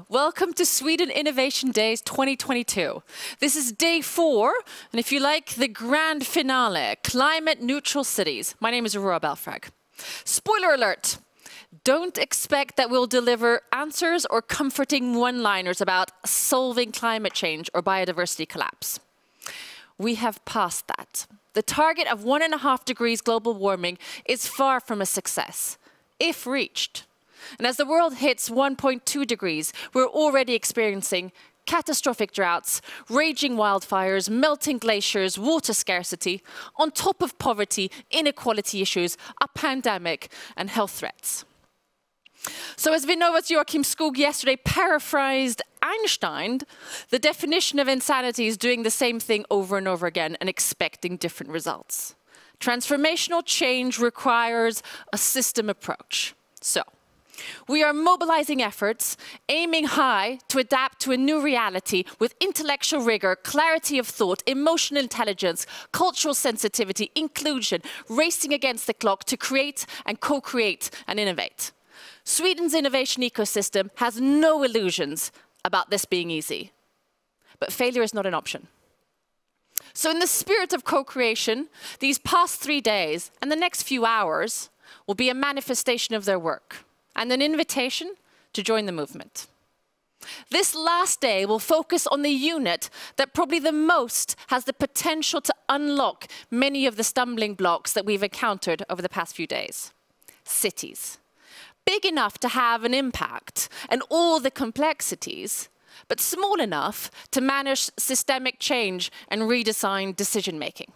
Welcome to Sweden Innovation Days 2022. This is day 4, and if you like, the grand finale, climate neutral cities. My name is Aurora Belfrag. Spoiler alert, don't expect that we'll deliver answers or comforting one-liners about solving climate change or biodiversity collapse. We have passed that. The target of 1.5 degrees global warming is far from a success, if reached. And as the world hits 1.2 degrees, we're already experiencing catastrophic droughts, raging wildfires, melting glaciers, water scarcity, on top of poverty, inequality issues, a pandemic, and health threats. So as Vinnova's Joachim Skog yesterday paraphrased Einstein, the definition of insanity is doing the same thing over and over again and expecting different results. Transformational change requires a system approach. So, we are mobilizing efforts, aiming high to adapt to a new reality with intellectual rigor, clarity of thought, emotional intelligence, cultural sensitivity, inclusion, racing against the clock to create and co-create and innovate. Sweden's innovation ecosystem has no illusions about this being easy, but failure is not an option. So in the spirit of co-creation, these past 3 days and the next few hours will be a manifestation of their work and an invitation to join the movement. This last day will focus on the unit that probably the most has the potential to unlock many of the stumbling blocks that we've encountered over the past few days. Cities. Big enough to have an impact and all the complexities, but small enough to manage systemic change and redesign decision-making.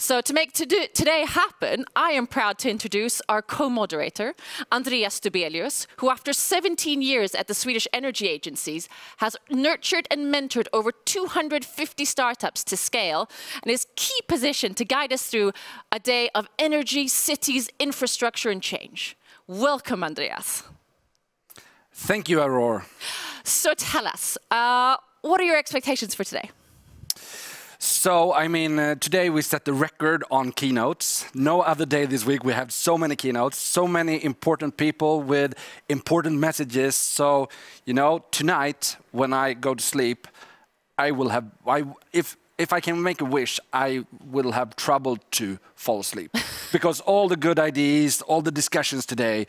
So to make today happen, I am proud to introduce our co-moderator, Andreas Dubelius, who after 17 years at the Swedish Energy Agencies has nurtured and mentored over 250 startups to scale and is key positioned to guide us through a day of energy, cities, infrastructure and change. Welcome, Andreas. Thank you, Aurora. So tell us, what are your expectations for today? So, I mean, today we set the record on keynotes. No other day this week we have so many keynotes, so many important people with important messages. So, you know, tonight when I go to sleep, I will have, if I can make a wish, I will have trouble to fall asleep. Because all the good ideas, all the discussions today,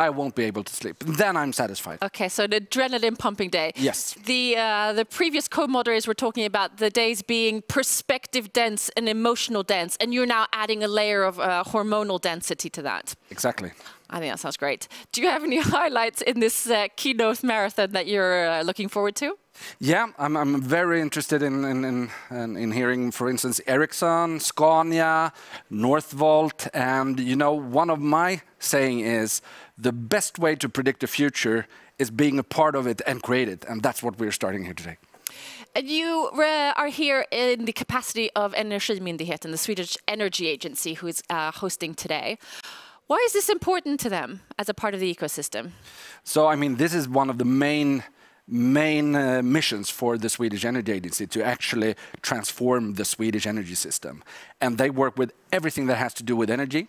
I won't be able to sleep. Then I'm satisfied. Okay, so an adrenaline pumping day. Yes. The previous co-moderators were talking about the days being perspective dense and emotional dense, and you're now adding a layer of hormonal density to that. Exactly. I think that sounds great. Do you have any highlights in this keynote marathon that you're looking forward to? Yeah, I'm very interested in hearing, for instance, Ericsson, Scania, Northvolt, and you know, one of my saying is the best way to predict the future is being a part of it and create it, and that's what we're starting here today. And you are here in the capacity of Energimyndigheten, the Swedish Energy Agency, who is hosting today. Why is this important to them as a part of the ecosystem? So, I mean, this is one of the main missions for the Swedish Energy Agency to actually transform the Swedish energy system. And they work with everything that has to do with energy,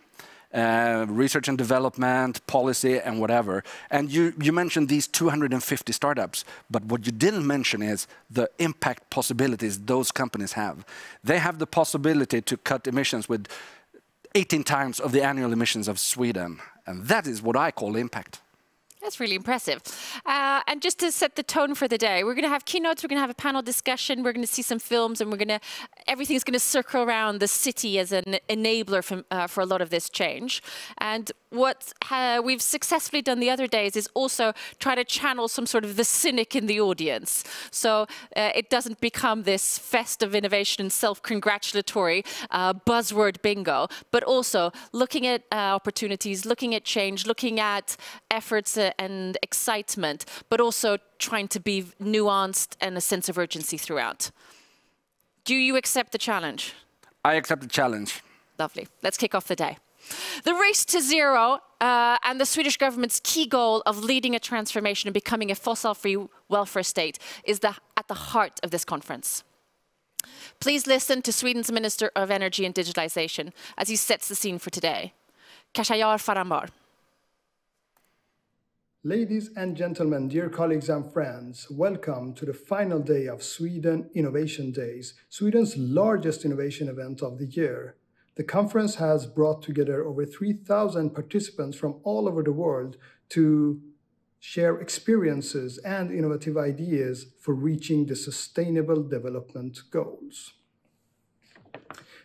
research and development, policy, and whatever. And you mentioned these 250 startups, but what you didn't mention is the impact possibilities those companies have. They have the possibility to cut emissions with 18 times of the annual emissions of Sweden. And that is what I call impact. That's really impressive. And just to set the tone for the day, we're going to have keynotes, we're going to have a panel discussion, we're going to see some films, and everything's going to circle around the city as an enabler for a lot of this change. And what we've successfully done the other days is also try to channel some sort of the cynic in the audience. So it doesn't become this fest of innovation and self-congratulatory buzzword bingo, but also looking at opportunities, looking at change, looking at efforts and excitement, but also trying to be nuanced and a sense of urgency throughout. Do you accept the challenge? I accept the challenge. Lovely. Let's kick off the day. The race to zero and the Swedish government's key goal of leading a transformation and becoming a fossil-free welfare state is at the heart of this conference. Please listen to Sweden's Minister of Energy and Digitalization as he sets the scene for today. Kashayar Farahmar. Ladies and gentlemen, dear colleagues and friends, welcome to the final day of Sweden Innovation Days, Sweden's largest innovation event of the year. The conference has brought together over 3,000 participants from all over the world to share experiences and innovative ideas for reaching the Sustainable Development Goals.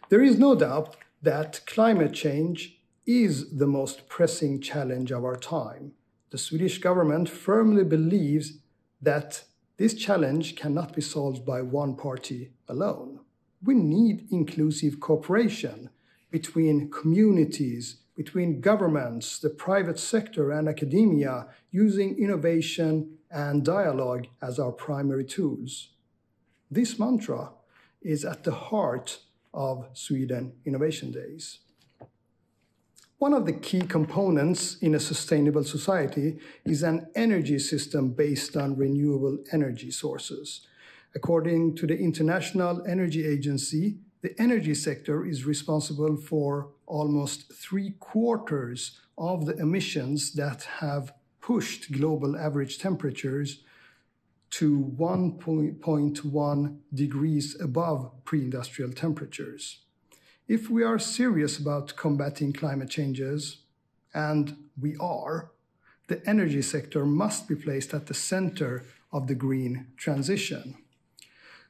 There is no doubt that climate change is the most pressing challenge of our time. The Swedish government firmly believes that this challenge cannot be solved by one party alone. We need inclusive cooperation between communities, between governments, the private sector, and academia, using innovation and dialogue as our primary tools. This mantra is at the heart of Sweden Innovation Days. One of the key components in a sustainable society is an energy system based on renewable energy sources. According to the International Energy Agency, the energy sector is responsible for almost 3/4 of the emissions that have pushed global average temperatures to 1.1 degrees above pre-industrial temperatures. If we are serious about combating climate changes, and we are, the energy sector must be placed at the center of the green transition.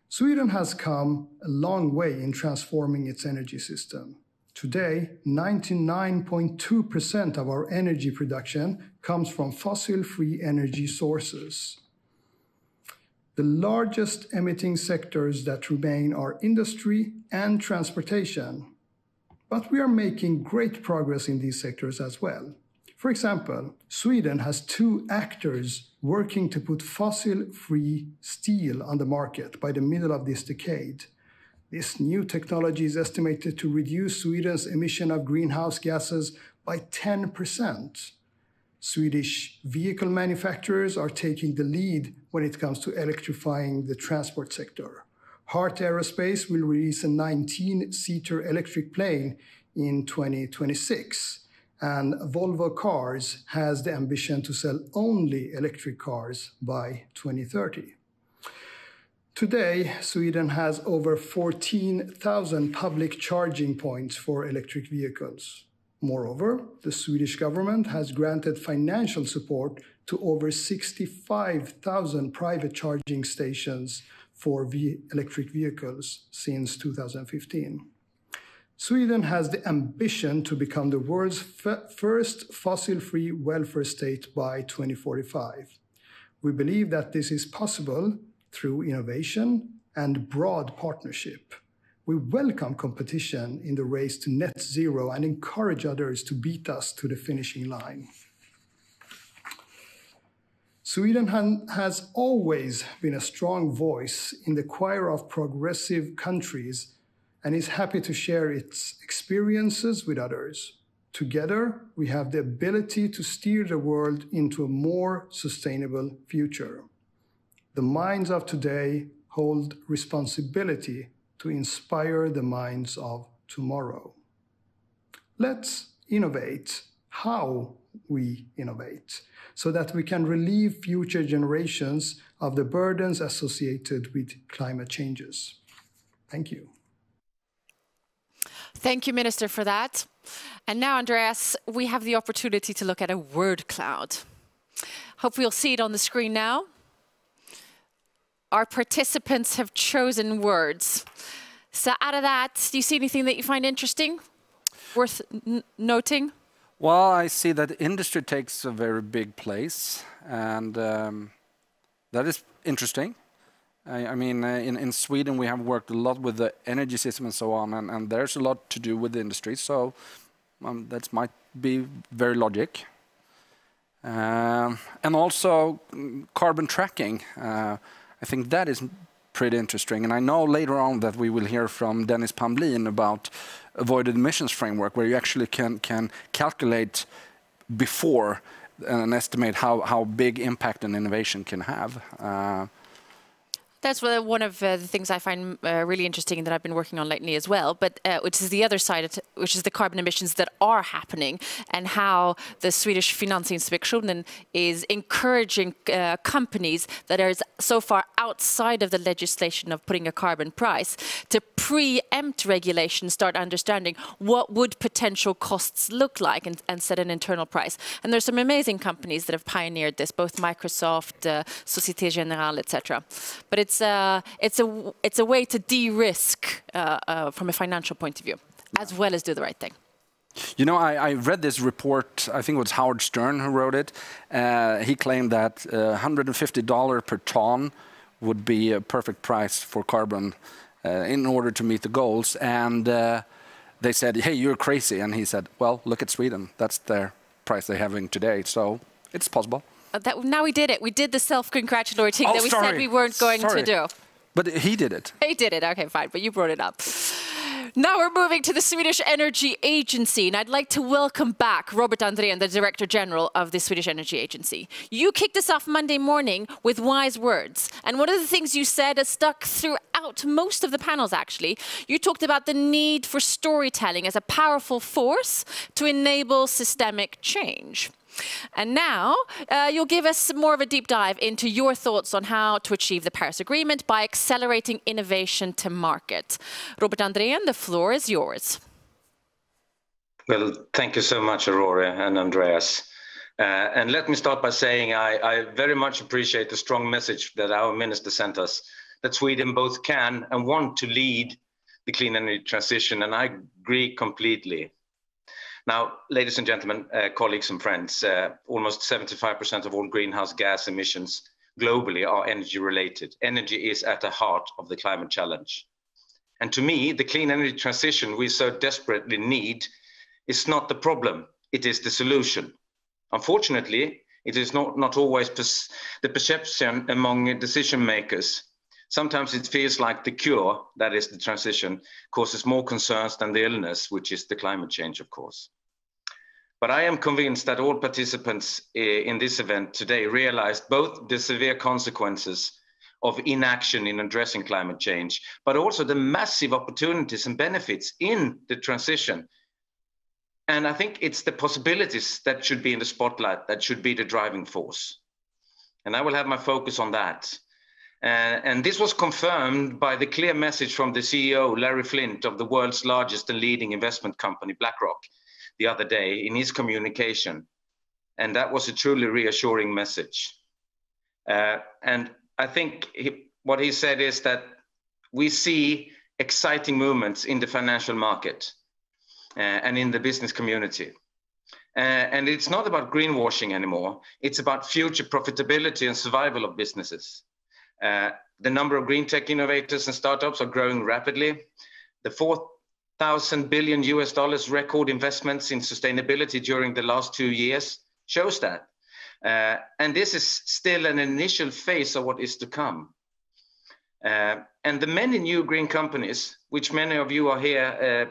Sweden has come a long way in transforming its energy system. Today, 99.2% of our energy production comes from fossil-free energy sources. The largest emitting sectors that remain are industry and transportation. But we are making great progress in these sectors as well. For example, Sweden has 2 actors working to put fossil-free steel on the market by the middle of this decade. This new technology is estimated to reduce Sweden's emission of greenhouse gases by 10%. Swedish vehicle manufacturers are taking the lead when it comes to electrifying the transport sector. Heart Aerospace will release a 19-seater electric plane in 2026, and Volvo Cars has the ambition to sell only electric cars by 2030. Today, Sweden has over 14,000 public charging points for electric vehicles. Moreover, the Swedish government has granted financial support to over 65,000 private charging stations for electric vehicles since 2015. Sweden has the ambition to become the world's first fossil-free welfare state by 2045. We believe that this is possible through innovation and broad partnership. We welcome competition in the race to net zero and encourage others to beat us to the finishing line. Sweden has always been a strong voice in the choir of progressive countries and is happy to share its experiences with others. Together, we have the ability to steer the world into a more sustainable future. The minds of today hold responsibility to inspire the minds of tomorrow. Let's innovate how we innovate, so that we can relieve future generations of the burdens associated with climate changes. Thank you. Thank you, Minister, for that. And now, Andreas, we have the opportunity to look at a word cloud. Hopefully you'll see it on the screen now. Our participants have chosen words. So out of that, do you see anything that you find interesting, worth noting? Well, I see that industry takes a very big place, and that is interesting. I mean, in Sweden, we have worked a lot with the energy system and so on, and there's a lot to do with the industry, so that might be very logic. And also carbon tracking. I think that is pretty interesting. And I know later on that we will hear from Dennis Pamblin about avoided emissions framework, where you actually can calculate before and estimate how big impact an innovation can have. That's one of the things I find really interesting that I've been working on lately as well, but which is the other side, which is the carbon emissions that are happening, and how the Swedish Finansinspektionen is encouraging companies that are so far outside of the legislation of putting a carbon price to preempt regulation, start understanding what would potential costs look like, and set an internal price. And there's some amazing companies that have pioneered this, both Microsoft, Société Générale, etc. But it's a way to de-risk from a financial point of view, as well as do the right thing. You know, I read this report, I think it was Howard Stern who wrote it. He claimed that $150 per ton would be a perfect price for carbon in order to meet the goals. And they said, hey, you're crazy. And he said, well, look at Sweden. That's their price they're having today. So it's possible. Now we did it. We did the self-congratulatory that we said we weren't going to do. But he did it. He did it. Okay, fine. But you brought it up. Now we're moving to the Swedish Energy Agency, and I'd like to welcome back Robert Andrén, the Director General of the Swedish Energy Agency. You kicked us off Monday morning with wise words, and one of the things you said has stuck throughout most of the panels, actually. You talked about the need for storytelling as a powerful force to enable systemic change. And now you'll give us more of a deep dive into your thoughts on how to achieve the Paris Agreement by accelerating innovation to market. Robert Andrén, the floor is yours. Well, thank you so much, Aurora and Andreas. And let me start by saying I very much appreciate the strong message that our minister sent us, that Sweden both can and want to lead the clean energy transition, and I agree completely. Now, ladies and gentlemen, colleagues and friends, almost 75% of all greenhouse gas emissions globally are energy related. Energy is at the heart of the climate challenge. And to me, the clean energy transition we so desperately need is not the problem, it is the solution. Unfortunately, it is not always the perception among decision makers. Sometimes it feels like the cure, that is the transition, causes more concerns than the illness, which is the climate change, of course. But I am convinced that all participants in this event today realized both the severe consequences of inaction in addressing climate change, but also the massive opportunities and benefits in the transition. And I think it's the possibilities that should be in the spotlight, that should be the driving force. And I will have my focus on that. And this was confirmed by the clear message from the CEO, Larry Flint, of the world's largest and leading investment company, BlackRock, the other day in his communication. And that was a truly reassuring message. And I think what he said is that we see exciting movements in the financial market and in the business community. And it's not about greenwashing anymore. It's about future profitability and survival of businesses. The number of green tech innovators and startups are growing rapidly. The $4,000 billion record investments in sustainability during the last 2 years shows that. And this is still an initial phase of what is to come. And the many new green companies, which many of you are here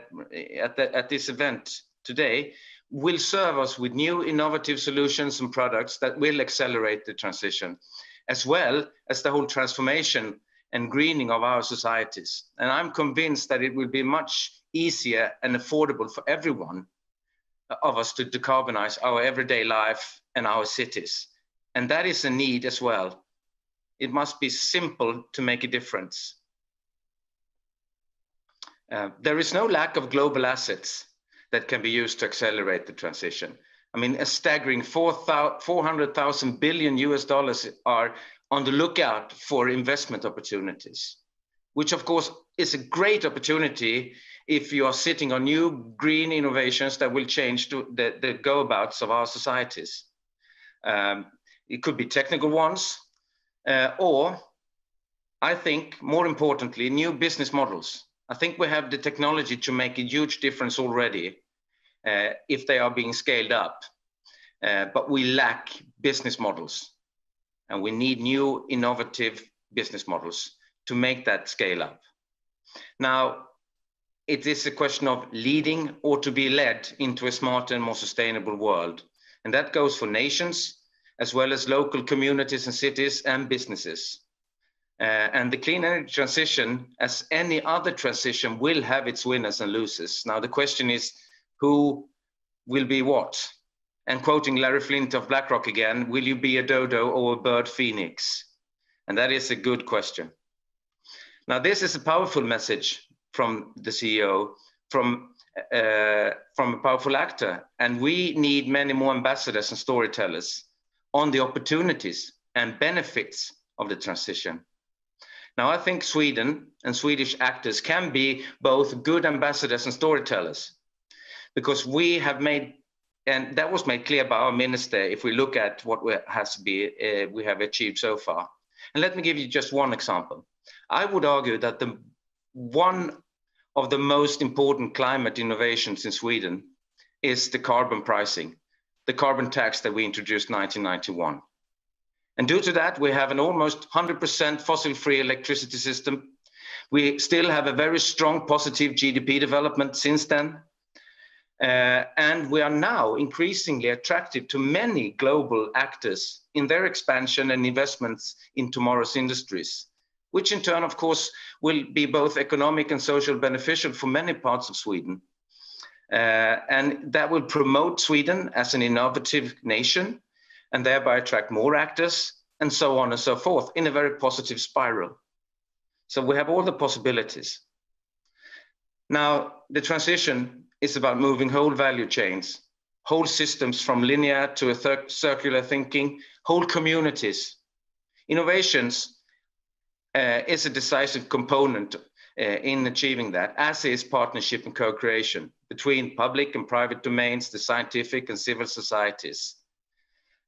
at this event today, will serve us with new innovative solutions and products that will accelerate the transition, as well as the whole transformation and greening of our societies. And I'm convinced that it will be much easier and affordable for everyone of us to decarbonize our everyday life and our cities. And that is a need as well. It must be simple to make a difference. There is no lack of global assets that can be used to accelerate the transition. I mean, a staggering 400,000 billion US dollars are on the lookout for investment opportunities, which of course is a great opportunity if you are sitting on new green innovations that will change the go-abouts of our societies. It could be technical ones, or I think more importantly, new business models. I think we have the technology to make a huge difference already if they are being scaled up, but we lack business models, and we need new innovative business models to make that scale up. Now, it is a question of leading or to be led into a smarter and more sustainable world. And that goes for nations, as well as local communities and cities and businesses. And the clean energy transition, as any other transition, will have its winners and losers. Now, the question is, who will be what? And quoting Larry Flint of BlackRock again, will you be a dodo or a bird phoenix? And that is a good question. Now, this is a powerful message from the CEO, from a powerful actor. And we need many more ambassadors and storytellers on the opportunities and benefits of the transition. Now, I think Sweden and Swedish actors can be both good ambassadors and storytellers, because we have made, and that was made clear by our minister, if we look at what we have achieved so far. And let me give you just one example. I would argue that one of the most important climate innovations in Sweden is the carbon pricing, the carbon tax that we introduced in 1991. And due to that, we have an almost 100% fossil-free electricity system. We still have a very strong positive GDP development since then. And we are now increasingly attractive to many global actors in their expansion and investments in tomorrow's industries, which in turn, of course, will be both economic and social beneficial for many parts of Sweden. And that will promote Sweden as an innovative nation and thereby attract more actors and so on and so forth in a very positive spiral. So we have all the possibilities. Now, the transition is about moving whole value chains, whole systems from linear to a circular thinking, whole communities. Innovations is a decisive component in achieving that, as is partnership and co-creation between public and private domains, the scientific and civil societies.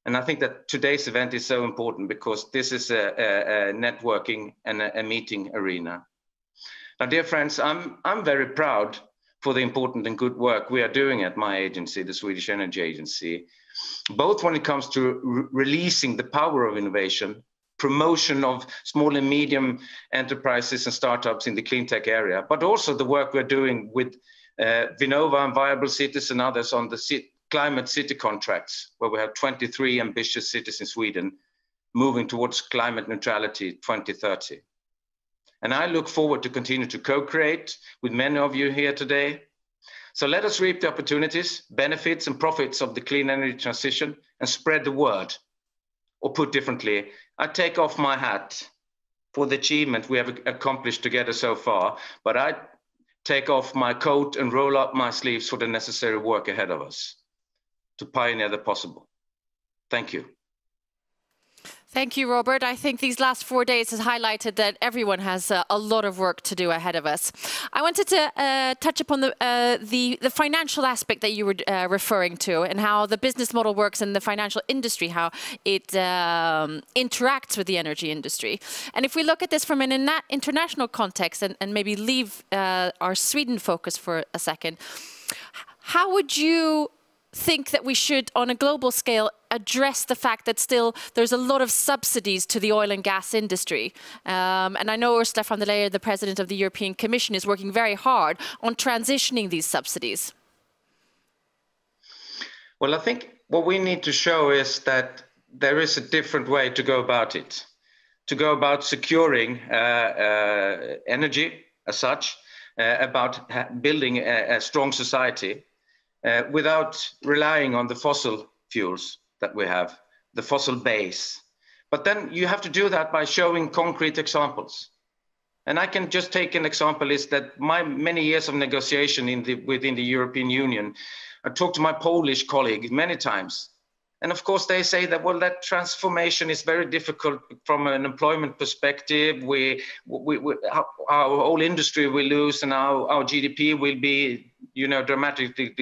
And I think that today's event is so important because this is a networking and a meeting arena. Now, dear friends, I'm very proud for the important and good work we are doing at my agency, the Swedish Energy Agency, both when it comes to releasing the power of innovation, promotion of small and medium enterprises and startups in the clean tech area, but also the work we're doing with Vinnova and Viable Cities and others on the climate city contracts, where we have 23 ambitious cities in Sweden moving towards climate neutrality 2030. And I look forward to continue to co-create with many of you here today. So let us reap the opportunities, benefits and profits of the clean energy transition and spread the word. Or put differently, I take off my hat for the achievement we have accomplished together so far, but I take off my coat and roll up my sleeves for the necessary work ahead of us to pioneer the possible. Thank you. Thank you, Robert. I think these last 4 days has highlighted that everyone has a lot of work to do ahead of us. I wanted to touch upon the financial aspect that you were referring to and how the business model works in the financial industry, how it interacts with the energy industry. And if we look at this from an international context and maybe leave our Sweden focus for a second, how would you think that we should, on a global scale, address the fact that still there's a lot of subsidies to the oil and gas industry? And I know Ursula von der Leyen, the President of the European Commission, is working very hard on transitioning these subsidies. Well, I think what we need to show is that there is a different way to go about it, to go about securing energy as such, about building a strong society, without relying on the fossil fuels that we have, the fossil base. But then you have to do that by showing concrete examples. And I can just take an example is that my many years of negotiation within the European Union, I talked to my Polish colleague many times. And of course, they say that, well, that transformation is very difficult from an employment perspective. Our whole industry will lose and our GDP will be, dramatically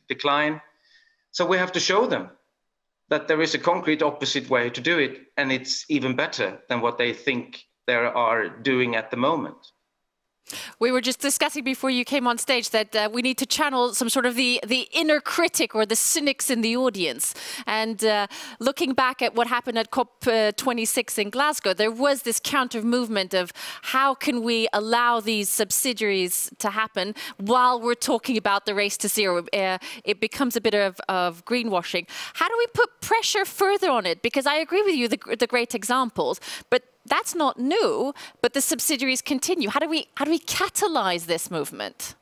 decline. So we have to show them that there is a concrete opposite way to do it. And it's even better than what they think they are doing at the moment. We were just discussing before you came on stage that we need to channel some sort of the inner critic or the cynics in the audience. And looking back at what happened at COP26 in Glasgow, there was this counter movement of how can we allow these subsidiaries to happen while we're talking about the race to zero. It becomes a bit of greenwashing. How do we put pressure further on it? Because I agree with you, the great examples, but that's not new, but the subsidiaries continue. How do we catalyze this movement?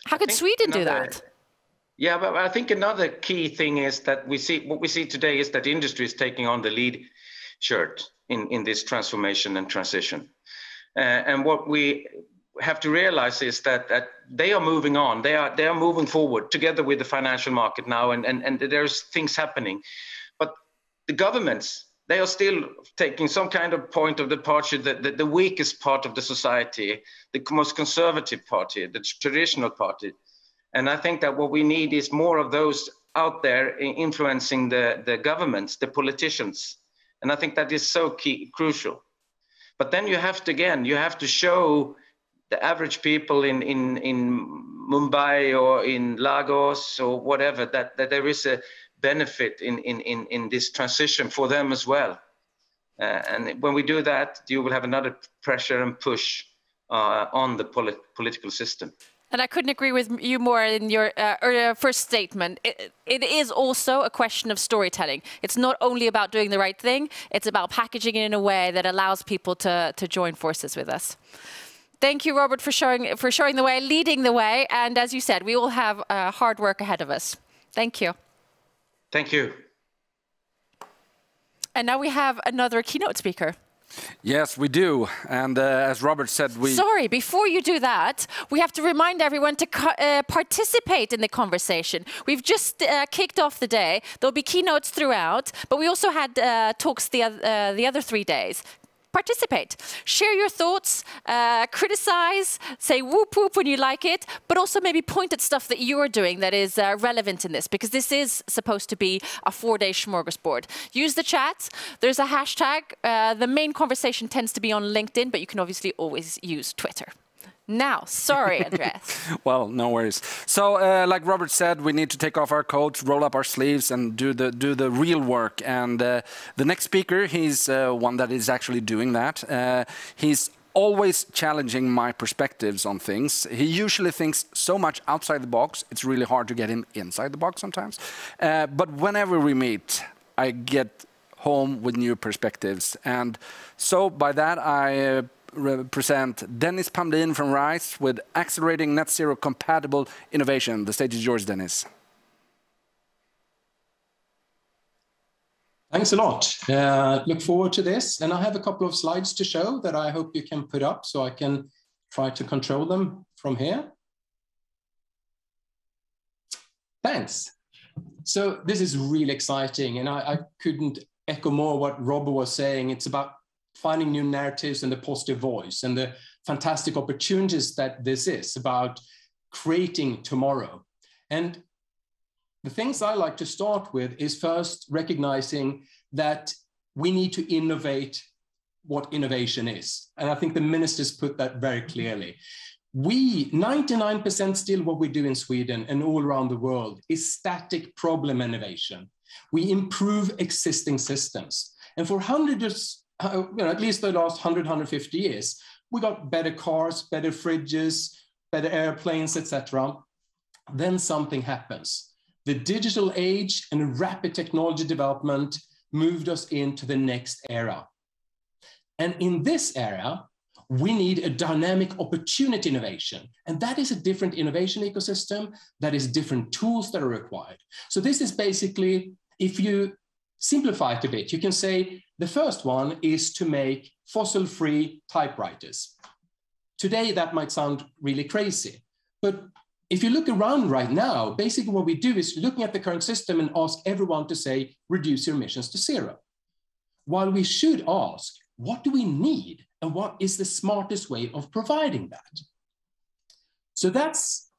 How could Sweden do that? Yeah, but I think another key thing is that what we see today is that industry is taking on the lead shirt in this transformation and transition. And what we have to realize is that they are moving on. They are moving forward together with the financial market now, and there's things happening. But the governments, they are still taking some kind of point of departure, the weakest part of the society, the most conservative party, the traditional party. And I think that what we need is more of those out there influencing the governments, the politicians. And I think that is so crucial. But then you have to show the average people in Mumbai or in Lagos or whatever, that there is a benefit in this transition for them as well. And when we do that, you will have another pressure and push on the political system. And I couldn't agree with you more in your first statement. It is also a question of storytelling. It's not only about doing the right thing, it's about packaging it in a way that allows people to join forces with us. Thank you, Robert, for showing the way, leading the way. And as you said, we all have hard work ahead of us. Thank you. Thank you. And now we have another keynote speaker. Yes, we do. And as Robert said, Sorry, before you do that, we have to remind everyone to participate in the conversation. We've just kicked off the day. There'll be keynotes throughout, but we also had talks the other 3 days. Participate, share your thoughts, criticize, say whoop whoop when you like it, but also maybe point at stuff that you're doing that is relevant in this, because this is supposed to be a 4-day smorgasbord. Use the chat, there's a hashtag. The main conversation tends to be on LinkedIn, but you can obviously always use Twitter. Now, sorry, Andreas. Well, no worries. So, like Robert said, we need to take off our coats, roll up our sleeves, and do the real work. And the next speaker, he's one that is actually doing that. He's always challenging my perspectives on things. He usually thinks so much outside the box, it's really hard to get him inside the box sometimes. But whenever we meet, I get home with new perspectives. And so by that, I present Dennis Pamlin from RISE with Accelerating Net Zero Compatible Innovation. The stage is yours, Dennis. Thanks a lot. Look forward to this. And I have a couple of slides to show that I hope you can put up so I can try to control them from here. Thanks. So this is really exciting. And I couldn't echo more what Robert was saying. It's about finding new narratives and the positive voice and the fantastic opportunities that this is about creating tomorrow. And the things I like to start with is first recognizing that we need to innovate what innovation is. And I think the ministers put that very clearly. 99% still what we do in Sweden and all around the world is static problem innovation. We improve existing systems. And for at least the last 100, 150 years, we got better cars, better fridges, better airplanes, etc. Then something happens. The digital age and rapid technology development moved us into the next era. And in this era, we need a dynamic opportunity innovation. And that is a different innovation ecosystem, that is different tools that are required. So this is basically, if you simplify it a bit, you can say the first one is to make fossil-free typewriters. Today, that might sound really crazy, but if you look around right now, basically what we do is looking at the current system and ask everyone to say, reduce your emissions to zero. While we should ask, what do we need and what is the smartest way of providing that? So that's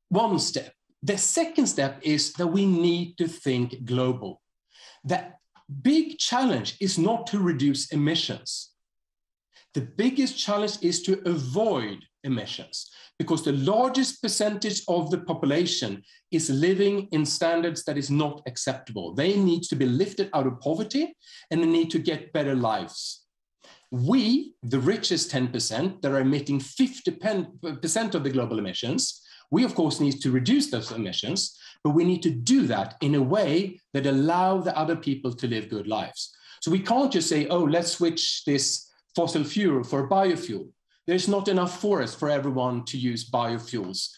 one step. The second step is that we need to think global. The big challenge is not to reduce emissions. The biggest challenge is to avoid emissions, because the largest percentage of the population is living in standards that is not acceptable. They need to be lifted out of poverty and they need to get better lives. We, the richest 10% that are emitting 50% of the global emissions, we of course need to reduce those emissions, but we need to do that in a way that allow the other people to live good lives. So we can't just say, oh, let's switch this fossil fuel for biofuel. There's not enough forest for everyone to use biofuels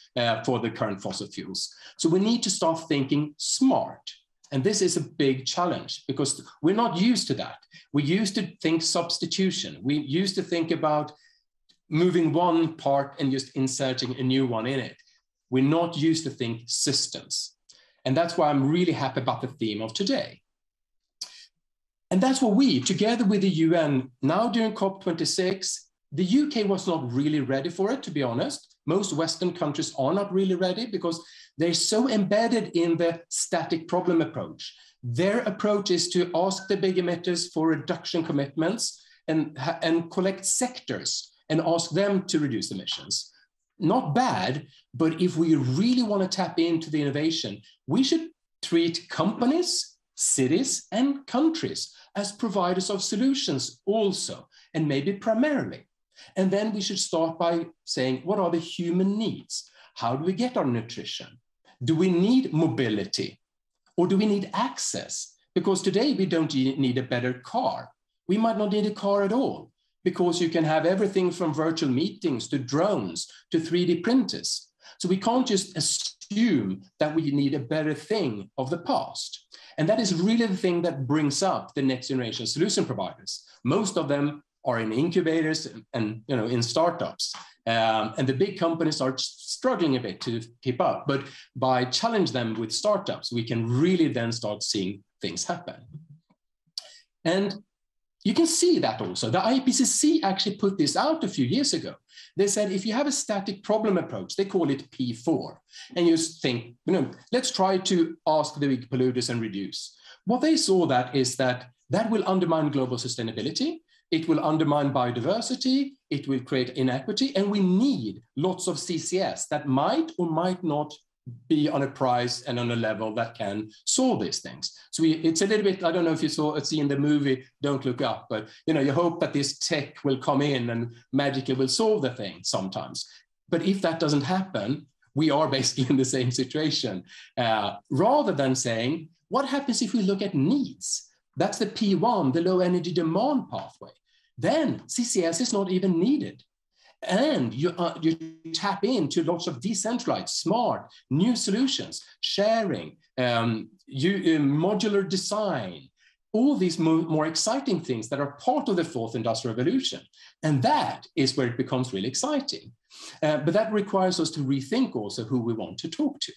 for the current fossil fuels. So we need to start thinking smart. And this is a big challenge because we're not used to that. We used to think substitution. We used to think about moving one part and just inserting a new one in it. We're not used to think systems. And that's why I'm really happy about the theme of today. And that's what we, together with the UN, now during COP26, the UK was not really ready for it, to be honest. Most Western countries are not really ready because they're so embedded in the static problem approach. Their approach is to ask the big emitters for reduction commitments and collect sectors and ask them to reduce emissions. Not bad, but if we really want to tap into the innovation, we should treat companies, cities, and countries as providers of solutions also, and maybe primarily. And then we should start by saying, what are the human needs? How do we get our nutrition? Do we need mobility? Or do we need access? Because today we don't need a better car. We might not need a car at all, because you can have everything from virtual meetings to drones to 3D printers. So we can't just assume that we need a better thing of the past. And that is really the thing that brings up the next generation solution providers. Most of them are in incubators and in startups. And the big companies are struggling a bit to keep up. But by challenging them with startups, we can really then start seeing things happen. And you can see that also. The IPCC actually put this out a few years ago. They said, if you have a static problem approach, they call it P4, and you think, let's try to ask the big polluters and reduce. What they saw that is that will undermine global sustainability. It will undermine biodiversity. It will create inequity. And we need lots of CCS that might or might not be on a price and on a level that can solve these things. So it's a little bit, I don't know if you see in the movie, Don't Look Up, but you hope that this tech will come in and magically will solve the thing sometimes. But if that doesn't happen, we are basically in the same situation. Rather than saying, what happens if we look at needs? That's the P1, the low energy demand pathway. Then CCS is not even needed. And you tap into lots of decentralized, smart, new solutions, sharing, modular design, all these more exciting things that are part of the fourth industrial revolution. And that is where it becomes really exciting. But that requires us to rethink also who we want to talk to.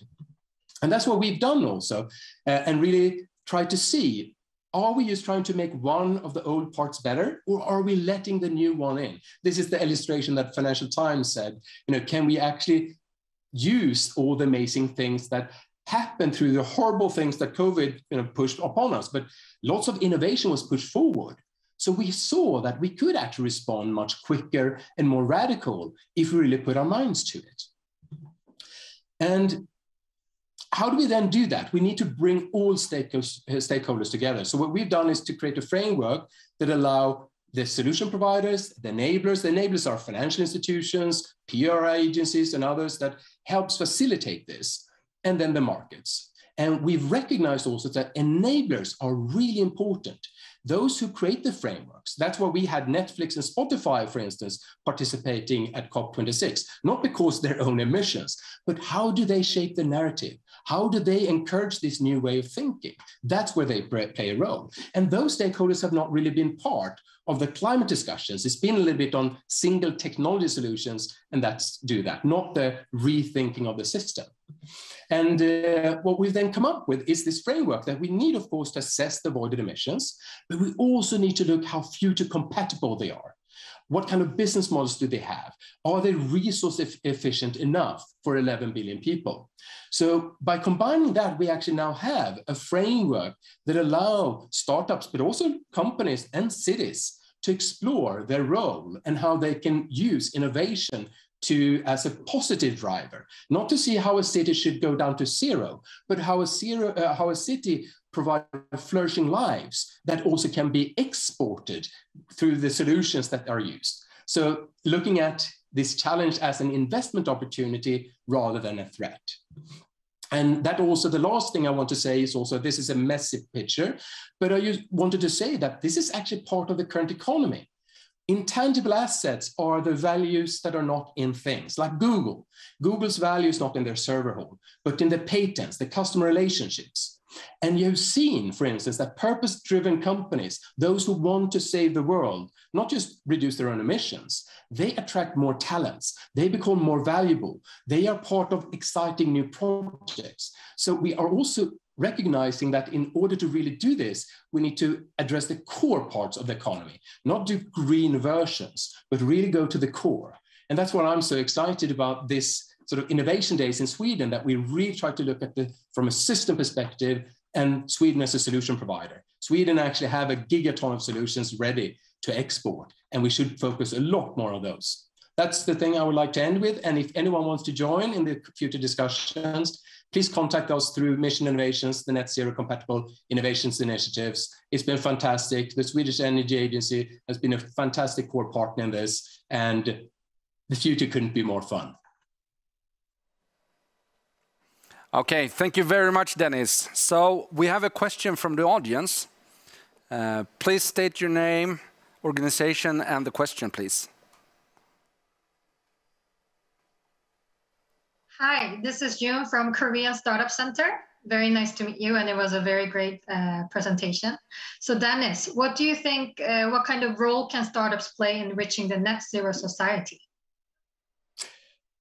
And that's what we've done also, and really try to see, are we just trying to make one of the old parts better, or are we letting the new one in? This is the illustration that Financial Times said, can we actually use all the amazing things that happen through the horrible things that COVID pushed upon us, but lots of innovation was pushed forward. So we saw that we could actually respond much quicker and more radical if we really put our minds to it. And how do we then do that? We need to bring all stakeholders together. So what we've done is to create a framework that allow the solution providers, the enablers are financial institutions, PR agencies, and others that helps facilitate this, and then the markets. And we've recognized also that enablers are really important. those who create the frameworks. That's why we had Netflix and Spotify, for instance, participating at COP26, not because their own emissions, but how do they shape the narrative? How do they encourage this new way of thinking? That's where they play a role. And those stakeholders have not really been part of the climate discussions. It's been a little bit on single technology solutions, and not the rethinking of the system. And what we've then come up with is this framework that we need, of course, to assess the avoided emissions, but we also need to look how future compatible they are. What kind of business models do they have? Are they resource efficient enough for 11 billion people? So by combining that, we actually now have a framework that allow startups, but also companies and cities to explore their role and how they can use innovation as a positive driver, not to see how a city should go down to zero, but how a city provide flourishing lives that also can be exported through the solutions that are used. So looking at this challenge as an investment opportunity rather than a threat. And that also, the last thing I want to say is also, this is a messy picture, but I just wanted to say that this is actually part of the current economy. Intangible assets are the values that are not in things, like Google. Google's value is not in their server hall, but in the patents, the customer relationships. And you've seen, for instance, that purpose-driven companies, those who want to save the world, not just reduce their own emissions, they attract more talents, they become more valuable, they are part of exciting new projects. So we are also recognizing that in order to really do this, we need to address the core parts of the economy, not do green versions, but really go to the core. And that's what I'm so excited about this sort of innovation days in Sweden, that we really try to look at from a system perspective, and Sweden as a solution provider. Sweden actually have a gigaton of solutions ready to export, and we should focus a lot more on those. That's the thing I would like to end with. And if anyone wants to join in the future discussions, please contact us through Mission Innovations, the Net Zero Compatible Innovations Initiatives. It's been fantastic. The Swedish Energy Agency has been a fantastic core partner in this, and the future couldn't be more fun. Okay, thank you very much, Dennis. So we have a question from the audience. Please state your name, organization, and the question, please. Hi, this is June from Korean Startup Center. Very nice to meet you, and it was a very great presentation. So Dennis, what do you think, what kind of role can startups play in reaching the net zero society?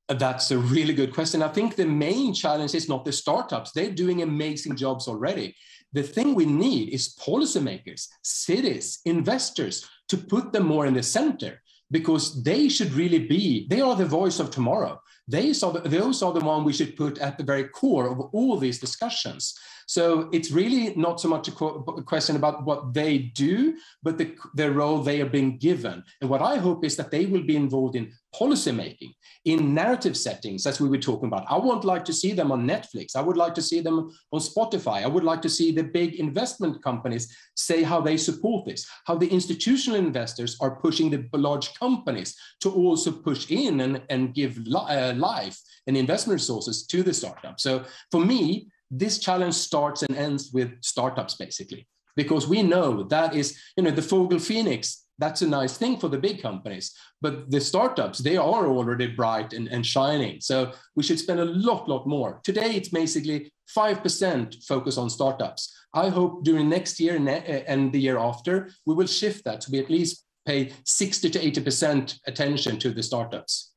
That's a really good question. I think the main challenge is not the startups. They're doing amazing jobs already. The thing we need is policymakers, cities, investors, to put them more in the center, because they should really be, they are the voice of tomorrow. Those are the ones we should put at the very core of all these discussions. So it's really not so much a question about what they do, but the role they are being given. And what I hope is that they will be involved in policy making, in narrative settings, as we were talking about. I would like to see them on Netflix. I would like to see them on Spotify. I would like to see the big investment companies say how they support this, how the institutional investors are pushing the large companies to also push in and give life and investment resources to the startup. So for me, this challenge starts and ends with startups, basically, because we know that is, the Fogel Phoenix, that's a nice thing for the big companies, but the startups, they are already bright and shining. So we should spend a lot more. Today, it's basically 5% focus on startups. I hope during next year and the year after, we will shift that to be at least pay 60 to 80% attention to the startups.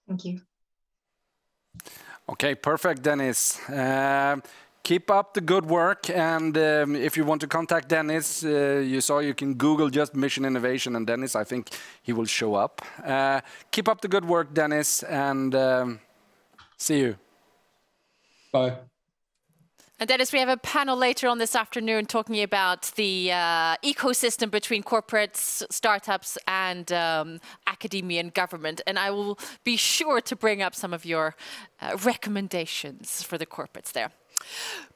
Thank you. Okay, perfect, Dennis. Keep up the good work, and if you want to contact Dennis, you can Google just Mission Innovation and Dennis. I think he will show up. Keep up the good work, Dennis, and see you. Bye. And Dennis, we have a panel later on this afternoon talking about the ecosystem between corporates, startups, and academia and government. And I will be sure to bring up some of your recommendations for the corporates there.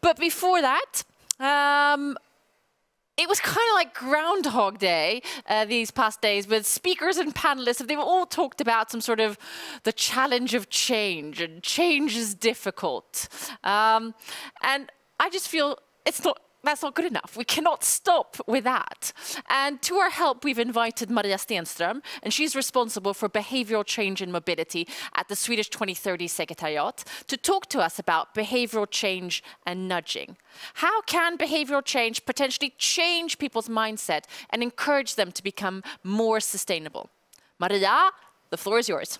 But before that, it was kind of like Groundhog Day these past days, with speakers and panelists. They've all talked about some sort of the challenge of change, and change is difficult. And I just feel that's not good enough. We cannot stop with that. And to our help, we've invited Maria Stenström, and she's responsible for behavioral change and mobility at the Swedish 2030 Secretariat, to talk to us about behavioral change and nudging. How can behavioral change potentially change people's mindset and encourage them to become more sustainable? Maria, the floor is yours.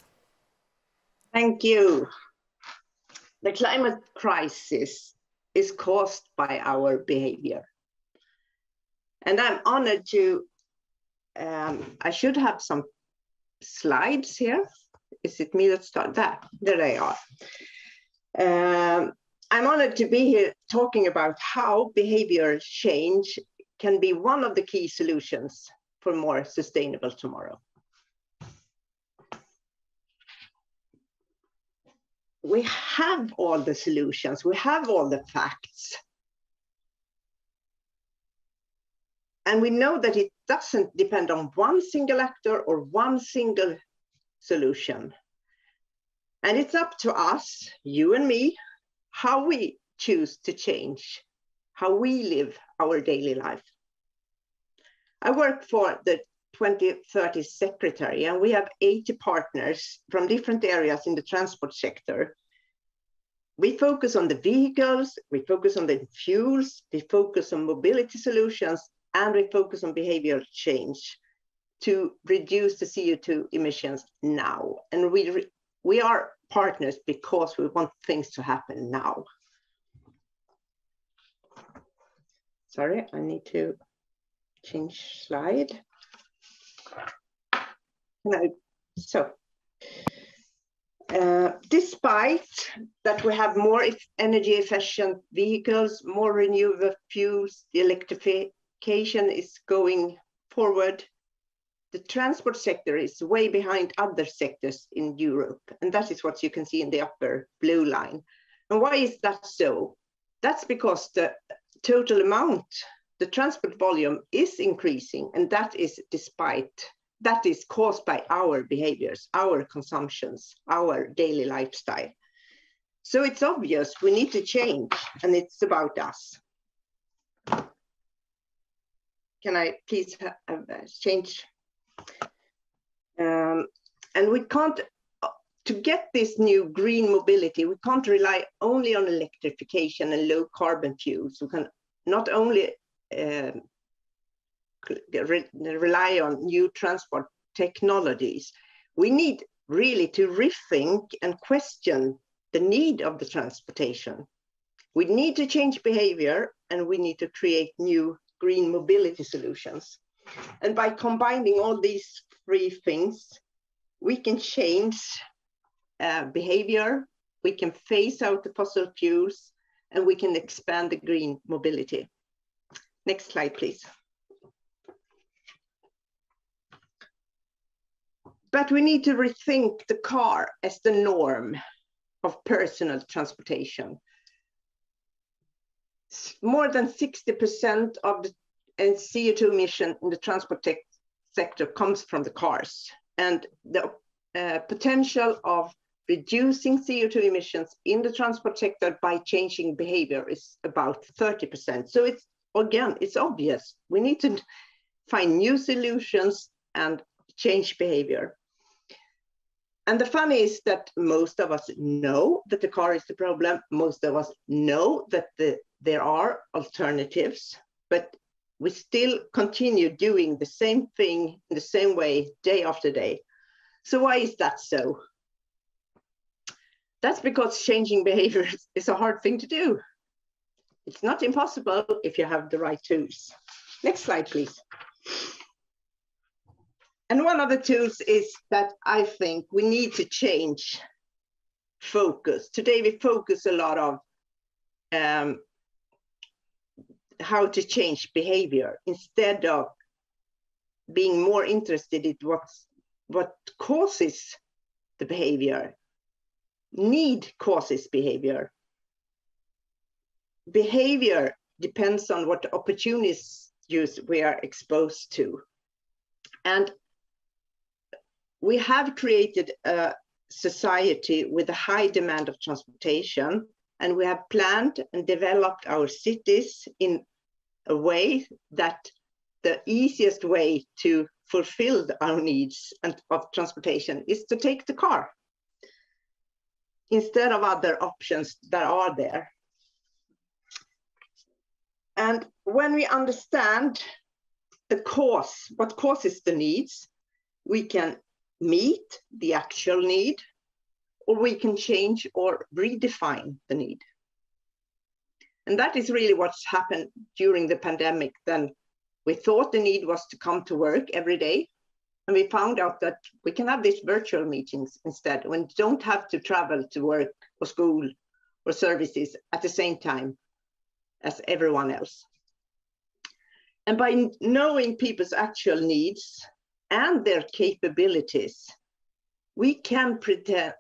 Thank you. The climate crisis is caused by our behavior. And I'm honored to, I should have some slides here. Is it me that start that? There they are. I'm honored to be here talking about how behavior change can be one of the key solutions for more sustainable tomorrow. We have all the solutions, we have all the facts. And we know that it doesn't depend on one single actor or one single solution. And it's up to us, you and me, how we choose to change, how we live our daily life. I work for the 2030 Secretary, and we have 80 partners from different areas in the transport sector. We focus on the vehicles, we focus on the fuels, we focus on mobility solutions, and we focus on behavioral change to reduce the CO2 emissions now. And we are partners because we want things to happen now. Sorry, I need to change slide. Despite that we have more energy efficient vehicles, more renewable fuels, the electrification is going forward. The transport sector is way behind other sectors in Europe, and that is what you can see in the upper blue line. And why is that so? That's because the total amount, the transport volume is increasing, and that is caused by our behaviors, our consumptions, our daily lifestyle. So it's obvious we need to change, and it's about us. Can I please change? And we can't, to get this new green mobility, we can't rely only on electrification and low carbon fuels. We can not only rely on new transport technologies. We need really to rethink and question the need of the transportation. We need to change behavior, and we need to create new green mobility solutions. And by combining all these three things, we can change behavior, we can phase out the fossil fuels, and we can expand the green mobility. Next slide, please. But we need to rethink the car as the norm of personal transportation. More than 60% of the CO2 emission in the transport sector comes from the cars. And the potential of reducing CO2 emissions in the transport sector by changing behavior is about 30%. So it's, again, it's obvious. We need to find new solutions and change behavior. And the fun is that most of us know that the car is the problem. Most of us know that there are alternatives, but we still continue doing the same thing in the same way day after day. So why is that so? That's because changing behavior is a hard thing to do. It's not impossible if you have the right tools. Next slide, please. And one of the tools is that I think we need to change focus. Today we focus a lot on how to change behavior instead of being more interested in what causes the behavior. Need causes behavior. Behavior depends on what opportunities we are exposed to. And we have created a society with a high demand of transportation, and we have planned and developed our cities in a way that the easiest way to fulfill our needs of transportation is to take the car instead of other options that are there. And when we understand the cause, what causes the needs, we can meet the actual need, or we can change or redefine the need. And that is really what's happened during the pandemic. Then we thought the need was to come to work every day, and we found out that we can have these virtual meetings instead, when you don't have to travel to work or school or services at the same time as everyone else. And by knowing people's actual needs and their capabilities, we can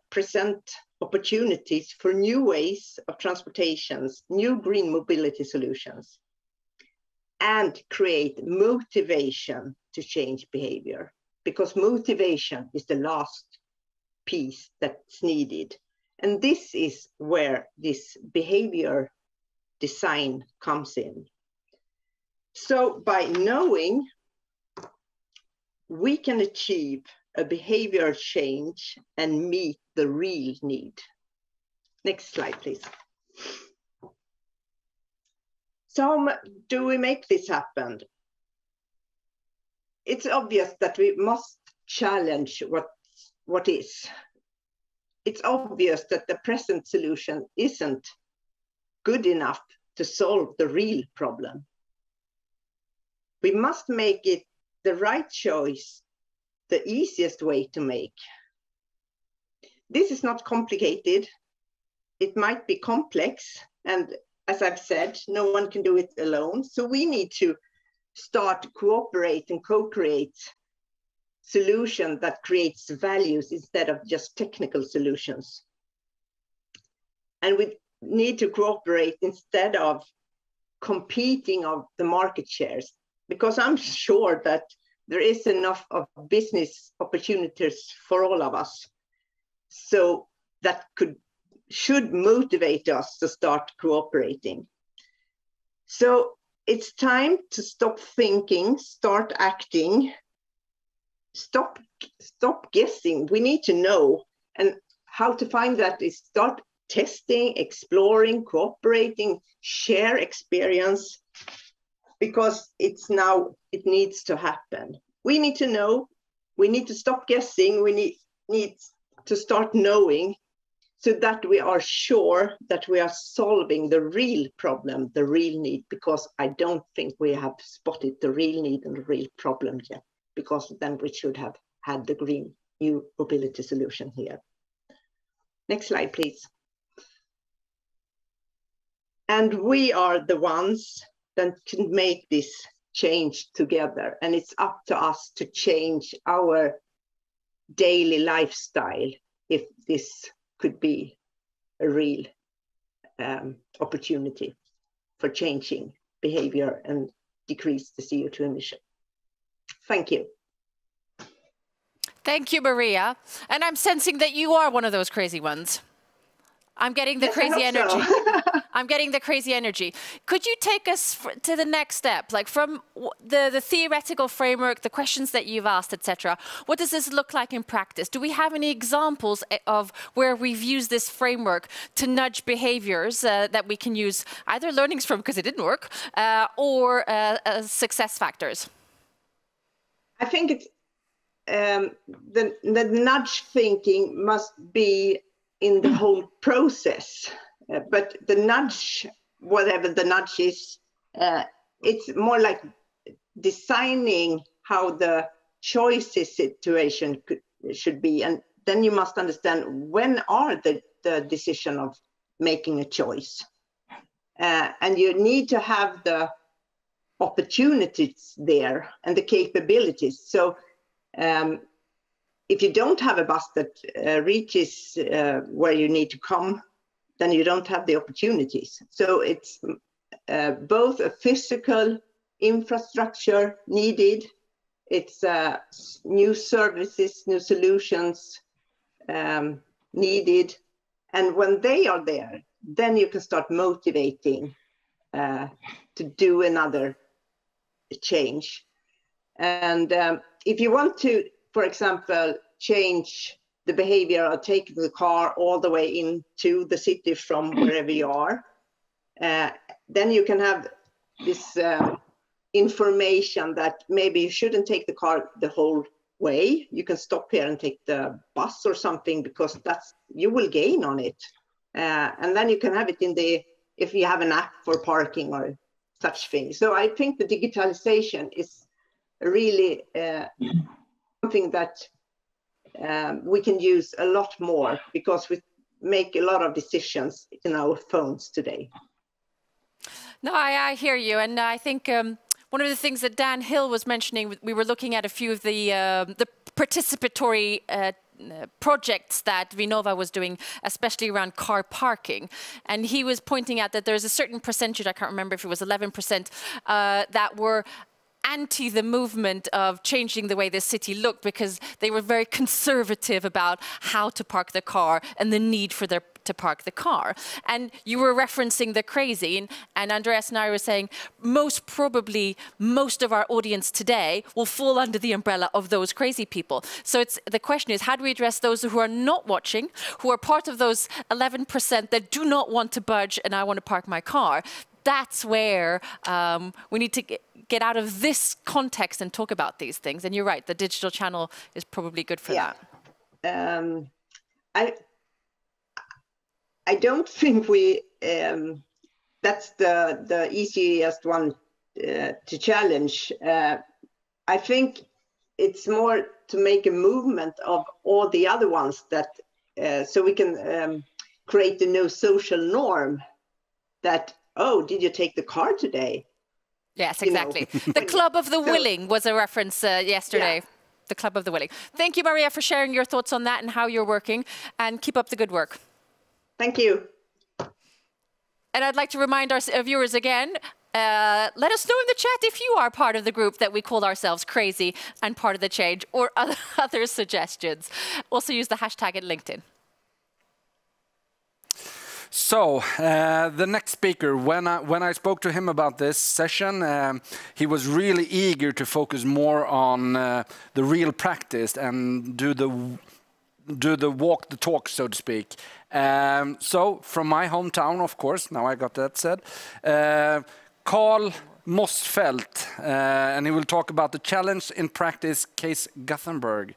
present opportunities for new ways of transportations, new green mobility solutions, and create motivation to change behavior, because motivation is the last piece that's needed. And this is where this behavior design comes in. So by knowing, we can achieve a behavior change and meet the real need. Next slide, please. So how do we make this happen? It's obvious that we must challenge what is. It's obvious that the present solution isn't good enough to solve the real problem. We must make it the right choice, the easiest way to make. This is not complicated. It might be complex, and as I've said, no one can do it alone. So we need to start cooperate and co-create solution that creates values instead of just technical solutions. And we need to cooperate instead of competing of the market shares, because I'm sure that there is enough of business opportunities for all of us. So that should motivate us to start cooperating. So it's time to stop thinking, start acting, stop guessing. We need to know, and how to find that is start testing, exploring, cooperating, share experience, because it's now, it needs to happen. We need to know, we need to stop guessing, we need to start knowing, so that we are sure that we are solving the real problem, the real need, because I don't think we have spotted the real need and the real problem yet, because then we should have had the green new mobility solution here. Next slide, please. And we are the ones that can make this change together. And it's up to us to change our daily lifestyle if this could be a real opportunity for changing behavior and decrease the CO2 emission. Thank you. Thank you, Maria. And I'm sensing that you are one of those crazy ones. I'm getting the crazy energy. So. I'm getting the crazy energy. Could you take us to the next step, like from the theoretical framework, the questions that you've asked, etc. What does this look like in practice? Do we have any examples of where we've used this framework to nudge behaviors that we can use, either learnings from because it didn't work, or success factors? I think it's the nudge thinking must be in the whole process. But the nudge, whatever the nudge is, it's more like designing how the choices situation should be. And then you must understand when are the decision of making a choice. And you need to have the opportunities there and the capabilities. So if you don't have a bus that reaches where you need to come, then you don't have the opportunities. So it's both a physical infrastructure needed, it's new services, new solutions needed. And when they are there, then you can start motivating to do another change. And if you want to, for example, change the behavior of taking the car all the way into the city from wherever you are, then you can have this information that maybe you shouldn't take the car the whole way. You can stop here and take the bus or something, because you will gain on it. And then you can have it if you have an app for parking or such things. So I think the digitalization is really something that we can use a lot more, because we make a lot of decisions in our phones today. No, I hear you. And I think one of the things that Dan Hill was mentioning, we were looking at a few of the participatory projects that Vinnova was doing, especially around car parking. And he was pointing out that there's a certain percentage, I can't remember if it was 11%, that were anti the movement of changing the way the city looked, because they were very conservative about how to park the car and the need for to park the car. And you were referencing the crazy, and Andreas and I were saying most probably most of our audience today will fall under the umbrella of those crazy people. So the question is, how do we address those who are not watching, who are part of those 11% that do not want to budge and I want to park my car? That's where we need to get out of this context and talk about these things. And you're right, the digital channel is probably good for that. I don't think that's the easiest one to challenge. I think it's more to make a movement of all the other ones that, so we can create a new social norm that, oh, did you take the car today? Yes, exactly. You know. The Club of the Willing was a reference yesterday. Yeah. The Club of the Willing. Thank you, Maria, for sharing your thoughts on that and how you're working, and keep up the good work. Thank you. And I'd like to remind our viewers again, let us know in the chat if you are part of the group that we call ourselves crazy and part of the change, or other suggestions. Also use the hashtag at LinkedIn. So the next speaker, when I spoke to him about this session, he was really eager to focus more on the real practice and do the walk the talk, so to speak. So from my hometown, of course, now I got that said, Carl Mossfeldt, and he will talk about the challenge in practice case Gothenburg.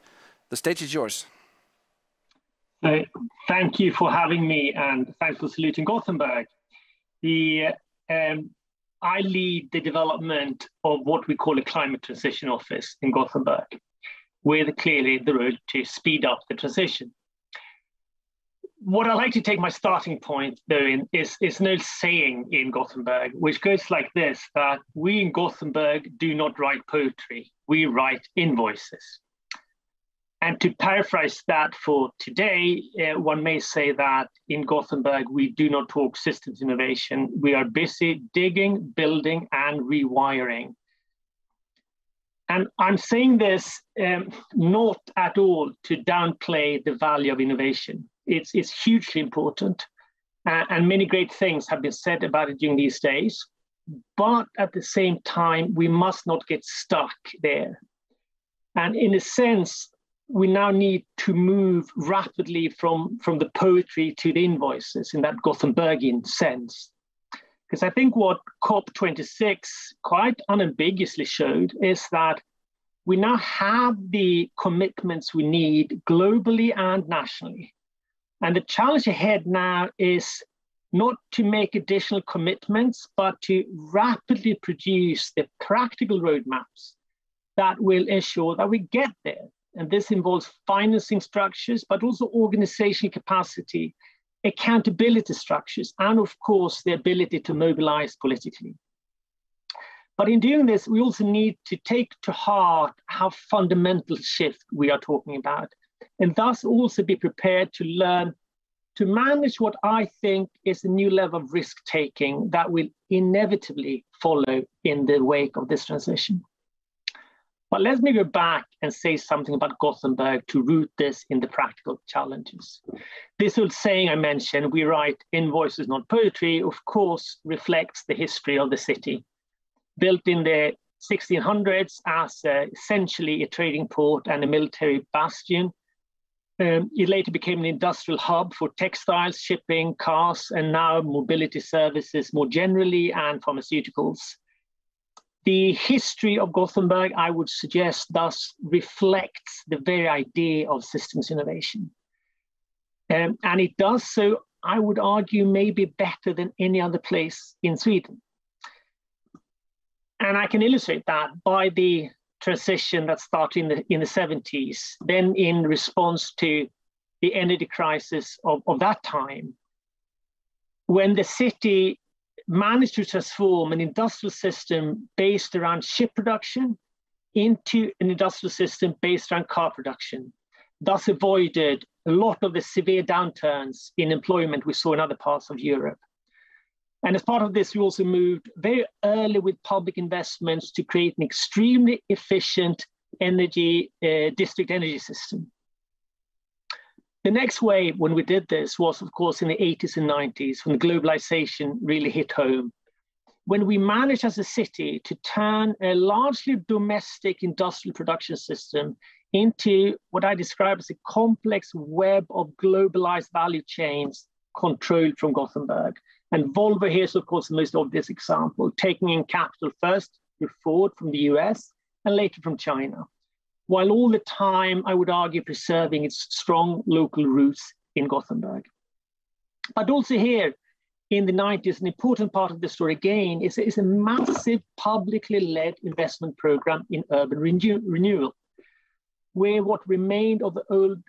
The stage is yours. Thank you for having me, and thanks for saluting Gothenburg. I lead the development of what we call a climate transition office in Gothenburg, with clearly the role to speed up the transition. What I like to take my starting point, though, is an old saying in Gothenburg, which goes like this, that we in Gothenburg do not write poetry, we write invoices. And to paraphrase that for today, one may say that in Gothenburg, we do not talk systems innovation. We are busy digging, building, and rewiring. And I'm saying this not at all to downplay the value of innovation. It's hugely important, and many great things have been said about it during these days. But at the same time, we must not get stuck there. And in a sense, we now need to move rapidly from the poetry to the invoices in that Gothenburgian sense. Because I think what COP26 quite unambiguously showed is that we now have the commitments we need globally and nationally. And the challenge ahead now is not to make additional commitments, but to rapidly produce the practical roadmaps that will ensure that we get there. And this involves financing structures, but also organizational capacity, accountability structures, and of course, the ability to mobilize politically. But in doing this, we also need to take to heart how fundamental shift we are talking about, and thus also be prepared to learn to manage what I think is a new level of risk-taking that will inevitably follow in the wake of this transition. But let me go back and say something about Gothenburg to root this in the practical challenges. This old saying I mentioned, we write invoices, not poetry, of course, reflects the history of the city. Built in the 1600s as essentially a trading port and a military bastion, it later became an industrial hub for textiles, shipping, cars, and now mobility services more generally, and pharmaceuticals. The history of Gothenburg, I would suggest, thus reflects the very idea of systems innovation. And it does so, I would argue, maybe better than any other place in Sweden. And I can illustrate that by the transition that started in the 70s, then in response to the energy crisis of that time, when the city managed to transform an industrial system based around ship production into an industrial system based around car production, thus avoided a lot of the severe downturns in employment we saw in other parts of Europe. And as part of this, we also moved very early with public investments to create an extremely efficient district energy system. The next wave when we did this was, of course, in the 80s and 90s, when the globalization really hit home, when we managed as a city to turn a largely domestic industrial production system into what I describe as a complex web of globalized value chains controlled from Gothenburg. And Volvo here is, of course, the most obvious example, taking in capital first through Ford from the US and later from China, while all the time, I would argue, preserving its strong local roots in Gothenburg. But also here in the 90s, an important part of the story again is a massive publicly led investment program in urban renewal, where what remained of the old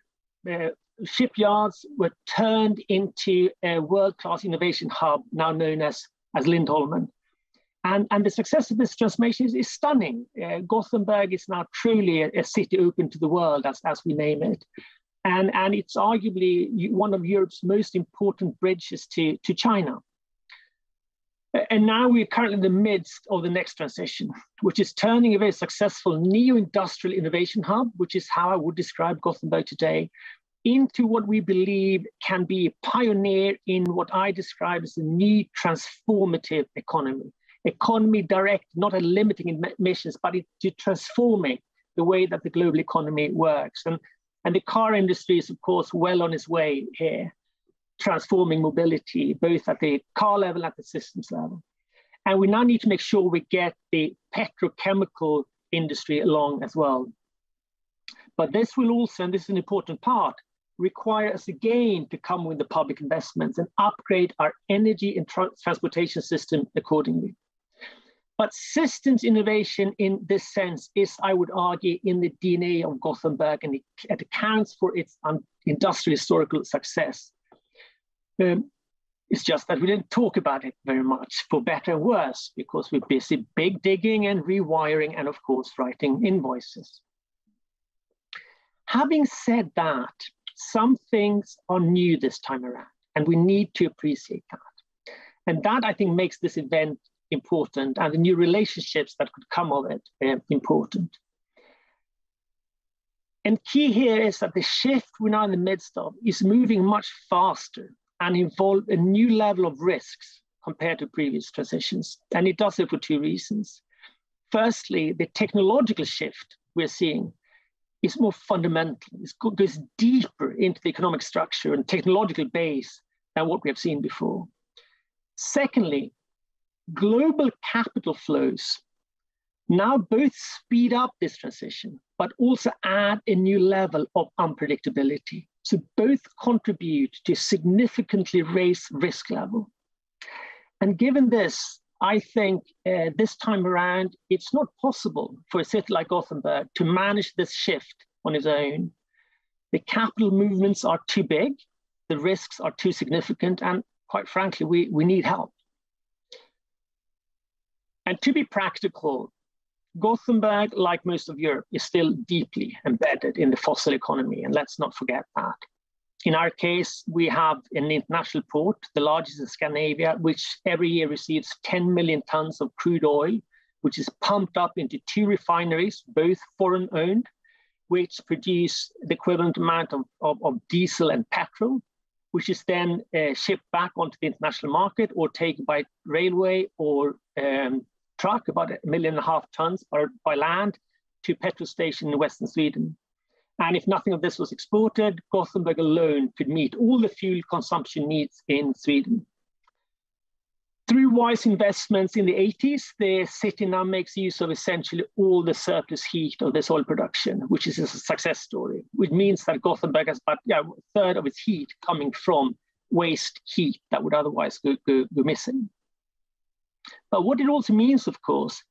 shipyards were turned into a world-class innovation hub, now known as Lindholmen. And the success of this transformation is stunning. Gothenburg is now truly a city open to the world, as we name it. And it's arguably one of Europe's most important bridges to China. And now we're currently in the midst of the next transition, which is turning a very successful neo-industrial innovation hub, which is how I would describe Gothenburg today, into what we believe can be a pioneer in what I describe as a new transformative economy. Economy direct, not a limiting emissions, but to transforming the way that the global economy works. And the car industry is, of course, well on its way here, transforming mobility, both at the car level and at the systems level. And we now need to make sure we get the petrochemical industry along as well. But this will also, and this is an important part, require us again to come with the public investments and upgrade our energy and transportation system accordingly. But systems innovation in this sense is, I would argue, in the DNA of Gothenburg, and it accounts for its industrial historical success. It's just that we didn't talk about it very much, for better and worse, because we're busy big digging and rewiring and, of course, writing invoices. Having said that, some things are new this time around, and we need to appreciate that. And that, I think, makes this event important, and the new relationships that could come of it important. And key here is that the shift we're now in the midst of is moving much faster and involve a new level of risks compared to previous transitions. And it does so for two reasons. Firstly, the technological shift we're seeing is more fundamental. It goes deeper into the economic structure and technological base than what we have seen before. Secondly, global capital flows now both speed up this transition, but also add a new level of unpredictability. So both contribute to significantly raise risk level. And given this, I think this time around, it's not possible for a city like Gothenburg to manage this shift on its own. The capital movements are too big, the risks are too significant, and quite frankly, we need help. And to be practical, Gothenburg, like most of Europe, is still deeply embedded in the fossil economy, and let's not forget that. In our case, we have an international port, the largest in Scandinavia, which every year receives 10 million tons of crude oil, which is pumped up into 2 refineries, both foreign-owned, which produce the equivalent amount of diesel and petrol, which is then shipped back onto the international market or taken by railway or truck, about 1.5 million tons, or by land to a petrol station in western Sweden. And if nothing of this was exported, Gothenburg alone could meet all the fuel consumption needs in Sweden. Through wise investments in the 80s, the city now makes use of essentially all the surplus heat of this oil production, which is a success story, which means that Gothenburg has about a third of its heat coming from waste heat that would otherwise go missing. But what it also means, of course,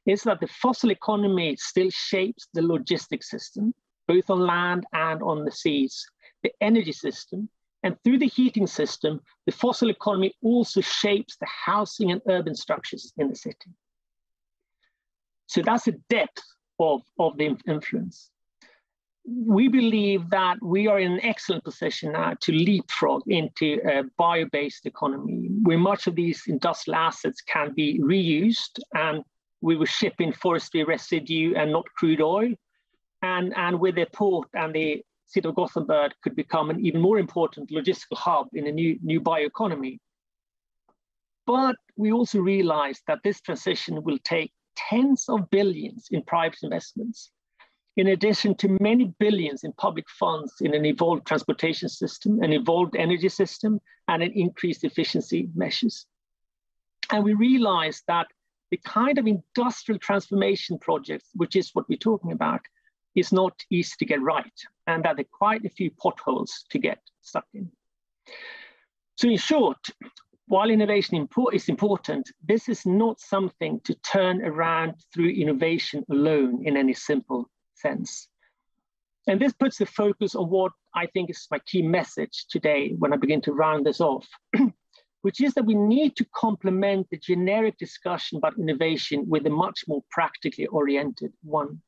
is that the fossil economy still shapes the logistics system, both on land and on the seas, the energy system, and through the heating system, the fossil economy also shapes the housing and urban structures in the city. So that's the depth of the influence. We believe that we are in an excellent position now to leapfrog into a bio-based economy, where much of these industrial assets can be reused, and we will ship in forestry residue and not crude oil. And with the port and the city of Gothenburg could become an even more important logistical hub in a new bioeconomy. But we also realize that this transition will take tens of billions in private investments, in addition to many billions in public funds in an evolved transportation system, an evolved energy system, and an increased efficiency measures. And we realize that the kind of industrial transformation projects, which is what we're talking about, is not easy to get right, and that there are quite a few potholes to get stuck in. So in short, while innovation is important, this is not something to turn around through innovation alone in any simple sense. And this puts the focus on what I think is my key message today when I begin to round this off, which is that we need to complement the generic discussion about innovation with a much more practically oriented one.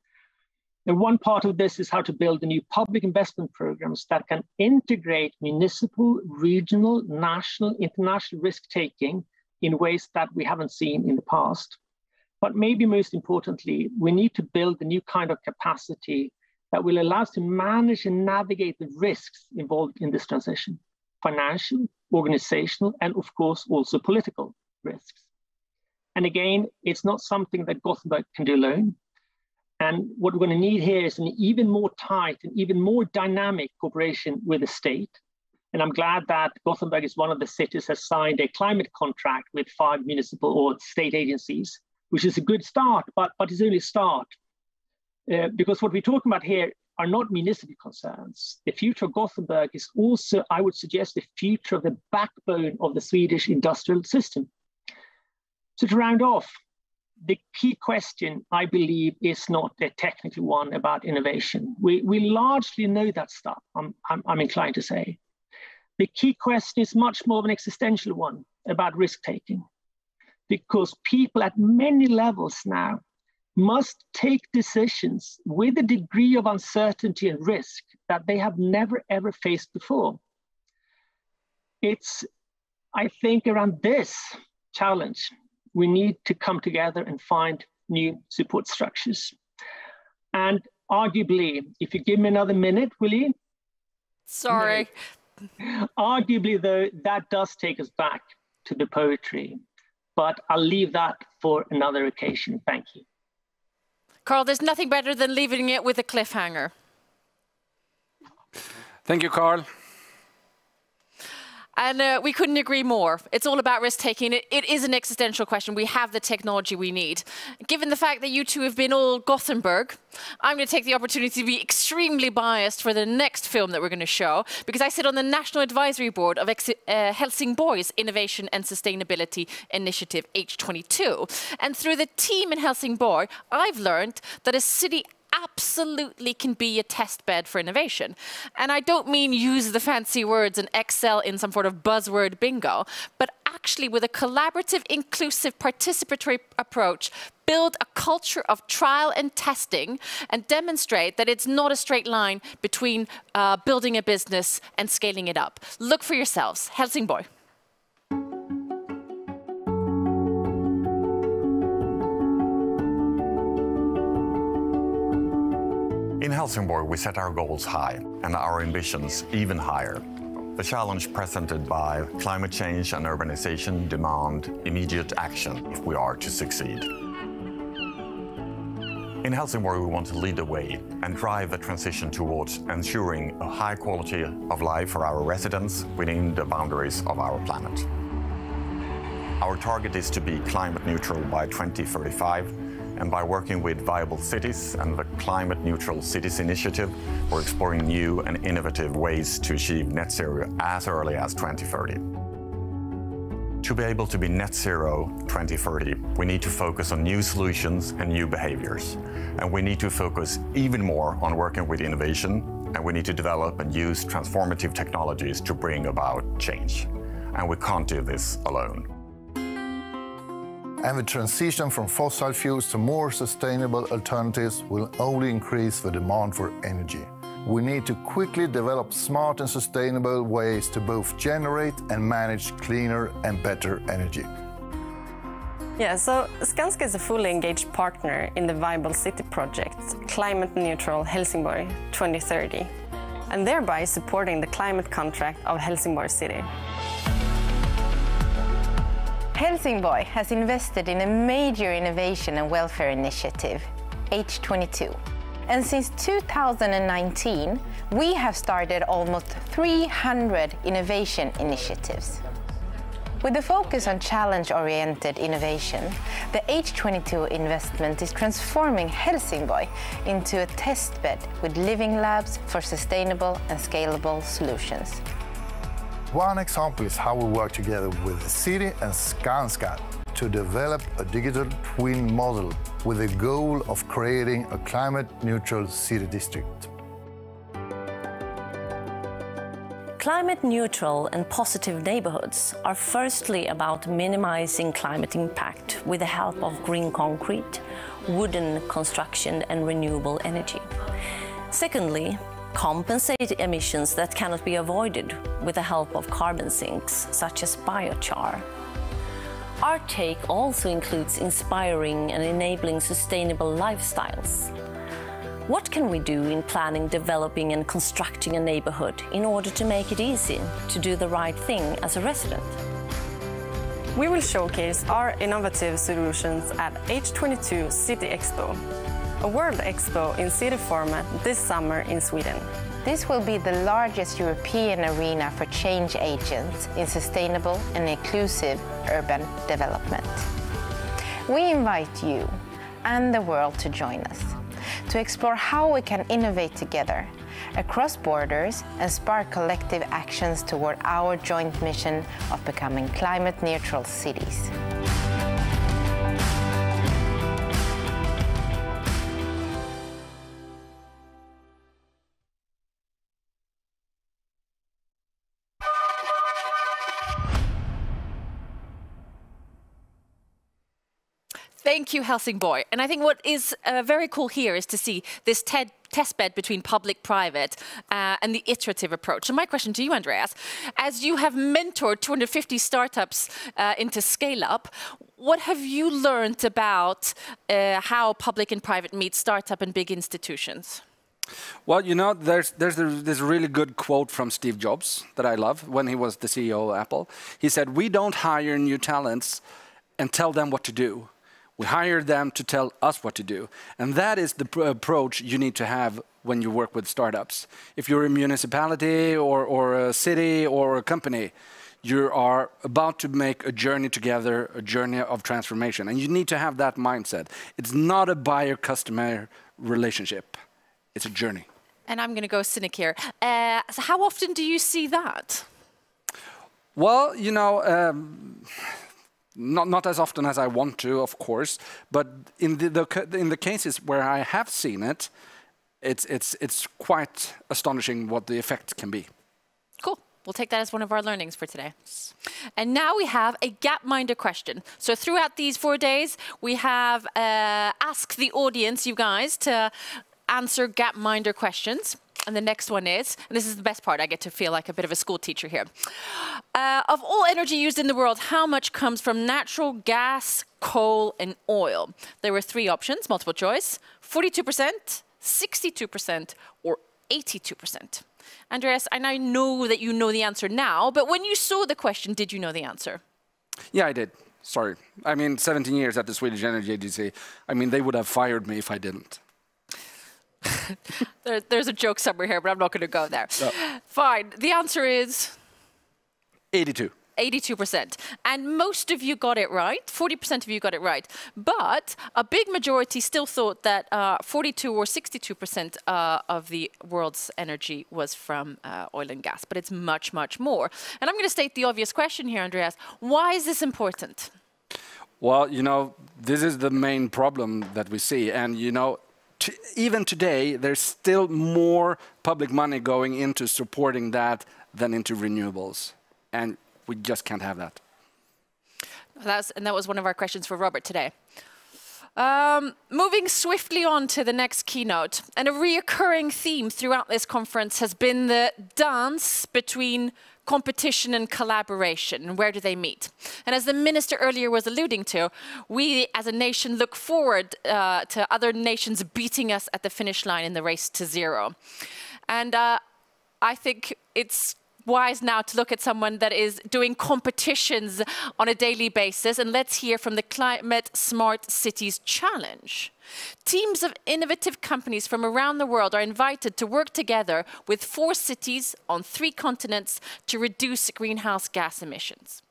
And one part of this is how to build the new public investment programs that can integrate municipal, regional, national, international risk-taking in ways that we haven't seen in the past. But maybe most importantly, we need to build a new kind of capacity that will allow us to manage and navigate the risks involved in this transition: financial, organizational, and of course also political risks. And again, it's not something that Gothenburg can do alone. And what we're going to need here is an even more tight and even more dynamic cooperation with the state. And I'm glad that Gothenburg is one of the cities that has signed a climate contract with 5 municipal or state agencies, which is a good start, but it's only a start. Because what we're talking about here are not municipal concerns. The future of Gothenburg is also, I would suggest, the future of the backbone of the Swedish industrial system. So to round off, the key question, I believe, is not a technical one about innovation. We largely know that stuff, I'm inclined to say. The key question is much more of an existential one about risk-taking, because people at many levels now must take decisions with a degree of uncertainty and risk that they have never, ever faced before. It's, I think, around this challenge we need to come together and find new support structures. And arguably, if you give me another minute, will you? Sorry. No. Arguably, though, that does take us back to the poetry, but I'll leave that for another occasion. Thank you. Carl, there's nothing better than leaving it with a cliffhanger. Thank you, Carl. And we couldn't agree more. It's all about risk-taking. It is an existential question. We have the technology we need. Given the fact that you two have been all Gothenburg, I'm going to take the opportunity to be extremely biased for the next film that we're going to show, because I sit on the National Advisory Board of Helsingborg's Innovation and Sustainability Initiative, H22. And through the team in Helsingborg, I've learned that a city absolutely can be a test bed for innovation. And I don't mean use the fancy words and excel in some sort of buzzword bingo, but actually with a collaborative, inclusive, participatory approach, build a culture of trial and testing and demonstrate that it's not a straight line between building a business and scaling it up. Look for yourselves. Helsingborg. In Helsingborg, we set our goals high and our ambitions even higher. The challenge presented by climate change and urbanization demand immediate action if we are to succeed. In Helsingborg, we want to lead the way and drive the transition towards ensuring a high quality of life for our residents within the boundaries of our planet. Our target is to be climate neutral by 2035, and by working with Viable Cities and the Climate Neutral Cities Initiative, we're exploring new and innovative ways to achieve net zero as early as 2030. To be able to be net zero 2030, we need to focus on new solutions and new behaviors. And we need to focus even more on working with innovation, and we need to develop and use transformative technologies to bring about change. And we can't do this alone. And the transition from fossil fuels to more sustainable alternatives will only increase the demand for energy. We need to quickly develop smart and sustainable ways to both generate and manage cleaner and better energy. Yeah, so Skanska is a fully engaged partner in the Viable City project, Climate Neutral Helsingborg 2030, and thereby supporting the climate contract of Helsingborg City. Helsingborg has invested in a major innovation and welfare initiative, H22. And since 2019, we have started almost 300 innovation initiatives. With a focus on challenge-oriented innovation, the H22 investment is transforming Helsingborg into a testbed with living labs for sustainable and scalable solutions. One example is how we work together with the city and Skanska to develop a digital twin model with the goal of creating a climate-neutral city district. Climate-neutral and positive neighborhoods are firstly about minimizing climate impact with the help of green concrete, wooden construction and renewable energy. Secondly, compensate emissions that cannot be avoided with the help of carbon sinks, such as biochar. Our take also includes inspiring and enabling sustainable lifestyles. What can we do in planning, developing and constructing a neighborhood in order to make it easy to do the right thing as a resident? We will showcase our innovative solutions at H22 City Expo, a World Expo in city format this summer in Sweden. This will be the largest European arena for change agents in sustainable and inclusive urban development. We invite you and the world to join us, to explore how we can innovate together across borders and spark collective actions toward our joint mission of becoming climate-neutral cities. Thank you, Helsingborg. And I think what is very cool here is to see this test bed between public-private and the iterative approach. So my question to you, Andreas, as you have mentored 250 startups into scale-up, what have you learned about how public and private meet startup and big institutions? Well, you know, there's this really good quote from Steve Jobs that I love when he was the CEO of Apple. He said, "We don't hire new talents and tell them what to do. We hire them to tell us what to do." And that is the approach you need to have when you work with startups. If you're a municipality or a city or a company, you are about to make a journey together, a journey of transformation. And you need to have that mindset. It's not a buyer-customer relationship. It's a journey. And I'm going to go cynic here. So how often do you see that? Well, you know, not as often as I want to, of course, but in the cases where I have seen it, it's quite astonishing what the effect can be. Cool. We'll take that as one of our learnings for today. And now we have a Gapminder question. So throughout these 4 days, we have asked the audience, you guys, to answer Gapminder questions. And the next one is, and this is the best part, I get to feel like a bit of a school teacher here. Of all energy used in the world, how much comes from natural gas, coal, and oil? There were 3 options, multiple choice: 42%, 62%, or 82%? Andreas, I now know that you know the answer now, but when you saw the question, did you know the answer? Yeah, I did. Sorry. I mean, 17 years at the Swedish Energy Agency. I mean, they would have fired me if I didn't. There's a joke somewhere here, but I'm not going to go there. No. Fine. The answer is? 82. 82%. And most of you got it right. 40% of you got it right. But a big majority still thought that 42 or 62% of the world's energy was from oil and gas. But it's much, much more. And I'm going to state the obvious question here, Andreas. Why is this important? Well, you know, this is the main problem that we see. And, you know, even today, there's still more public money going into supporting that than into renewables. And we just can't have that. And that was one of our questions for Robert today. Moving swiftly on to the next keynote. And a reoccurring theme throughout this conference has been the dance between competition and collaboration. And where do they meet? And as the minister earlier was alluding to, we as a nation look forward to other nations beating us at the finish line in the race to zero. And I think it's wise now to look at someone that is doing competitions on a daily basis, and let's hear from the Climate Smart Cities Challenge. Teams of innovative companies from around the world are invited to work together with 4 cities on 3 continents to reduce greenhouse gas emissions.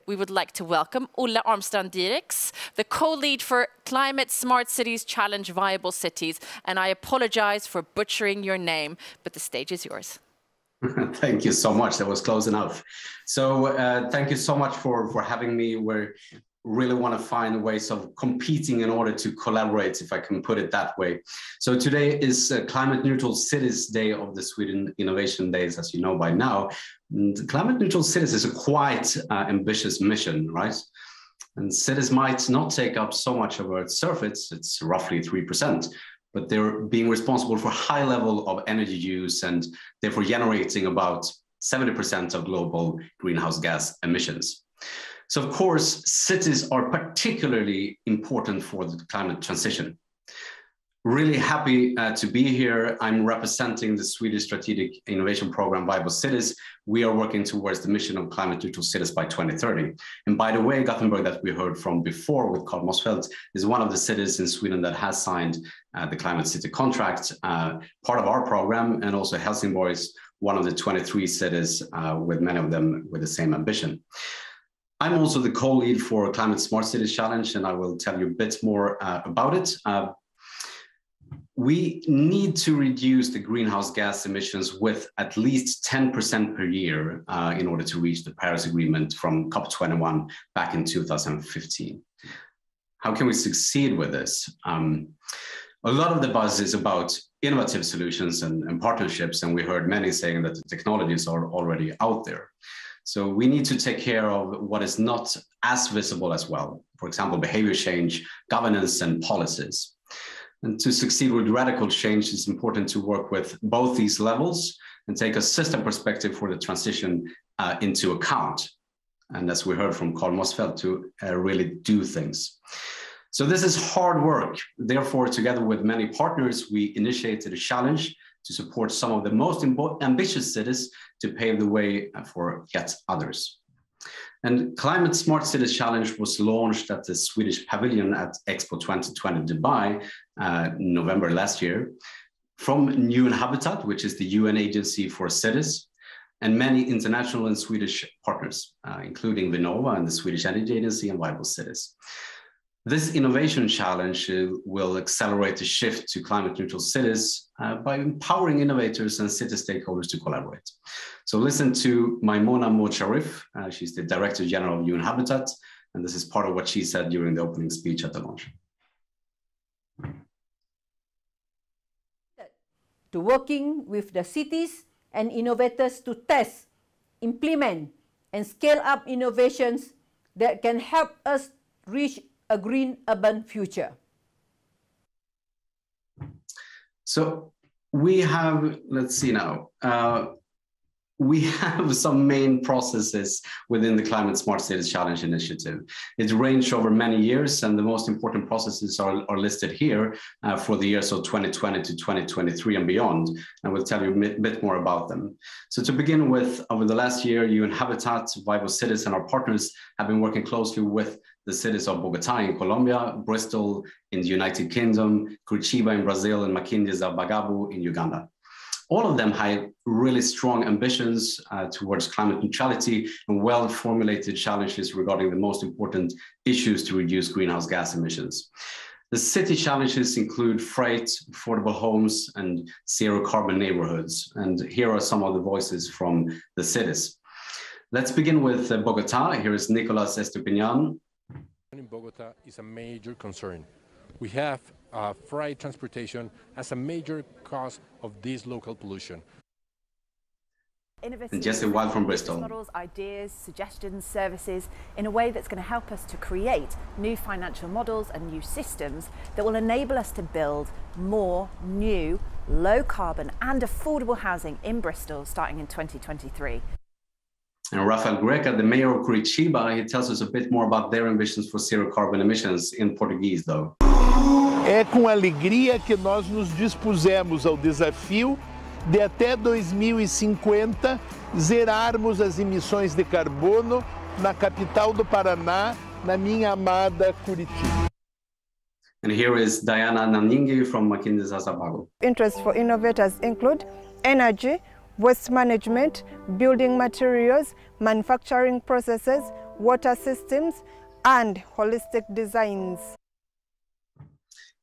We would like to welcome Olle Armstrand-Dierix, the co-lead for Climate Smart Cities Challenge Viable Cities, and I apologize for butchering your name, but the stage is yours. Thank you so much. That was close enough. So thank you so much for having me. We really want to find ways of competing in order to collaborate, if I can put it that way. So today is Climate Neutral Cities Day of the Sweden Innovation Days, as you know by now. And Climate Neutral Cities is a quite ambitious mission, right? And cities might not take up so much of Earth's surface, it's roughly 3%. But they're being responsible for high level of energy use and therefore generating about 70% of global greenhouse gas emissions. So of course, cities are particularly important for the climate transition. Really happy to be here. I'm representing the Swedish Strategic Innovation Program, Viable Cities. We are working towards the mission of climate neutral cities by 2030. And by the way, Gothenburg that we heard from before with Carl Mossfeldt is one of the cities in Sweden that has signed the Climate City Contract, part of our program, and also Helsingborg is one of the 23 cities with many of them with the same ambition. I'm also the co-lead for Climate Smart Cities Challenge, and I will tell you a bit more about it. We need to reduce the greenhouse gas emissions with at least 10% per year in order to reach the Paris Agreement from COP21 back in 2015. How can we succeed with this? A lot of the buzz is about innovative solutions and partnerships, and we heard many saying that the technologies are already out there. So we need to take care of what is not as visible as well. For example, behavior change, governance, and policies. And to succeed with radical change, it's important to work with both these levels and take a system perspective for the transition into account. And as we heard from Carl Mossfeldt, to really do things. So this is hard work. Therefore, together with many partners, we initiated a challenge to support some of the most ambitious cities to pave the way for yet others. And Climate Smart Cities Challenge was launched at the Swedish Pavilion at Expo 2020 Dubai, November last year, from UN Habitat, which is the UN agency for cities, and many international and Swedish partners, including Vinnova and the Swedish Energy Agency and Viable Cities. This innovation challenge will accelerate the shift to climate neutral cities by empowering innovators and city stakeholders to collaborate. So listen to Maimona Modsharif. She's the Director General of UN Habitat, and this is part of what she said during the opening speech at the launch. To working with the cities and innovators to test, implement, and scale up innovations that can help us reach a green urban future. So we have, let's see now, we have some main processes within the Climate Smart Cities Challenge initiative. It's ranged over many years, and the most important processes are listed here for the years of 2020 to 2023 and beyond, and we'll tell you a bit more about them. So to begin with, over the last year, UN Habitat, Viable Cities, and our partners have been working closely with the cities of Bogotá in Colombia, Bristol in the United Kingdom, Curitiba in Brazil, and Makindye-Zabagabu in Uganda. All of them have really strong ambitions towards climate neutrality and well-formulated challenges regarding the most important issues to reduce greenhouse gas emissions. The city challenges include freight, affordable homes, and zero carbon neighborhoods. And here are some of the voices from the cities. Let's begin with Bogotá. Here is Nicolas Estupiñán. In Bogotá is a major concern. We have freight transportation as a major cause of this local pollution. And Jesse Wild from Bristol. Models, ideas, suggestions, services in a way that's going to help us to create new financial models and new systems that will enable us to build more new, low carbon and affordable housing in Bristol starting in 2023. And Rafael Greca, the mayor of Curitiba, he tells us a bit more about their ambitions for zero carbon emissions in Portuguese, though. É com alegria que nós nos dispusemos ao desafio de até 2050 zerarmos as emissões de carbono na capital do Paraná, na minha amada Curitiba. And here is Diana Naningi from Makindye-Zabagabu. Interests for innovators include energy, waste management, building materials, manufacturing processes, water systems, and holistic designs.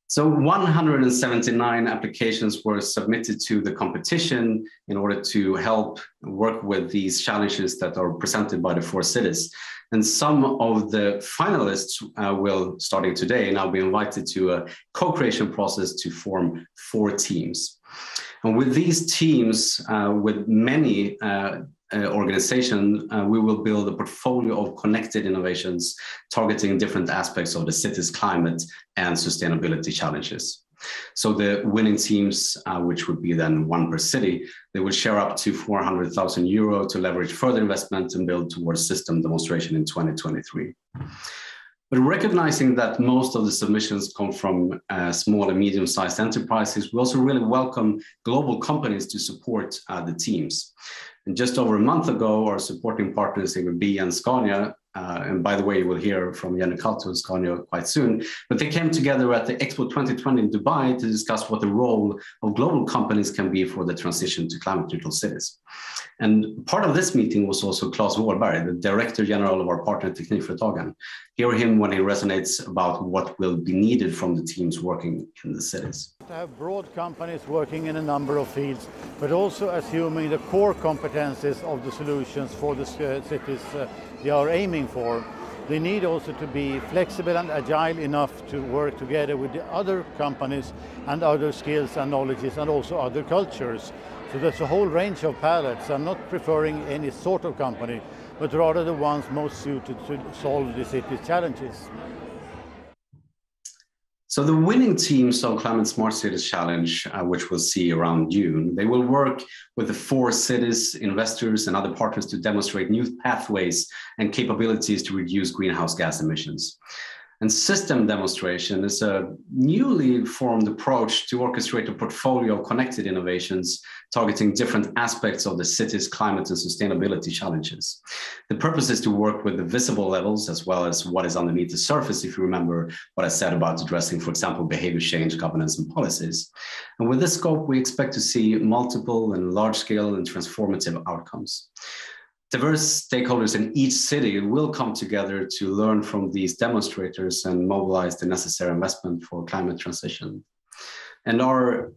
So 179 applications were submitted to the competition in order to help work with these challenges that are presented by the 4 cities. And some of the finalists will, starting today, now be invited to a co-creation process to form 4 teams. And with these teams, with many organizations, we will build a portfolio of connected innovations targeting different aspects of the city's climate and sustainability challenges. So the winning teams, which would be then 1 per city, they will share up to 400,000 euro to leverage further investment and build towards system demonstration in 2023. But recognizing that most of the submissions come from small and medium-sized enterprises, we also really welcome global companies to support the teams. And just over a month ago, our supporting partners, ABB and Scania, and by the way, you will hear from Jenny Kalto and Scania quite soon, but they came together at the Expo 2020 in Dubai to discuss what the role of global companies can be for the transition to climate neutral cities. And part of this meeting was also Claes Wåhlberg, the Director General of our partner Teknikföretagen. Hear him when he resonates about what will be needed from the teams working in the cities. To have broad companies working in a number of fields, but also assuming the core competences of the solutions for the cities they are aiming for. They need also to be flexible and agile enough to work together with the other companies and other skills and knowledges and also other cultures. So there's a whole range of palettes. I'm not preferring any sort of company, but rather the ones most suited to solve the city's challenges. So the winning teams of Climate Smart Cities Challenge, which we'll see around June, they will work with the 4 cities, investors and other partners to demonstrate new pathways and capabilities to reduce greenhouse gas emissions. And system demonstration is a newly formed approach to orchestrate a portfolio of connected innovations targeting different aspects of the city's climate and sustainability challenges. The purpose is to work with the visible levels as well as what is underneath the surface, if you remember what I said about addressing, for example, behavior change, governance, and policies. And with this scope, we expect to see multiple and large-scale and transformative outcomes. Diverse stakeholders in each city will come together to learn from these demonstrators and mobilize the necessary investment for climate transition. And our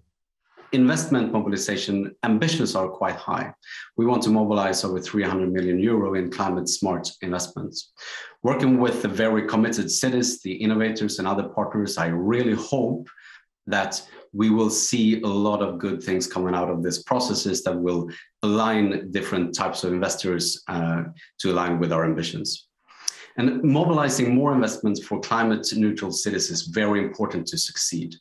investment mobilization ambitions are quite high. We want to mobilize over 300 million euro in climate smart investments. Working with the very committed cities, the innovators and other partners, I really hope that we will see a lot of good things coming out of these processes that will align different types of investors to align with our ambitions. And mobilizing more investments for climate neutral cities is very important to succeed.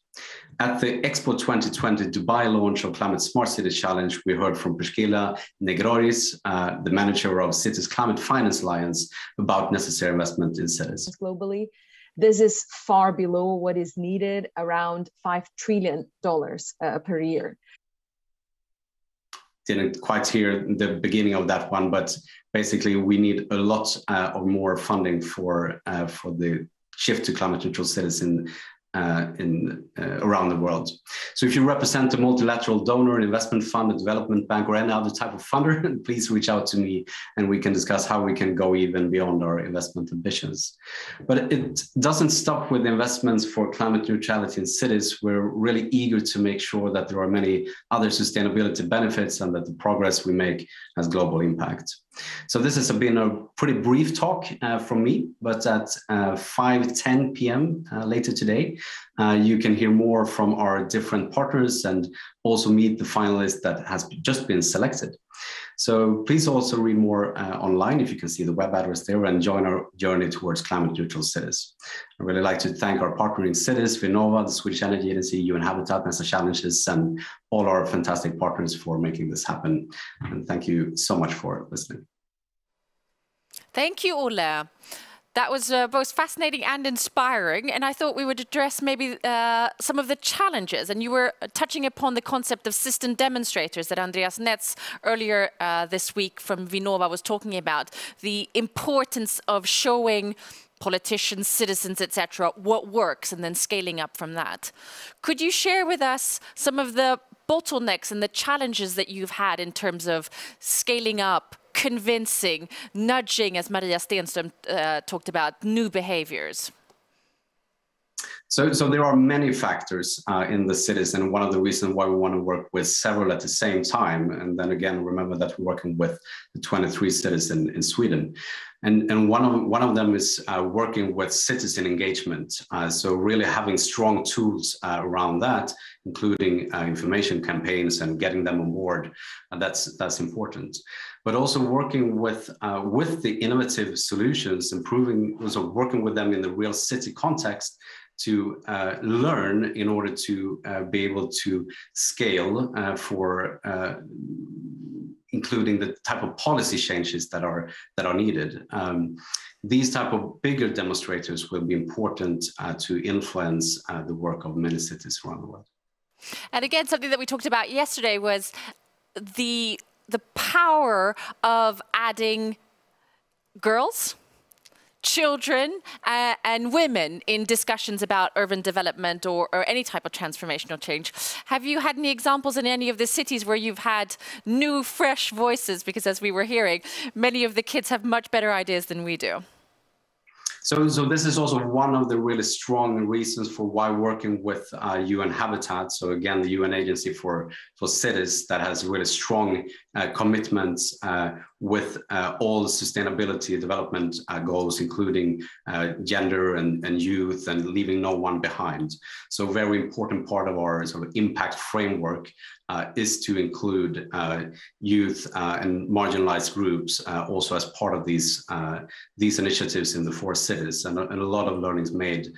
At the Expo 2020 Dubai launch of Climate Smart Cities Challenge, we heard from Priscilla Negroris, the manager of Cities Climate Finance Alliance, about necessary investment in cities. Globally, this is far below what is needed, around $5 trillion per year. Didn't quite hear the beginning of that one, but basically we need a lot of more funding for the shift to climate neutral cities around the world. So if you represent a multilateral donor, an investment fund, a development bank, or any other type of funder, please reach out to me and we can discuss how we can go even beyond our investment ambitions. But it doesn't stop with investments for climate neutrality in cities. We're really eager to make sure that there are many other sustainability benefits and that the progress we make has global impact. So this has been a pretty brief talk from me, but at 5:10 p.m. Later today, you can hear more from our different partners and also meet the finalists that has just been selected. So please also read more online, if you can see the web address there, and join our journey towards climate neutral cities. I'd really like to thank our partnering cities, Vinnova, the Swedish Energy Agency, UN Habitat, NASA Challenges, and all our fantastic partners for making this happen. And thank you so much for listening. Thank you, Olle. That was both fascinating and inspiring, and I thought we would address maybe some of the challenges. And you were touching upon the concept of system demonstrators that Andreas Netz earlier this week from Vinnova was talking about, the importance of showing politicians, citizens, etc., what works and then scaling up from that. Could you share with us some of the bottlenecks and the challenges that you've had in terms of scaling up, convincing, nudging, as Maria Stenström talked about, new behaviors? So there are many factors in the cities, and one of the reasons why we want to work with several at the same time. And then again, remember that we're working with the 23 cities in Sweden. And one of them is working with citizen engagement. So really having strong tools around that, including information campaigns and getting them on board. That's important. But also working with the innovative solutions, working with them in the real city context to learn in order to be able to scale for including the type of policy changes that are needed. These type of bigger demonstrators will be important to influence the work of many cities around the world. And again, something that we talked about yesterday was the power of adding girls, children and women in discussions about urban development or any type of transformational change. Have you had any examples in any of the cities where you've had new, fresh voices? Because as we were hearing, many of the kids have much better ideas than we do. So this is also one of the really strong reasons for why working with UN Habitat, so again, the UN agency for cities that has really strong commitments with all sustainability development goals, including gender and youth and leaving no one behind. So a very important part of our sort of impact framework is to include youth and marginalized groups also as part of these initiatives in the 4 cities, and a lot of learnings made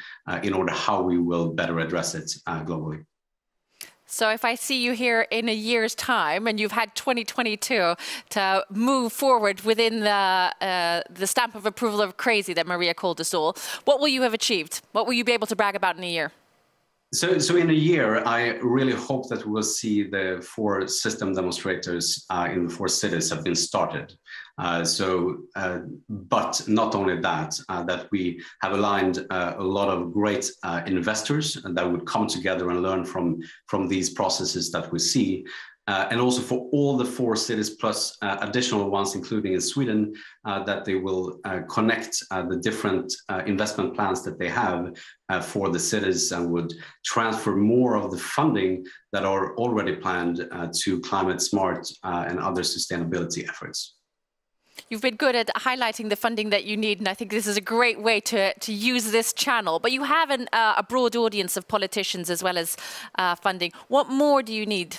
in order how we will better address it globally. So if I see you here in a year's time and you've had 2022 to move forward within the stamp of approval of crazy that Maria called us all, what will you have achieved? What will you be able to brag about in a year? So in a year, I really hope that we will see the 4 system demonstrators in the 4 cities have been started. But not only that, that we have aligned a lot of great investors that would come together and learn from these processes that we see. And also for all the 4 cities plus additional ones, including in Sweden, that they will connect the different investment plans that they have for the cities and would transfer more of the funding that are already planned to climate smart and other sustainability efforts. You've been good at highlighting the funding that you need, and I think this is a great way to use this channel. But you have a broad audience of politicians as well as funding. What more do you need?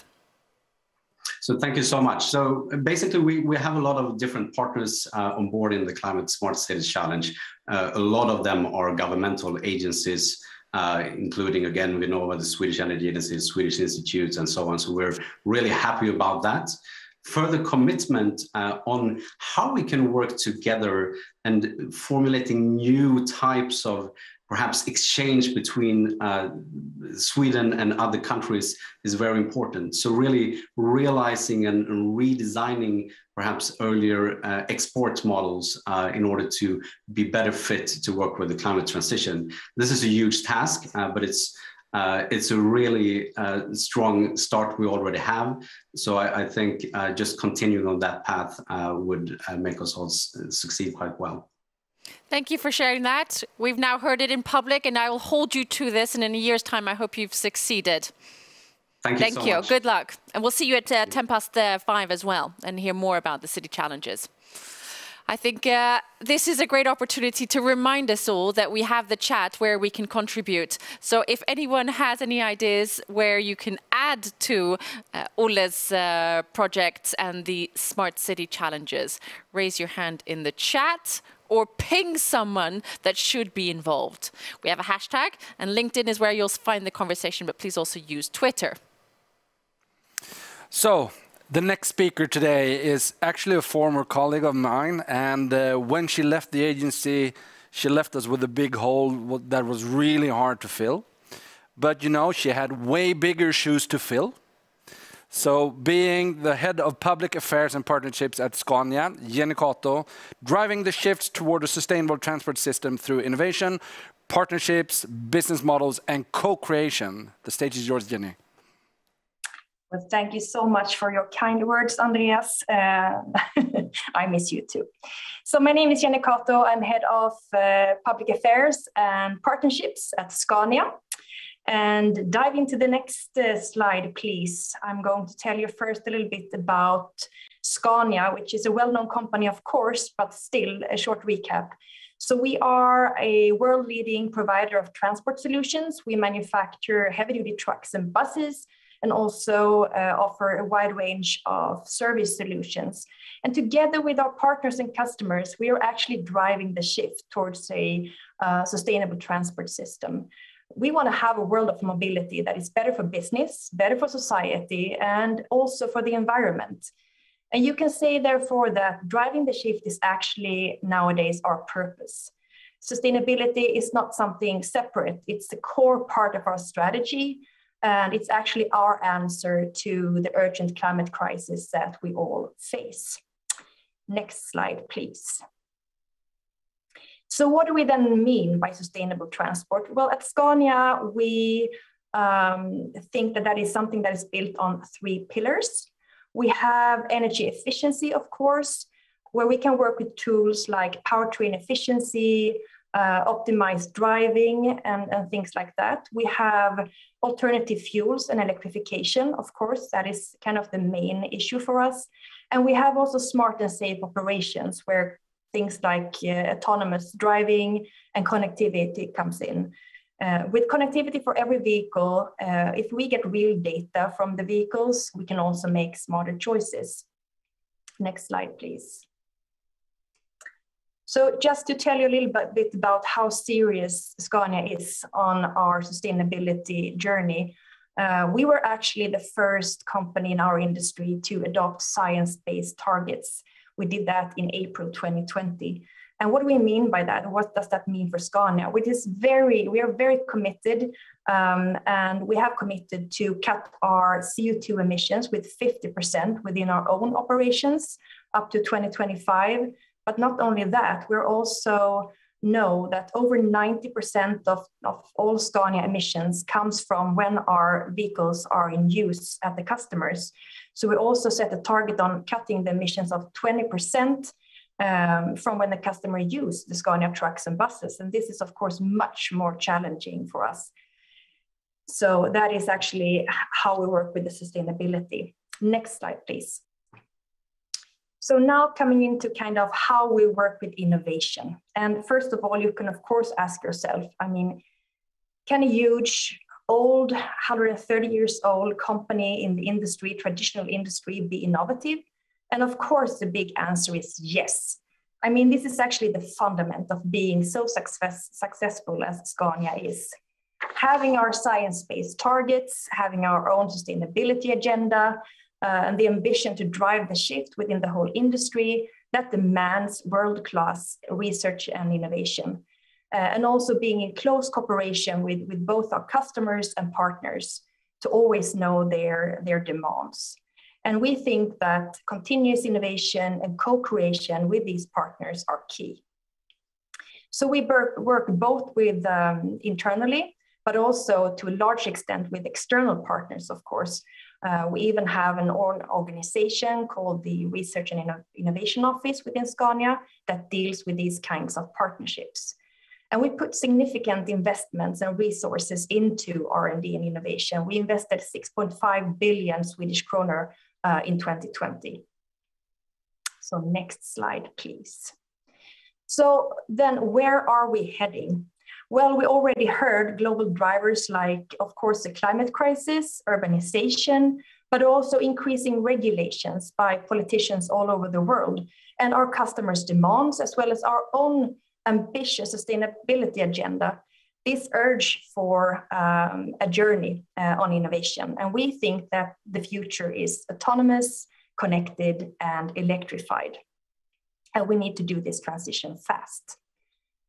So thank you so much. So basically, we have a lot of different partners on board in the Climate Smart Cities Challenge. A lot of them are governmental agencies, including, again, Vinnova, the Swedish Energy Agency, Swedish institutes, and so on. So we're really happy about that. Further commitment on how we can work together and formulating new types of perhaps exchange between Sweden and other countries is very important. So really realizing and redesigning perhaps earlier export models in order to be better fit to work with the climate transition. This is a huge task, but it's a really strong start we already have. So I think just continuing on that path would make us all succeed quite well. Thank you for sharing that. We've now heard it in public, and I will hold you to this. And in a year's time, I hope you've succeeded. Thank you so much. Good luck. And we'll see you at 5:10 as well and hear more about the city challenges. I think this is a great opportunity to remind us all that we have the chat where we can contribute. So if anyone has any ideas where you can add to Ole's projects and the Smart City challenges, raise your hand in the chat or ping someone that should be involved. We have a hashtag, and LinkedIn is where you'll find the conversation, but please also use Twitter. So, the next speaker today is actually a former colleague of mine, and when she left the agency, she left us with a big hole that was really hard to fill. But you know, she had way bigger shoes to fill. So being the head of public affairs and partnerships at Scania, Jenny Cato, driving the shifts toward a sustainable transport system through innovation, partnerships, business models, and co-creation. The stage is yours, Jenny. Well, thank you so much for your kind words, Andreas. I miss you too. So my name is Jenny Cato. I'm head of public affairs and partnerships at Scania. And dive into the next slide, please. I'm going to tell you first a little bit about Scania, which is a well-known company, of course, but still a short recap. So we are a world-leading provider of transport solutions. We manufacture heavy-duty trucks and buses, and also offer a wide range of service solutions. And together with our partners and customers, we are actually driving the shift towards a sustainable transport system. We want to have a world of mobility that is better for business, better for society, and also for the environment. And you can say, therefore, that driving the shift is actually nowadays our purpose. Sustainability is not something separate. It's the core part of our strategy, and it's actually our answer to the urgent climate crisis that we all face. Next slide, please. So what do we then mean by sustainable transport? Well, at Scania, we think that that is something that is built on 3 pillars. We have energy efficiency, of course, where we can work with tools like powertrain efficiency, optimized driving, and things like that. We have alternative fuels and electrification, of course, that is kind of the main issue for us. And we have also smart and safe operations where things like autonomous driving and connectivity comes in. With connectivity for every vehicle, if we get real data from the vehicles, we can also make smarter choices. Next slide, please. So just to tell you a little bit about how serious Scania is on our sustainability journey, we were actually the first company in our industry to adopt science-based targets. We did that in April 2020. And what do we mean by that? What does that mean for Scania? We are very committed, and we have committed to cut our CO2 emissions with 50% within our own operations up to 2025. But not only that, we also know that over 90% of all Scania emissions comes from when our vehicles are in use at the customers. So we also set a target on cutting the emissions of 20% from when the customer use the Scania trucks and buses. And this is, of course, much more challenging for us. So that is actually how we work with the sustainability. Next slide, please. So now coming into kind of how we work with innovation. And first of all, you can, of course, ask yourself, I mean, can a huge old, 130 years old company in the industry, traditional industry, be innovative? And of course, the big answer is yes. I mean, this is actually the fundament of being so successful as Scania is. Having our science-based targets, having our own sustainability agenda, and the ambition to drive the shift within the whole industry, that demands world-class research and innovation. And also being in close cooperation with both our customers and partners to always know their demands. And we think that continuous innovation and co-creation with these partners are key. So we work both with internally, but also to a large extent with external partners, of course. We even have an organization called the Research and Innovation Office within Scania that deals with these kinds of partnerships. And we put significant investments and resources into R&D and innovation. We invested 6.5 billion Swedish kronor in 2020. So next slide, please. So then where are we heading? Well, we already heard global drivers like, of course, the climate crisis, urbanization, but also increasing regulations by politicians all over the world, and our customers' demands, as well as our own ambitious sustainability agenda. This urge for a journey on innovation. And we think that the future is autonomous, connected, and electrified. And we need to do this transition fast.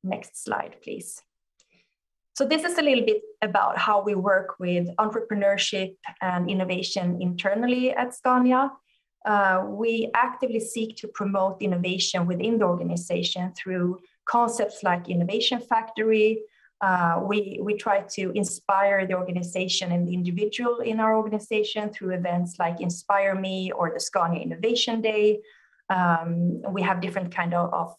Next slide, please. So this is a little bit about how we work with entrepreneurship and innovation internally at Scania. We actively seek to promote innovation within the organization through concepts like Innovation Factory. We try to inspire the organization and the individual in our organization through events like Inspire Me or the Scania Innovation Day. We have different kind of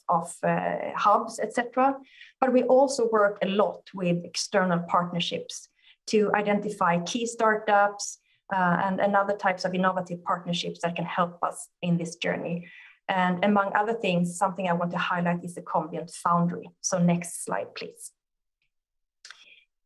hubs, etc. But we also work a lot with external partnerships to identify key startups and other types of innovative partnerships that can help us in this journey. And among other things, something I want to highlight is the Combient Foundry. So next slide, please.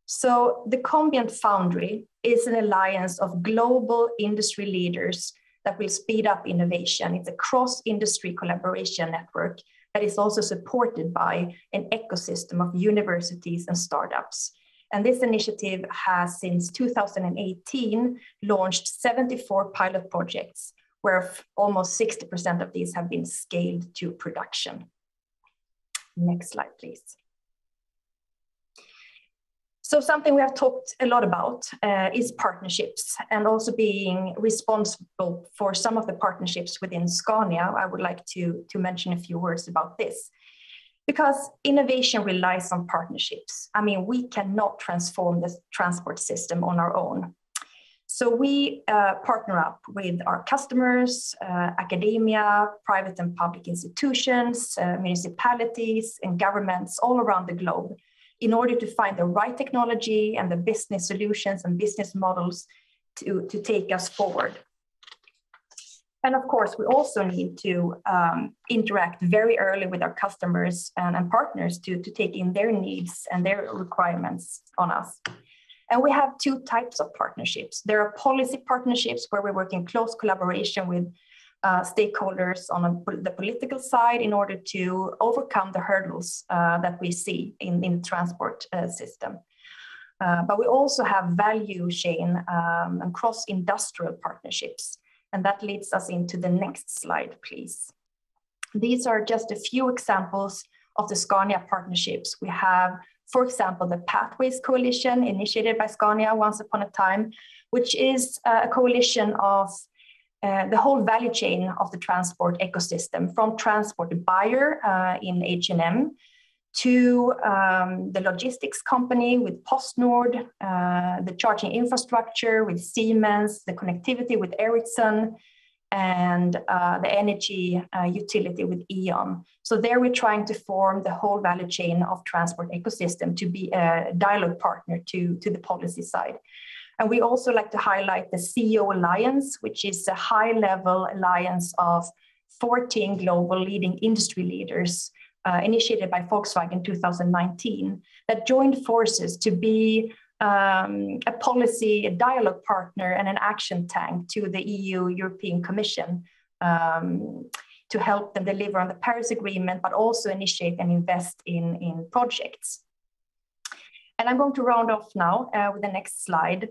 So the Combient Foundry is an alliance of global industry leaders that will speed up innovation. It's a cross-industry collaboration network that is also supported by an ecosystem of universities and startups. And this initiative has, since 2018, launched 74 pilot projects, where almost 60% of these have been scaled to production. Next slide, please. So something we have talked a lot about is partnerships, and also being responsible for some of the partnerships within Scania. I would like to mention a few words about this, because innovation relies on partnerships. I mean, we cannot transform the transport system on our own. So we partner up with our customers, academia, private and public institutions, municipalities, and governments all around the globe, in order to find the right technology and the business solutions and business models to take us forward. And of course, we also need to interact very early with our customers and partners to take in their needs and their requirements on us. And we have two types of partnerships. There are policy partnerships where we work in close collaboration with stakeholders on the political side in order to overcome the hurdles that we see in the transport system. But we also have value chain and cross-industrial partnerships. And that leads us into the next slide, please. These are just a few examples of the Scania partnerships. We have, for example, the Pathways Coalition, initiated by Scania once upon a time, which is a coalition of the whole value chain of the transport ecosystem, from transport buyer in H&M to the logistics company with PostNord, the charging infrastructure with Siemens, the connectivity with Ericsson, and the energy utility with E.ON. So there we're trying to form the whole value chain of transport ecosystem to be a dialogue partner to the policy side. And we also like to highlight the CEO Alliance, which is a high-level alliance of 14 global leading industry leaders initiated by Volkswagen in 2019 that joined forces to be a policy, a dialogue partner, and an action tank to the EU, European Commission to help them deliver on the Paris Agreement, but also initiate and invest in projects. And I'm going to round off now with the next slide,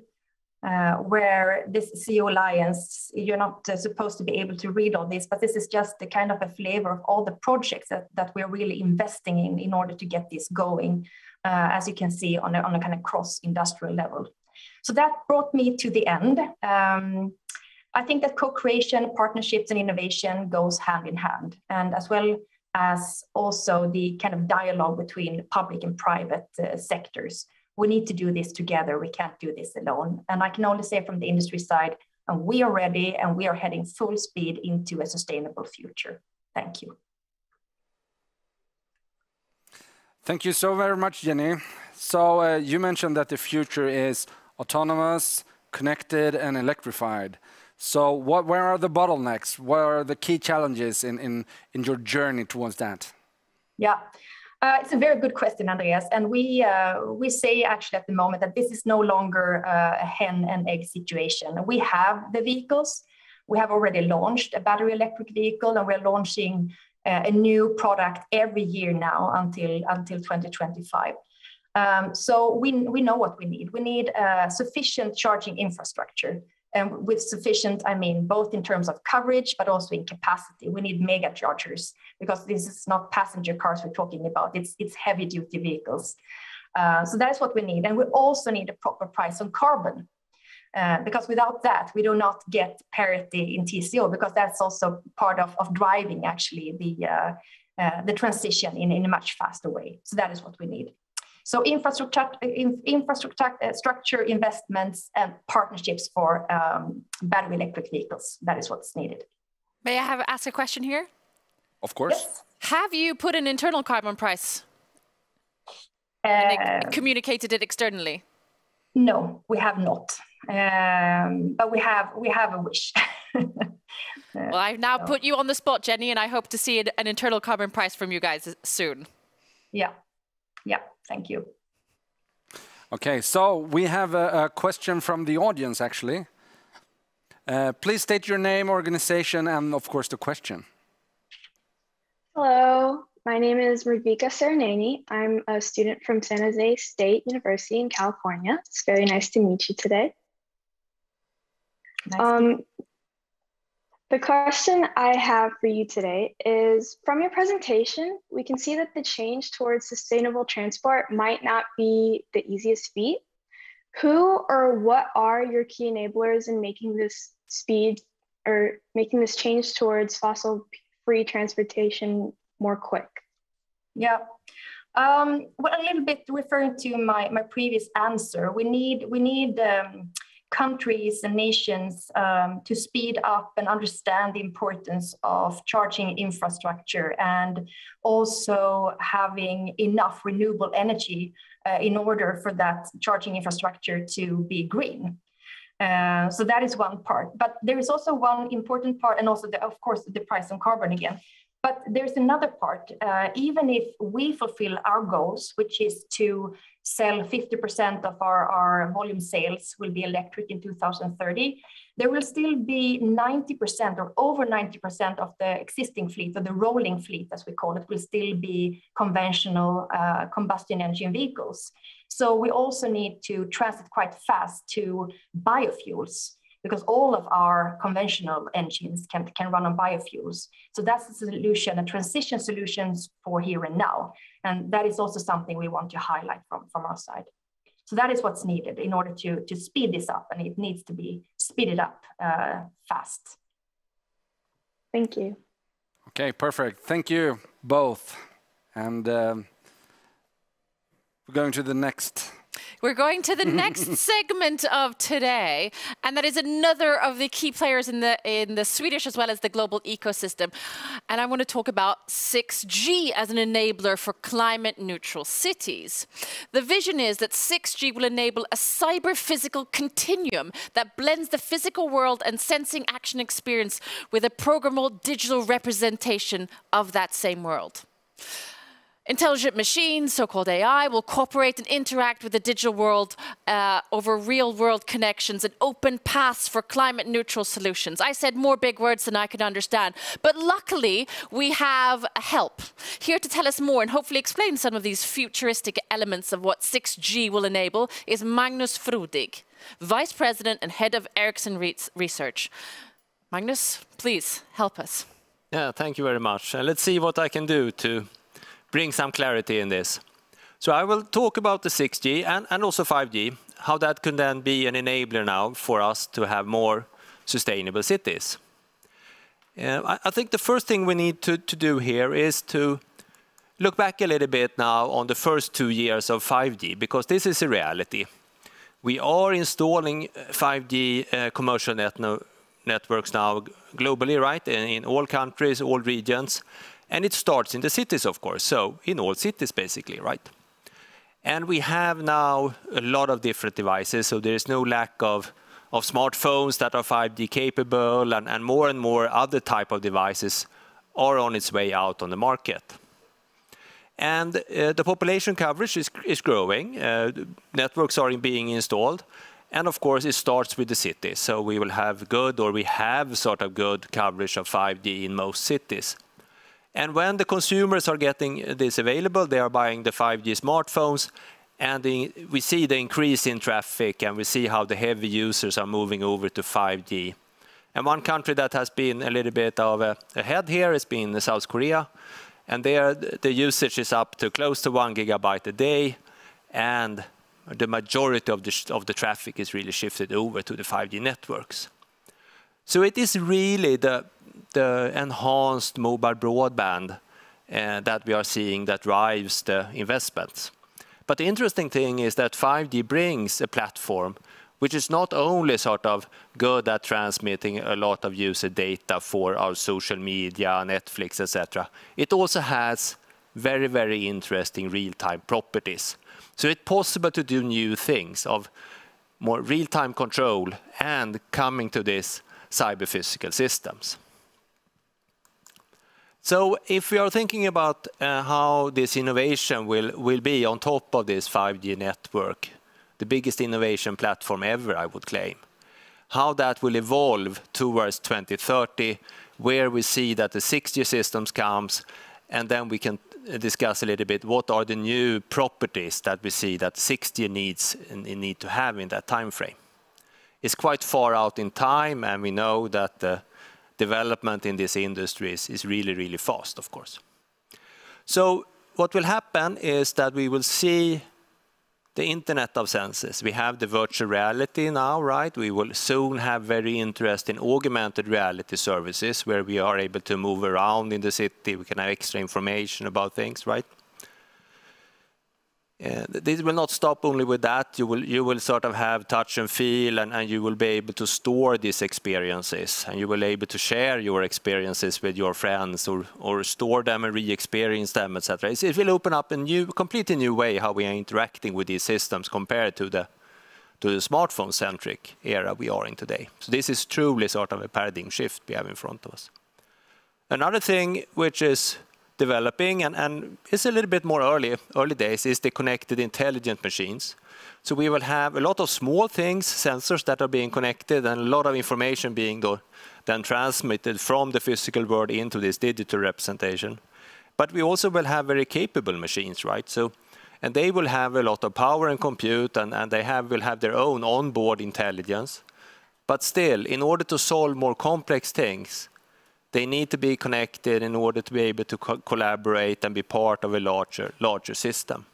where this CEO Alliance, you're not supposed to be able to read all this, but this is just the kind of a flavor of all the projects that we're really investing in order to get this going, as you can see on a kind of cross-industrial level. So that brought me to the end. I think that co-creation, partnerships, and innovation goes hand in hand, and as well as also the kind of dialogue between public and private sectors. We need to do this together. We can't do this alone. And I can only say from the industry side, and we are ready and we are heading full speed into a sustainable future. Thank you. Thank you so very much, Jenny. So you mentioned that the future is autonomous, connected, and electrified. So where are the bottlenecks? What are the key challenges in your journey towards that? Yeah. It's a very good question, Andreas. And we say actually at the moment that this is no longer a hen and egg situation. We have the vehicles. We have already launched a battery electric vehicle, and we're launching a new product every year now until 2025. So we know what we need. We need sufficient charging infrastructure. And with sufficient, I mean, both in terms of coverage, but also in capacity. We need mega chargers, because this is not passenger cars we're talking about. It's heavy duty vehicles. So that's what we need. And we also need a proper price on carbon, because without that, we do not get parity in TCO, because that's also part of driving actually the transition in a much faster way. So that is what we need. So infrastructure investments and partnerships for battery electric vehicles. That is what's needed. May I ask a question here? Of course. Yes. Have you put an internal carbon price and communicated it externally? No, we have not. But we have a wish. Well, I've now put you on the spot, Jenny, and I hope to see an internal carbon price from you guys soon. Yeah. Yeah. Thank you. Okay, so we have a question from the audience, actually. Please state your name, organization, and of course the question. Hello, my name is Radvika Saranani. I'm a student from San Jose State University in California. It's very nice to meet you today. Nice. The question I have for you today is, from your presentation, we can see that the change towards sustainable transport might not be the easiest feat. Who or what are your key enablers in making this change towards fossil-free transportation more quick? Yeah. Well, a little bit referring to my previous answer, we need countries and nations to speed up and understand the importance of charging infrastructure, and also having enough renewable energy in order for that charging infrastructure to be green. So that is one part. But there is also one important part, and also, of course, the price on carbon again. But there's another part. Even if we fulfill our goals, which is to sell 50% of our volume sales will be electric in 2030, there will still be 90% or over 90% of the existing fleet, or the rolling fleet, as we call it, will still be conventional combustion engine vehicles. So we also need to transit quite fast to biofuels, because all of our conventional engines can run on biofuels. So that's the solution, a transition solutions for here and now. And that is also something we want to highlight from our side. So that is what's needed in order to speed this up, and it needs to be speeded up fast. Thank you. Okay, perfect. Thank you both. And we're going to the next. We're going to the next segment of today, and that is another of the key players in the Swedish as well as the global ecosystem. And I want to talk about 6G as an enabler for climate neutral cities. The vision is that 6G will enable a cyber-physical continuum that blends the physical world and sensing action experience with a programmable digital representation of that same world. Intelligent machines, so-called AI, will cooperate and interact with the digital world over real-world connections and open paths for climate-neutral solutions. I said more big words than I could understand, but luckily we have help here to tell us more and hopefully explain some of these futuristic elements of what 6G will enable is Magnus Frodig, Vice President and Head of Ericsson Research. Magnus, please help us. Yeah, thank you very much. Let's see what I can do to bring some clarity in this. So I will talk about the 6G and also 5G, how that can then be an enabler now for us to have more sustainable cities. I think the first thing we need to do here is to look back a little bit now on the first 2 years of 5G, because this is a reality. We are installing 5G commercial networks now globally, right, in all countries, all regions. And it starts in the cities, of course, so in all cities, basically, right? And we have now a lot of different devices, so there is no lack of smartphones that are 5G capable, and more other type of devices are on its way out on the market. And the population coverage is growing, networks are being installed, and of course it starts with the cities, so we will have good, or we have sort of good coverage of 5G in most cities. And when the consumers are getting this available, they are buying the 5G smartphones, and we see the increase in traffic, and we see how the heavy users are moving over to 5G. And one country that has been a little bit of ahead here has been South Korea, and there the usage is up to close to 1 gigabyte a day, and the majority of the traffic is really shifted over to the 5G networks. So it is really the enhanced mobile broadband that we are seeing that drives the investments. But the interesting thing is that 5G brings a platform which is not only sort of good at transmitting a lot of user data for our social media, Netflix, etc. It also has very, very interesting real-time properties. So it's possible to do new things of more real-time control and coming to this cyber-physical systems. So if we are thinking about how this innovation will be on top of this 5G network, the biggest innovation platform ever, I would claim, how that will evolve towards 2030, where we see that the 6G systems comes, and then we can discuss a little bit what are the new properties that we see that 6G need to have in that time frame. It's quite far out in time, and we know that the development in this industry is really, really fast, of course. So what will happen is that we will see the Internet of Senses. We have the virtual reality now, right? We will soon have very interesting augmented reality services where we are able to move around in the city. We can have extra information about things, right? This will not stop only with that. You will sort of have touch and feel, and you will be able to store these experiences, and you will be able to share your experiences with your friends, or store them and re-experience them, etc. It will open up a completely new way how we are interacting with these systems compared to the smartphone-centric era we are in today. So this is truly sort of a paradigm shift we have in front of us. Another thing which is developing, and it's a little bit more early days, is the connected intelligent machines. So we will have a lot of small things, sensors that are being connected, and a lot of information being then transmitted from the physical world into this digital representation. But we also will have very capable machines, right? So, and they will have a lot of power and compute, and they will have their own onboard intelligence. But still, in order to solve more complex things, they need to be connected in order to be able to collaborate and be part of a larger system.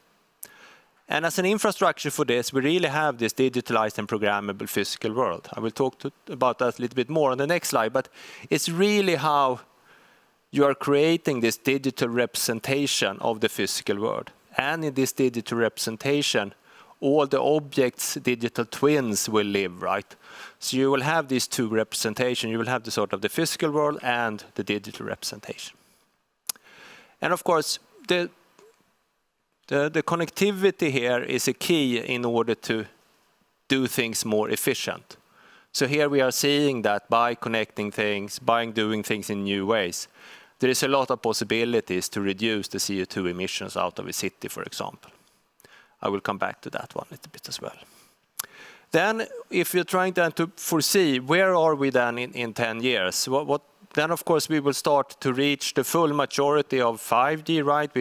And as an infrastructure for this, we really have this digitalized and programmable physical world. I will talk about that a little bit more on the next slide, but it's really how you are creating this digital representation of the physical world. And in this digital representation, all the objects, digital twins will live, right? So you will have these two representations. You will have the sort of the physical world and the digital representation. And of course, the connectivity here is a key in order to do things more efficient. So here we are seeing that by connecting things, by doing things in new ways, there is a lot of possibilities to reduce the CO2 emissions out of a city, for example. I will come back to that one a little bit as well. Then, if you're trying then to foresee where are we then in 10 years, then of course we will start to reach the full maturity of 5G, right?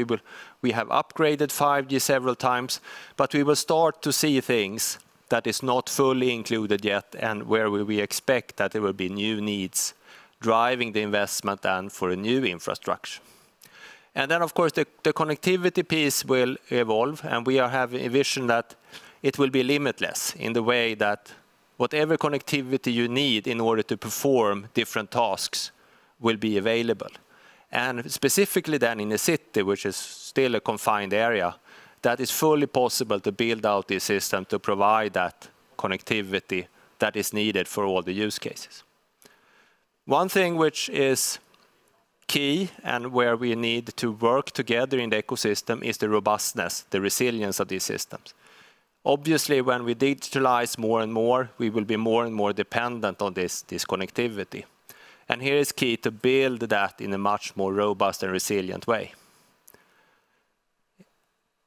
We have upgraded 5G several times, but we will start to see things that is not fully included yet, and where we expect that there will be new needs driving the investment then for a new infrastructure. And then of course the connectivity piece will evolve, and we have a vision that it will be limitless in the way that whatever connectivity you need in order to perform different tasks will be available. And specifically then in a city, which is still a confined area, that is fully possible to build out this system to provide that connectivity that is needed for all the use cases. One thing which is key and where we need to work together in the ecosystem is the robustness, the resilience of these systems. Obviously, when we digitalize more and more, we will be more and more dependent on this connectivity. And here is key to build that in a much more robust and resilient way.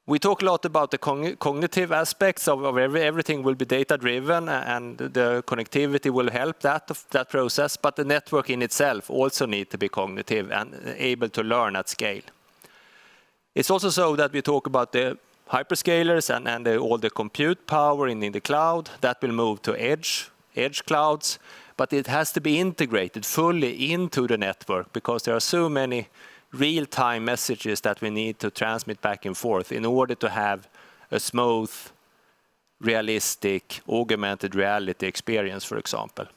We talk a lot about the cognitive aspects of everything will be data-driven, and the connectivity will help that process, but the network in itself also needs to be cognitive and able to learn at scale. It's also so that we talk about the hyperscalers and all the compute power in the cloud that will move to edge clouds, but it has to be integrated fully into the network because there are so many real-time messages that we need to transmit back and forth in order to have a smooth, realistic, augmented reality experience, for example.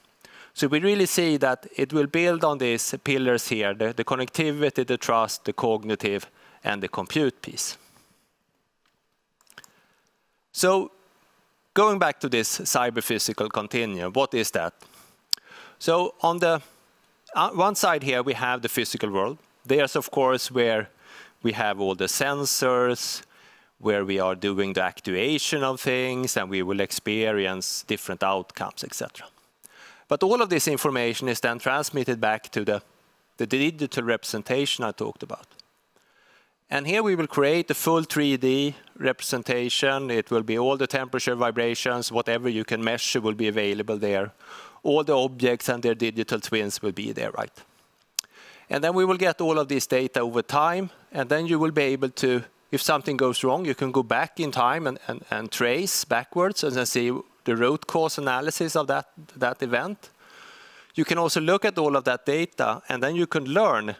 So we really see that it will build on these pillars here, the connectivity, the trust, the cognitive, and the compute piece. So going back to this cyber-physical continuum, what is that? So on the one side here, we have the physical world. There's, of course, where we have all the sensors, where we are doing the actuation of things, and we will experience different outcomes, etc. But all of this information is then transmitted back to the digital representation I talked about. And here we will create a full 3D representation. It will be all the temperature vibrations, whatever you can measure will be available there. All the objects and their digital twins will be there, right? And then we will get all of this data over time, and then you will be able to, if something goes wrong, you can go back in time and trace backwards and then see the root cause analysis of that event. You can also look at all of that data, and then you can learn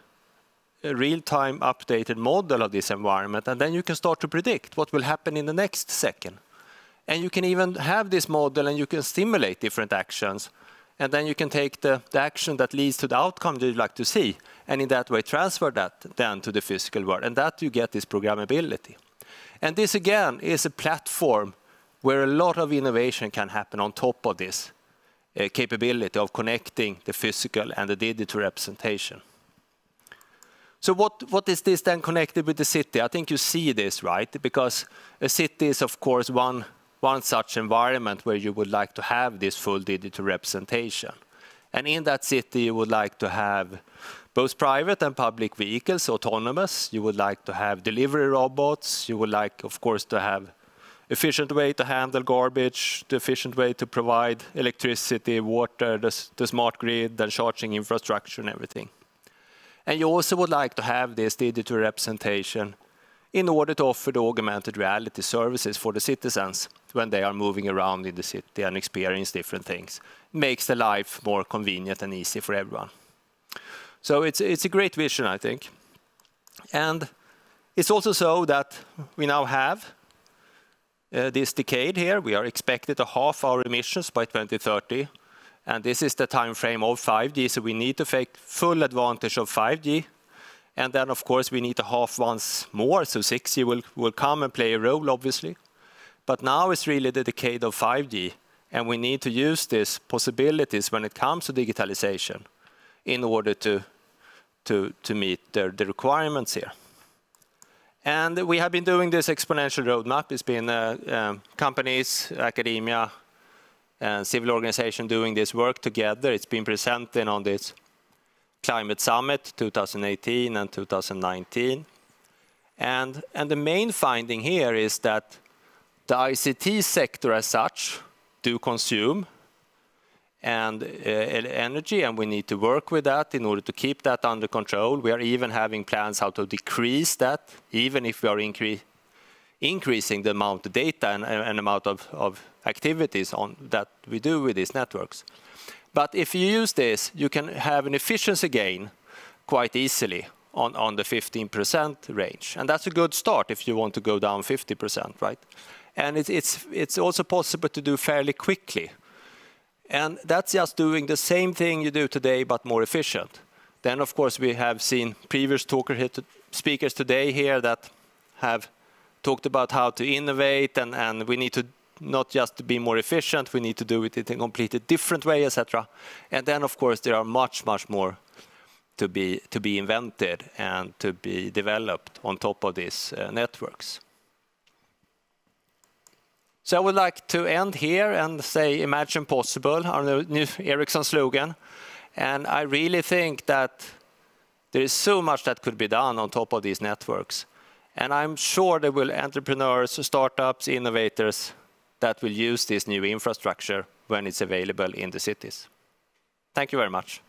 a real-time updated model of this environment, and then you can start to predict what will happen in the next second. And you can even have this model and you can stimulate different actions, and then you can take the action that leads to the outcome that you'd like to see, and in that way transfer that then to the physical world, and that you get this programmability. And this again is a platform where a lot of innovation can happen on top of this capability of connecting the physical and the digital representation. So what is this then connected with the city? I think you see this, right? Because a city is, of course, one such environment where you would like to have this full digital representation. And in that city, you would like to have both private and public vehicles, autonomous. You would like to have delivery robots. You would like, of course, to have efficient way to handle garbage, the efficient way to provide electricity, water, the smart grid, and charging infrastructure and everything. And you also would like to have this digital representation in order to offer the augmented reality services for the citizens when they are moving around in the city and experience different things. It makes the life more convenient and easy for everyone. So it's a great vision, I think. And it's also so that we now have this decade here. We are expected to halve our emissions by 2030. And this is the time frame of 5G, so we need to take full advantage of 5G. And then, of course, we need to halve once more, so 6G will come and play a role, obviously. But now it's really the decade of 5G, and we need to use these possibilities when it comes to digitalization in order to meet the requirements here. And we have been doing this exponential roadmap. It's been companies, academia, and civil organization doing this work together. It's been presented on this Climate Summit 2018 and 2019. And the main finding here is that the ICT sector as such do consume and energy, and we need to work with that in order to keep that under control. We are even having plans how to decrease that, even if we are increasing the amount of data and amount of activities that we do with these networks. But if you use this, you can have an efficiency gain quite easily on the 15% range. And that's a good start if you want to go down 50%, right? And it's also possible to do fairly quickly. And that's just doing the same thing you do today, but more efficient. Then, of course, we have seen previous speakers today here that have talked about how to innovate, and we need to not just be more efficient, we need to do it in a completely different way, etc. And then, of course, there are much more to be invented and to be developed on top of these networks. So I would like to end here and say, imagine possible, our new Ericsson slogan. And I really think that there is so much that could be done on top of these networks. And I'm sure there will entrepreneurs, startups, innovators that will use this new infrastructure when it's available in the cities. Thank you very much.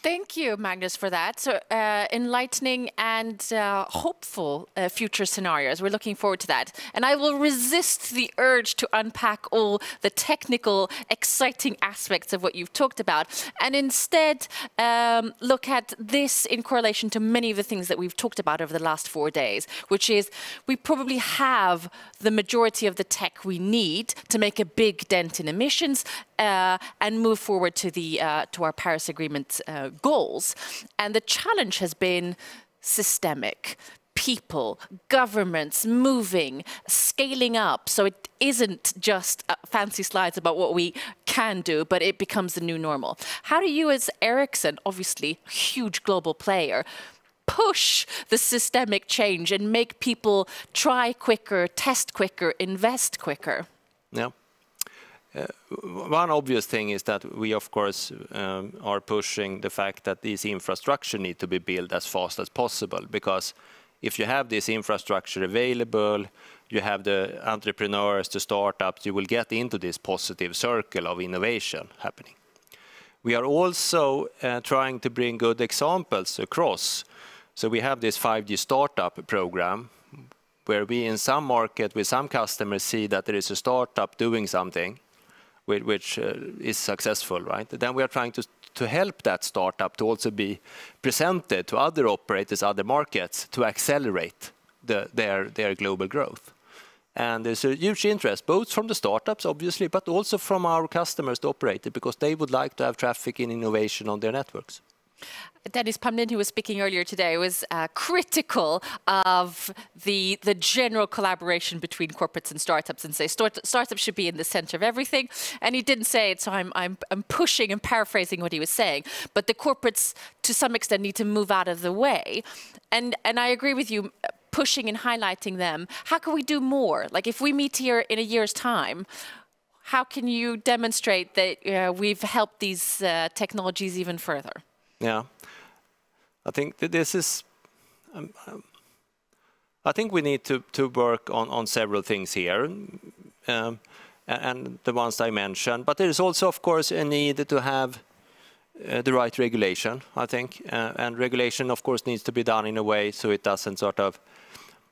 Thank you, Magnus, for that. So enlightening and hopeful future scenarios. We're looking forward to that. And I will resist the urge to unpack all the technical, exciting aspects of what you've talked about, and instead look at this in correlation to many of the things that we've talked about over the last 4 days, which is we probably have the majority of the tech we need to make a big dent in emissions and move forward to our Paris Agreement goals. And the challenge has been systemic. People, governments moving, scaling up. So it isn't just fancy slides about what we can do, but it becomes the new normal. How do you, as Ericsson, obviously a huge global player, push the systemic change and make people try quicker, test quicker, invest quicker? Yeah. One obvious thing is that we, of course, are pushing the fact that these infrastructure need to be built as fast as possible, because if you have this infrastructure available, you have the entrepreneurs, the startups, you will get into this positive circle of innovation happening. We are also trying to bring good examples across. So we have this 5G startup program where we in some market with some customers see that there is a startup doing something which is successful, right? Then we are trying to help that startup to also be presented to other operators, other markets, to accelerate their global growth. And there's a huge interest, both from the startups, obviously, but also from our customers, the operator, because they would like to have traffic and innovation on their networks. Dennis Pamlin, who was speaking earlier today, was critical of the general collaboration between corporates and startups, and say startups should be in the center of everything. And he didn't say it, so I'm pushing and paraphrasing what he was saying. But the corporates, to some extent, need to move out of the way. And I agree with you, pushing and highlighting them. How can we do more? Like if we meet here in a year's time, how can you demonstrate that we've helped these technologies even further? Yeah, I think that this is. I think we need to work on several things here, and the ones I mentioned. But there is also, of course, a need to have the right regulation. I think, and regulation, of course, needs to be done in a way so it doesn't sort of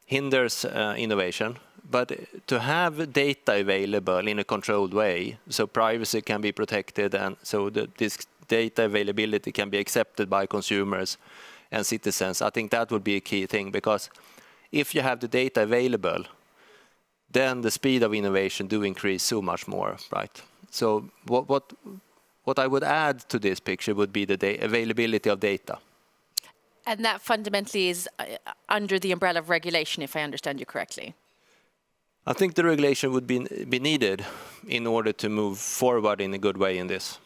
hinders innovation. But to have data available in a controlled way, so privacy can be protected, and so this data availability can be accepted by consumers and citizens. I think that would be a key thing, because if you have the data available, then the speed of innovation do increase so much more, right? So what I would add to this picture would be the availability of data. And that fundamentally is under the umbrella of regulation, if I understand you correctly. I think the regulation would be needed in order to move forward in a good way in this.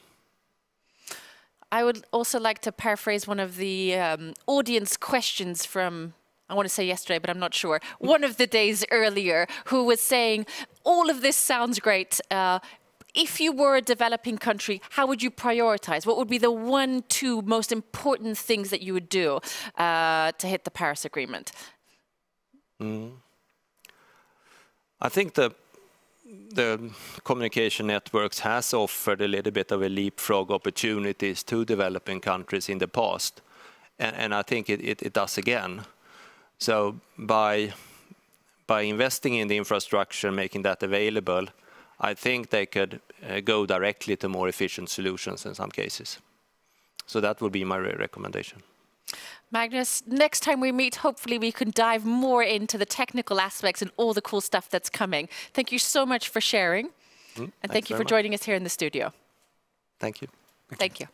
I would also like to paraphrase one of the audience questions from, I want to say yesterday, but I'm not sure, one of the days earlier, who was saying, all of this sounds great. if you were a developing country, how would you prioritize? What would be the 1, 2 most important things that you would do to hit the Paris Agreement? I think the communication networks has offered a little bit of a leapfrog opportunities to developing countries in the past. And I think it does again. So by investing in the infrastructure, making that available, I think they could go directly to more efficient solutions in some cases. So that would be my recommendation. Magnus, next time we meet, hopefully we can dive more into the technical aspects and all the cool stuff that's coming. Thank you so much for sharing. And thank you for joining us here in the studio. Thank you. Thank you.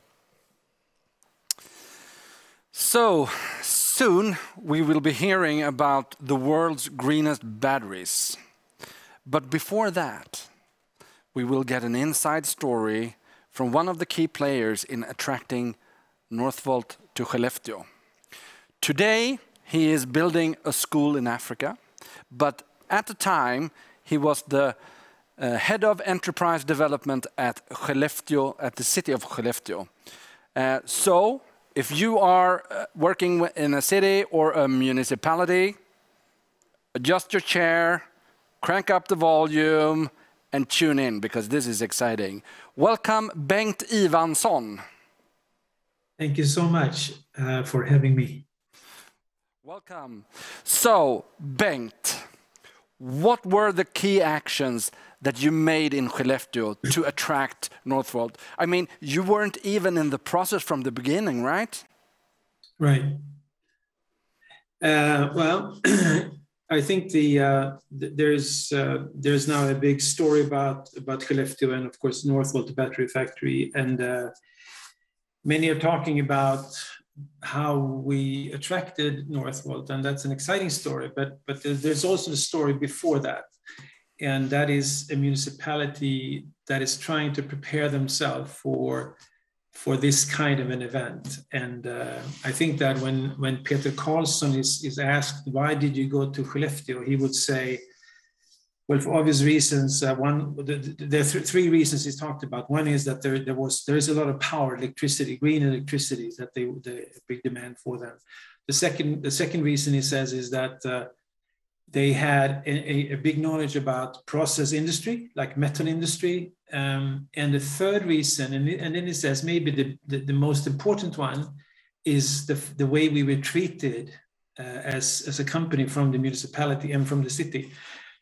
So soon we will be hearing about the world's greenest batteries. But before that, we will get an inside story from one of the key players in attracting Northvolt to Skellefteå. Today, he is building a school in Africa, but at the time, he was the head of enterprise development at Skellefteå, at the city of Skellefteå. So, if you are working in a city or a municipality, adjust your chair, crank up the volume, and tune in, because this is exciting. Welcome, Bengt Ivansson. Thank you so much for having me. Welcome. So, Bengt, what were the key actions that you made in Skellefteå to attract Northvolt? I mean, you weren't even in the process from the beginning, right? Right. Well, I think there's now a big story about Skellefteå and, of course, Northvolt battery factory, and many are talking about how we attracted Northvolt, and that's an exciting story. But there's also the story before that, and that is a municipality that is trying to prepare themselves for this kind of an event. And I think that when Peter Karlsson is asked, why did you go to Skellefteå, he would say, well, for obvious reasons. There are three reasons he's talked about. One is that there is a lot of power, electricity, green electricity, that the big demand for them. The second reason he says is that they had a big knowledge about process industry, like metal industry. And the third reason, and then he says maybe the most important one, is the way we were treated as a company from the municipality and from the city.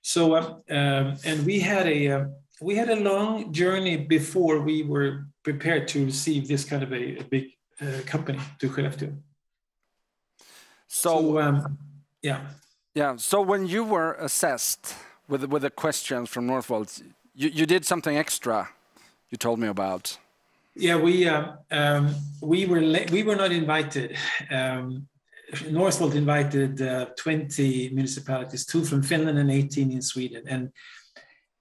So, and we had a long journey before we were prepared to receive this kind of a big company to Skellefteå. So yeah. Yeah. So when you were assessed with the questions from Northvolt, you did something extra. You told me about. Yeah, we were not invited. Northvolt invited 20 municipalities, 2 from Finland and 18 in Sweden.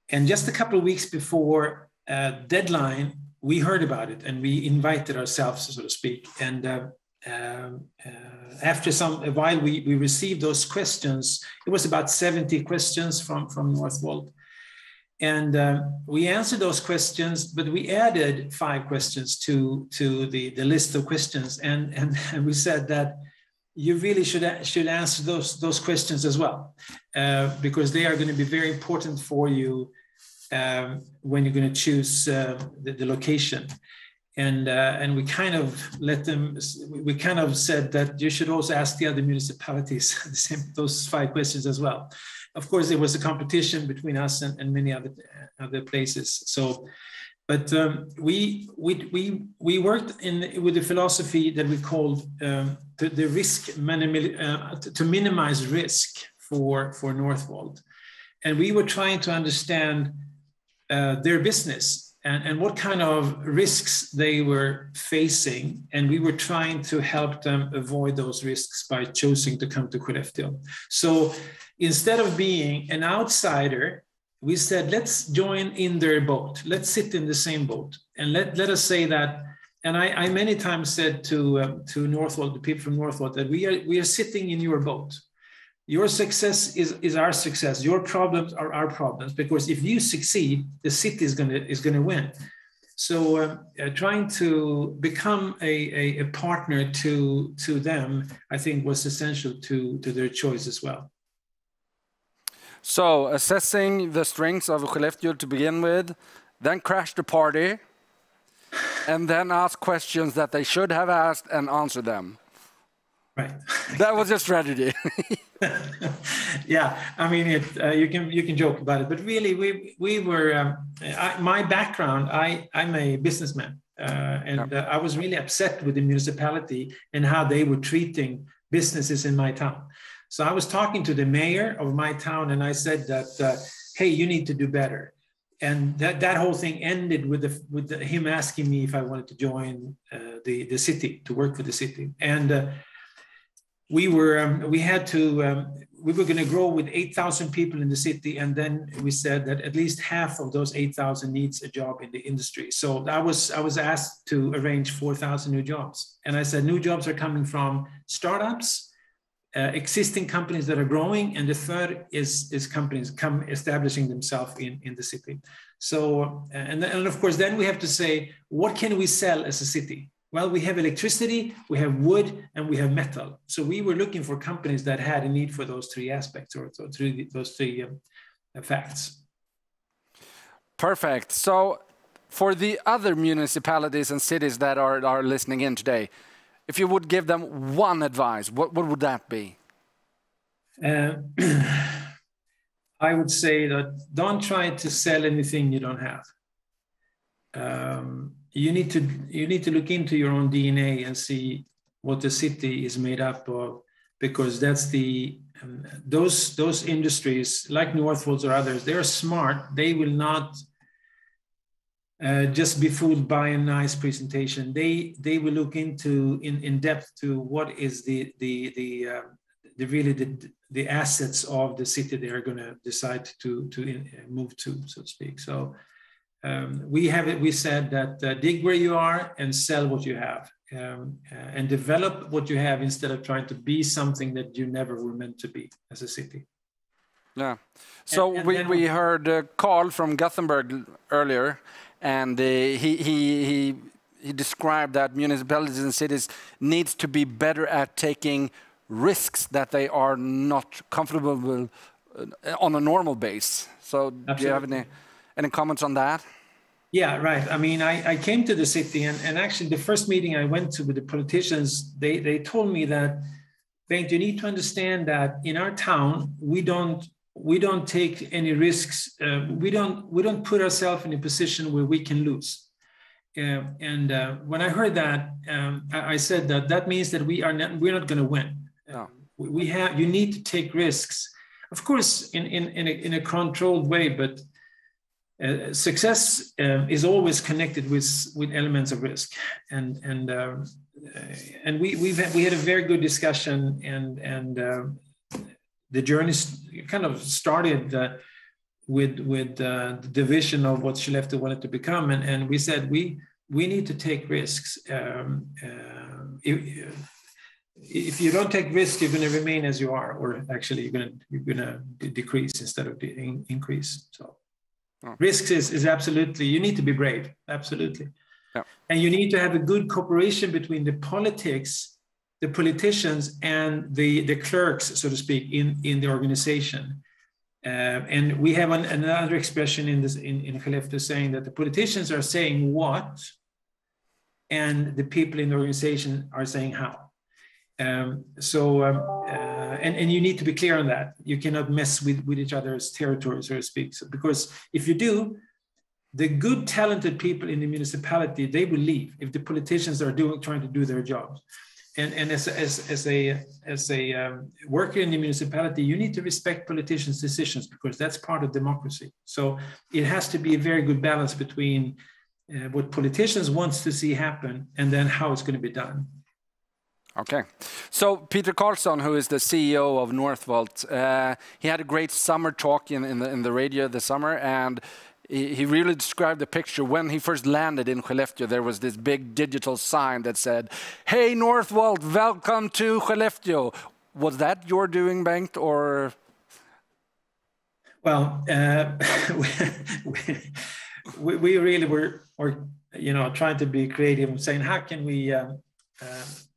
And just a couple of weeks before deadline, we heard about it and we invited ourselves, so to speak. And after a while, we received those questions. It was about 70 questions from Northvolt. And we answered those questions, but we added 5 questions to the list of questions. And we said that you really should answer those questions as well, because they are going to be very important for you when you're going to choose the location. And we kind of we kind of said that you should also ask the other municipalities those 5 questions as well. Of course, there was a competition between us and many other places. So, but we worked with the philosophy that we called the risk to minimize risk for Northvolt, and we were trying to understand their business and what kind of risks they were facing, and we were trying to help them avoid those risks by choosing to come to Skellefteå. So instead of being an outsider, we said, let's join in their boat. Let's sit in the same boat. And let us say that, and I many times said to Northvolt, the people from Northvolt, that we are sitting in your boat. Your success is our success. Your problems are our problems, because if you succeed, the city is gonna win. So trying to become a partner to them, I think, was essential to their choice as well. So assessing the strengths of Skellefteå to begin with, then crash the party, and then ask questions that they should have asked and answer them. Right. That was your strategy. Yeah, I mean, you can joke about it, but really, we were. My background, I'm a businessman, and I was really upset with the municipality and how they were treating businesses in my town. So I was talking to the mayor of my town, and I said that, hey, you need to do better. And that whole thing ended with him asking me if I wanted to join the city, to work for the city. And we were going to grow with 8,000 people in the city, and then we said that at least half of those 8,000 needs a job in the industry. So I was asked to arrange 4,000 new jobs, and I said new jobs are coming from startups, existing companies that are growing, and the third is companies establishing themselves in the city. So and of course then we have to say, what can we sell as a city? Well, we have electricity, we have wood, and we have metal. So we were looking for companies that had a need for those three aspects, or those three facts. Perfect. So for the other municipalities and cities that are listening in today, if you would give them one advice, what would that be? I would say that don't try to sell anything you don't have. You need to look into your own DNA and see what the city is made up of, because that's those industries like Northvolt's or others. They are smart. They will not just be fooled by a nice presentation. They will look into in depth to what is the assets of the city they are going to decide to move to, so to speak. So. We said that dig where you are and sell what you have, and develop what you have instead of trying to be something that you never were meant to be as a city. Yeah. So we heard Carl from Gothenburg earlier, and he described that municipalities and cities needs to be better at taking risks that they are not comfortable with on a normal base. So Absolutely. Do you have any comments on that? Yeah, right. I mean, I came to the city, and actually the first meeting I went to with the politicians, they told me that, Bengt, you need to understand that in our town, we don't take any risks. We don't put ourselves in a position where we can lose. When I heard that, I said that means that we're not going to win. No. You need to take risks, of course, in a controlled way, but. Success is always connected with elements of risk, and we had a very good discussion, and the journey kind of started with the vision of what Skellefteå wanted to become, and we said we need to take risks. If you don't take risks, you're going to remain as you are, or actually you're gonna decrease instead of increase. So. Risks is absolutely, you need to be brave, absolutely. Yeah. And you need to have a good cooperation between the politicians and the clerks, so to speak, in the organization. And we have another expression in Skellefteå saying that the politicians are saying what, and the people in the organization are saying how. And you need to be clear on that. You cannot mess with each other's territory, so to speak. So, because if you do, the good, talented people in the municipality, they will leave if the politicians are trying to do their jobs. And as a worker in the municipality, you need to respect politicians' decisions, because that's part of democracy. So it has to be a very good balance between what politicians want to see happen and then how it's going to be done. Okay, so Peter Karlsson, who is the CEO of Northvolt, he had a great summer talk in the radio this summer, and he really described the picture. When he first landed in Skellefteå, there was this big digital sign that said, "Hey Northvolt, welcome to Skellefteå. Was that your doing, Bengt, or? Well, we really were trying to be creative and saying, how can we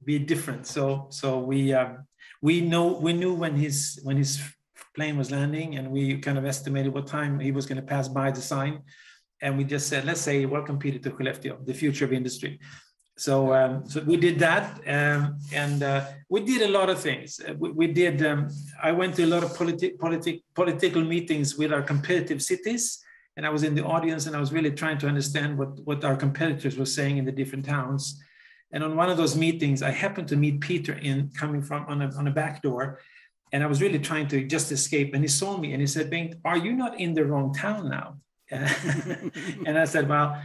be different? So we knew when his plane was landing, and we kind of estimated what time he was going to pass by the sign, and we just said, let's say, welcome Peter to Skellefteå, the future of industry. So we did that, and we did a lot of things. We did. I went to a lot of political meetings with our competitive cities, and I was in the audience, and I was really trying to understand what our competitors were saying in the different towns. And on one of those meetings, I happened to meet Peter coming from on a back door, and I was really trying to just escape. And he saw me, and he said, "Bengt, are you not in the wrong town now?" And I said, "Well,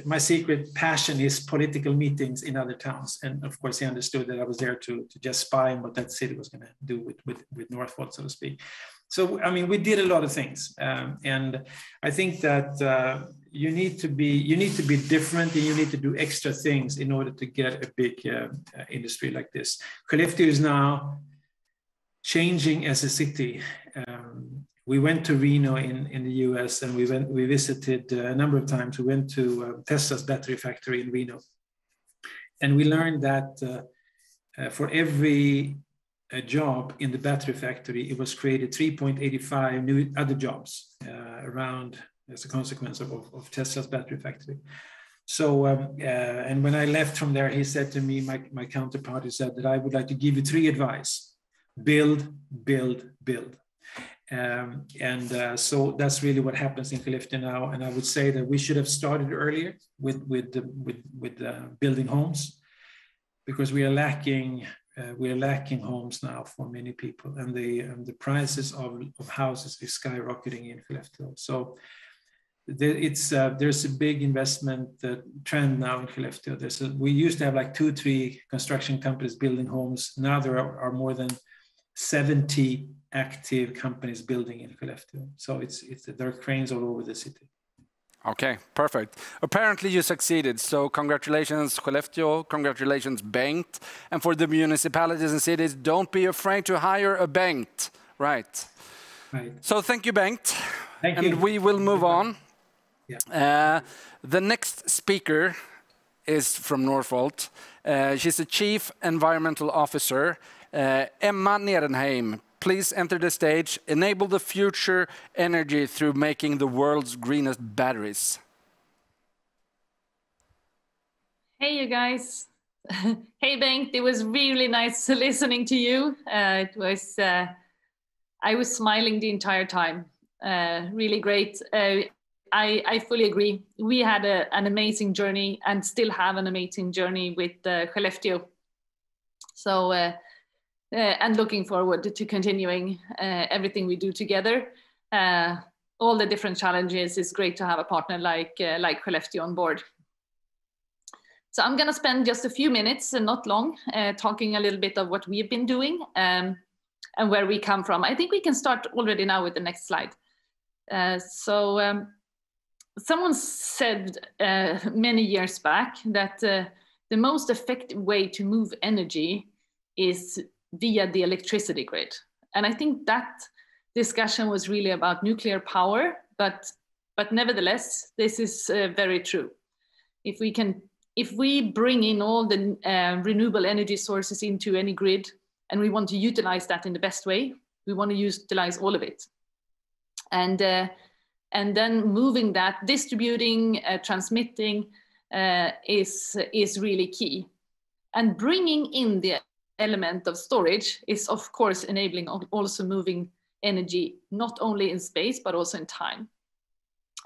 my secret passion is political meetings in other towns." And of course, he understood that I was there to just spy on what that city was going to do with Northvolt, so to speak. So, I mean, we did a lot of things, and I think that you need to be different, and you need to do extra things in order to get a big industry like this. Skellefteå is now changing as a city. We went to Reno in the US, and we visited a number of times. We went to Tesla's battery factory in Reno. And we learned that for every job in the battery factory, it was created 3.85 new other jobs around as a consequence of Tesla's battery factory. So, and when I left from there, he said to me, my counterpart, he said that I would like to give you 3 advice: build, build, build. So that's really what happens in Skellefteå now. And I would say that we should have started earlier with building homes, because we are lacking homes now for many people, and the prices of houses is skyrocketing in Skellefteå. So there's a big investment trend now in Skellefteå. We used to have like 2-3 construction companies building homes. Now there are more than 70 active companies building in Skellefteå. So there are cranes all over the city. Okay, perfect. Apparently you succeeded. So congratulations, Skellefteå. Congratulations, Bengt. And for the municipalities and cities, don't be afraid to hire a Bengt. Right. So thank you, Bengt. Thank you. And we will move on. Yeah. The next speaker is from Northvolt. She's the Chief Environmental Officer, Emma Nerenheim. Please enter the stage. Enable the future energy through making the world's greenest batteries. Hey, you guys. Hey, Bengt. It was really nice listening to you. I was smiling the entire time. Really great. I fully agree. We had an amazing journey and still have an amazing journey with Skellefteå. So, and looking forward to continuing everything we do together. All the different challenges. It's great to have a partner like Skellefteå on board. So I'm going to spend just a few minutes, and not long, talking a little bit of what we've been doing and where we come from. I think we can start already now with the next slide. Someone said many years back that the most effective way to move energy is via the electricity grid. And I think that discussion was really about nuclear power, but nevertheless, this is very true. If we bring in all the renewable energy sources into any grid, and we want to utilize that in the best way, we want to utilize all of it. And then moving that, distributing, transmitting is really key. And bringing in the element of storage is, of course, enabling also moving energy, not only in space, but also in time.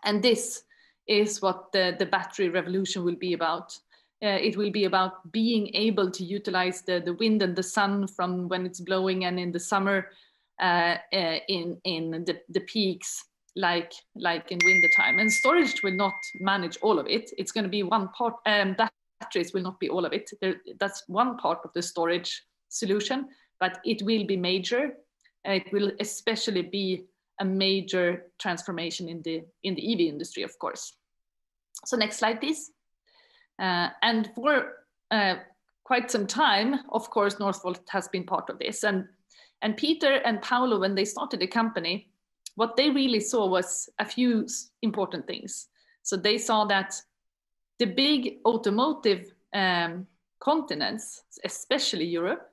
And this is what the battery revolution will be about. It will be about being able to utilize the wind and the sun from when it's blowing, and in the summer in the peaks, like in winter time. And storage will not manage all of it. It's going to be one part, batteries will not be all of it. That's one part of the storage solution, but it will be major. It will especially be a major transformation in the EV industry, of course. So next slide, please. And for quite some time, of course, Northvolt has been part of this. And Peter and Paolo, when they started the company, what they really saw was a few important things. So they saw that the big automotive continents, especially Europe,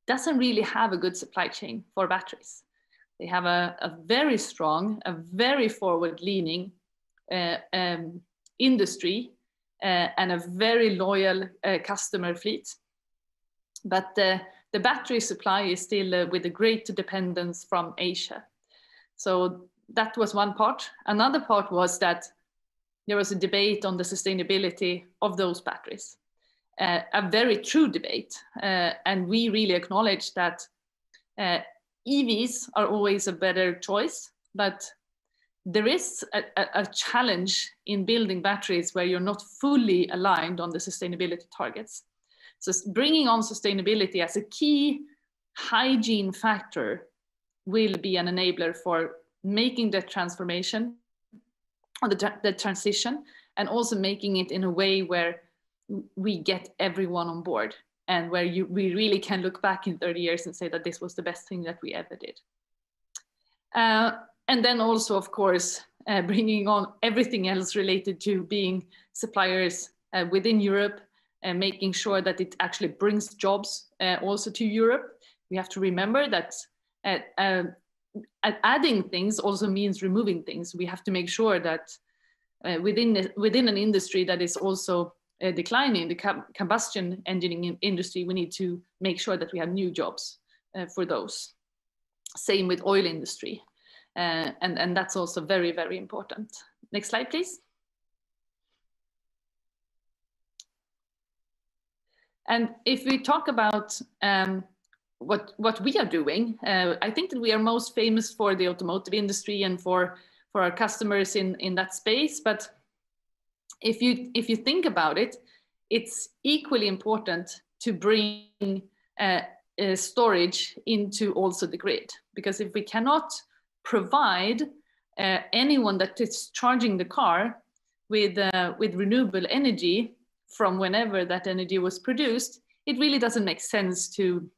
doesn't really have a good supply chain for batteries. They have a very strong, a very forward-leaning industry and a very loyal customer fleet. But the battery supply is still with a great dependence from Asia. So that was one part. Another part was that there was a debate on the sustainability of those batteries. A very true debate. And we really acknowledge that EVs are always a better choice, but there is a challenge in building batteries where you're not fully aligned on the sustainability targets. So bringing on sustainability as a key hygiene factor will be an enabler for making the transformation, or the transition, and also making it in a way where we get everyone on board and where we really can look back in 30 years and say that this was the best thing that we ever did. And then also, of course, bringing on everything else related to being suppliers within Europe and making sure that it actually brings jobs also to Europe. We have to remember that adding things also means removing things. We have to make sure that within an industry that is also declining, the combustion engine industry, we need to make sure that we have new jobs for those. Same with oil industry. And that's also very, very important. Next slide, please. And if we talk about what we are doing, I think that we are most famous for the automotive industry and for our customers in that space. But if you think about it, it's equally important to bring storage into also the grid, because if we cannot provide anyone that is charging the car with renewable energy from whenever that energy was produced, it really doesn't make sense to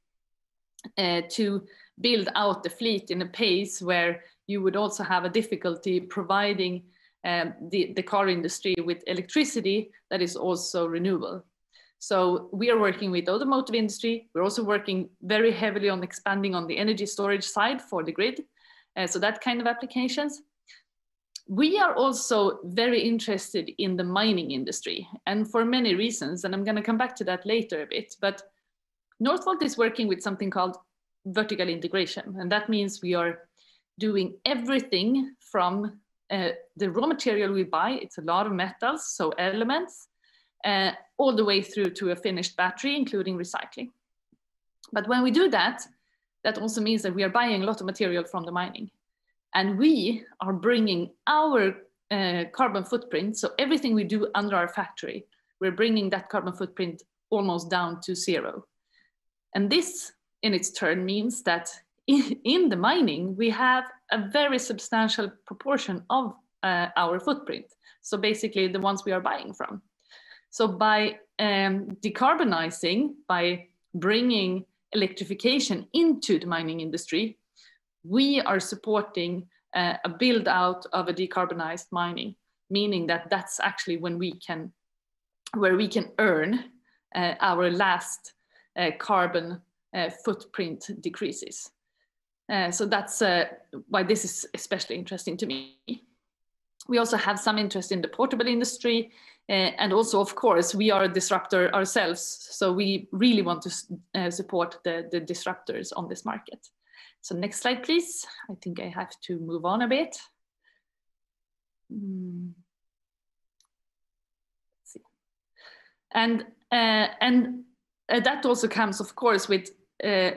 build out the fleet in a pace where you would also have a difficulty providing the car industry with electricity that is also renewable. So we are working with the automotive industry. We're also working very heavily on expanding on the energy storage side for the grid. So that kind of applications. We are also very interested in the mining industry, and for many reasons, and I'm going to come back to that later a bit, but Northvolt is working with something called vertical integration, and that means we are doing everything from the raw material we buy, it's a lot of metals, so elements, all the way through to a finished battery, including recycling. But when we do that, that also means that we are buying a lot of material from the mining. And we are bringing our carbon footprint, so everything we do under our factory, we're bringing that carbon footprint almost down to zero. And this, in its turn, means that in the mining, we have a very substantial proportion of our footprint. So basically the ones we are buying from. So by decarbonizing, by bringing electrification into the mining industry, we are supporting a build out of a decarbonized mining, meaning that that's actually when where we can earn our last carbon footprint decreases. So that's why this is especially interesting to me. We also have some interest in the portable industry, and also, of course, we are a disruptor ourselves. So we really want to support the disruptors on this market. So next slide, please. I think I have to move on a bit. Let's see. And that also comes, of course, with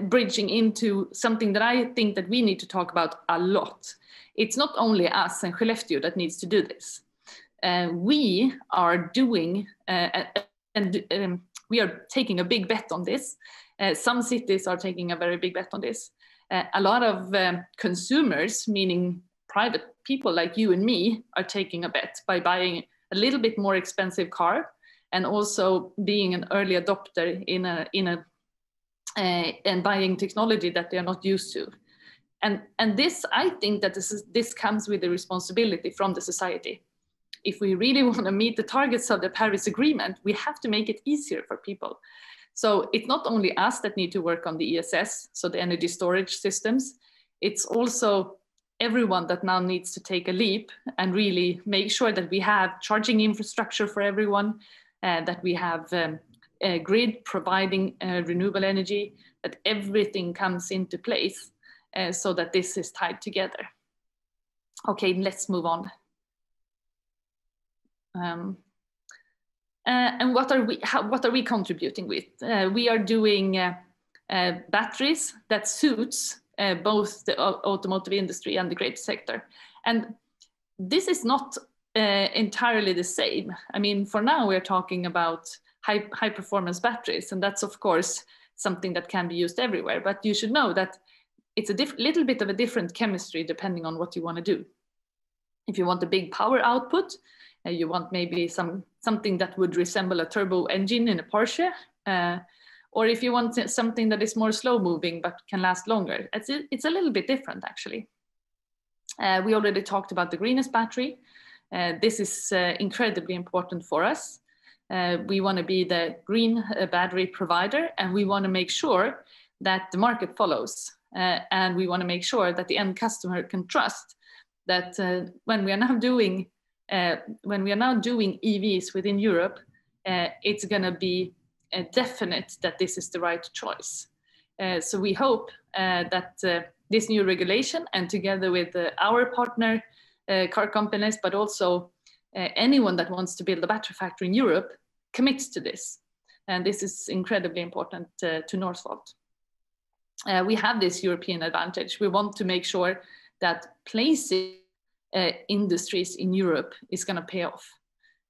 bridging into something that I think that we need to talk about a lot. It's not only us and Skellefteå that needs to do this. We are doing, we are taking a big bet on this. Some cities are taking a very big bet on this. A lot of consumers, meaning private people like you and me, are taking a bet by buying a little bit more expensive car and also being an early adopter and buying technology that they are not used to. And this, I think that this comes with the responsibility from the society. If we really want to meet the targets of the Paris Agreement, we have to make it easier for people. So it's not only us that need to work on the ESS, so the energy storage systems, it's also everyone that now needs to take a leap and really make sure that we have charging infrastructure for everyone, that we have a grid providing renewable energy, that everything comes into place so that this is tied together. Okay, let's move on. And what are we contributing with? We are doing batteries that suits both the automotive industry and the grid sector. And this is not entirely the same. I mean, for now, we're talking about high performance batteries, and that's of course something that can be used everywhere. But you should know that it's a little bit of a different chemistry depending on what you want to do. If you want a big power output, you want maybe something that would resemble a turbo engine in a Porsche, or if you want something that is more slow moving but can last longer. It's a little bit different actually. We already talked about the greenest battery. This is incredibly important for us. We want to be the green battery provider, and we want to make sure that the market follows. And we want to make sure that the end customer can trust that when we are now doing EVs within Europe, it's going to be definite that this is the right choice. So we hope that this new regulation, and together with our partner car companies, but also anyone that wants to build a battery factory in Europe, commits to this. And this is incredibly important to Northvolt. We have this European advantage. We want to make sure that placing industries in Europe is going to pay off.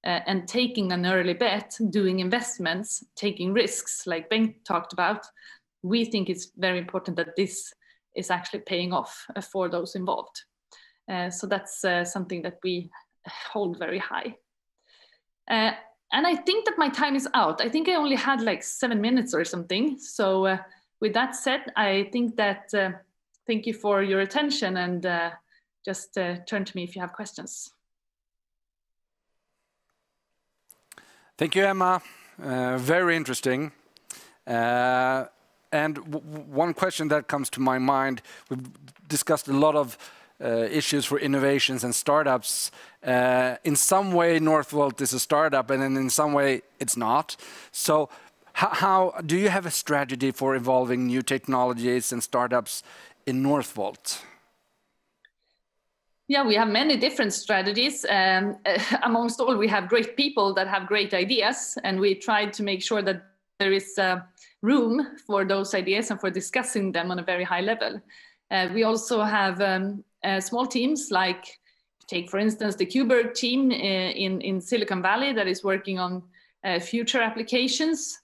And taking an early bet, doing investments, taking risks like Bengt talked about, we think it's very important that this is actually paying off for those involved. So that's something that we hold very high. And I think that my time is out. I think I only had like 7 minutes or something. So with that said, I think that thank you for your attention, and just turn to me if you have questions. Thank you, Emma. Very interesting. And one question that comes to my mind, we've discussed a lot of issues for innovations and startups. In some way, Northvolt is a startup, and then in some way, it's not. So how do you have a strategy for evolving new technologies and startups in Northvolt? Yeah, we have many different strategies. Amongst all, we have great people that have great ideas, and we try to make sure that there is room for those ideas and for discussing them on a very high level. We also have small teams, like take, for instance, the Qbert team in Silicon Valley that is working on future applications.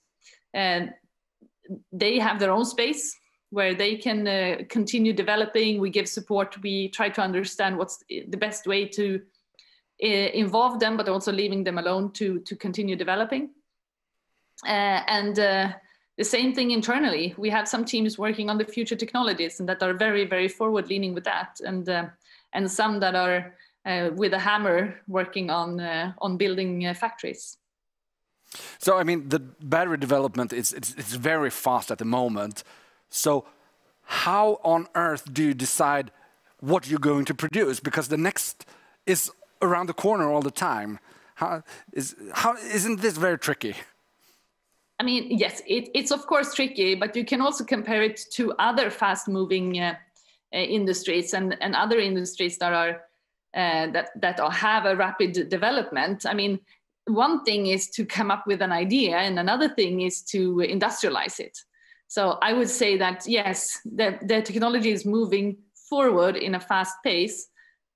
They have their own space where they can continue developing. We give support. We try to understand what's the best way to involve them, but also leaving them alone to continue developing. And the same thing internally. We have some teams working on the future technologies and that are very, very forward-leaning with that, and some that are with a hammer working on building factories. So, I mean, the battery development it's very fast at the moment. So how on earth do you decide what you're going to produce? Because the next is around the corner all the time. Isn't this very tricky? I mean, yes, it's of course tricky, but you can also compare it to other fast-moving industries and other industries that are that have a rapid development. I mean, one thing is to come up with an idea, and another thing is to industrialize it. So I would say that yes, the technology is moving forward in a fast pace,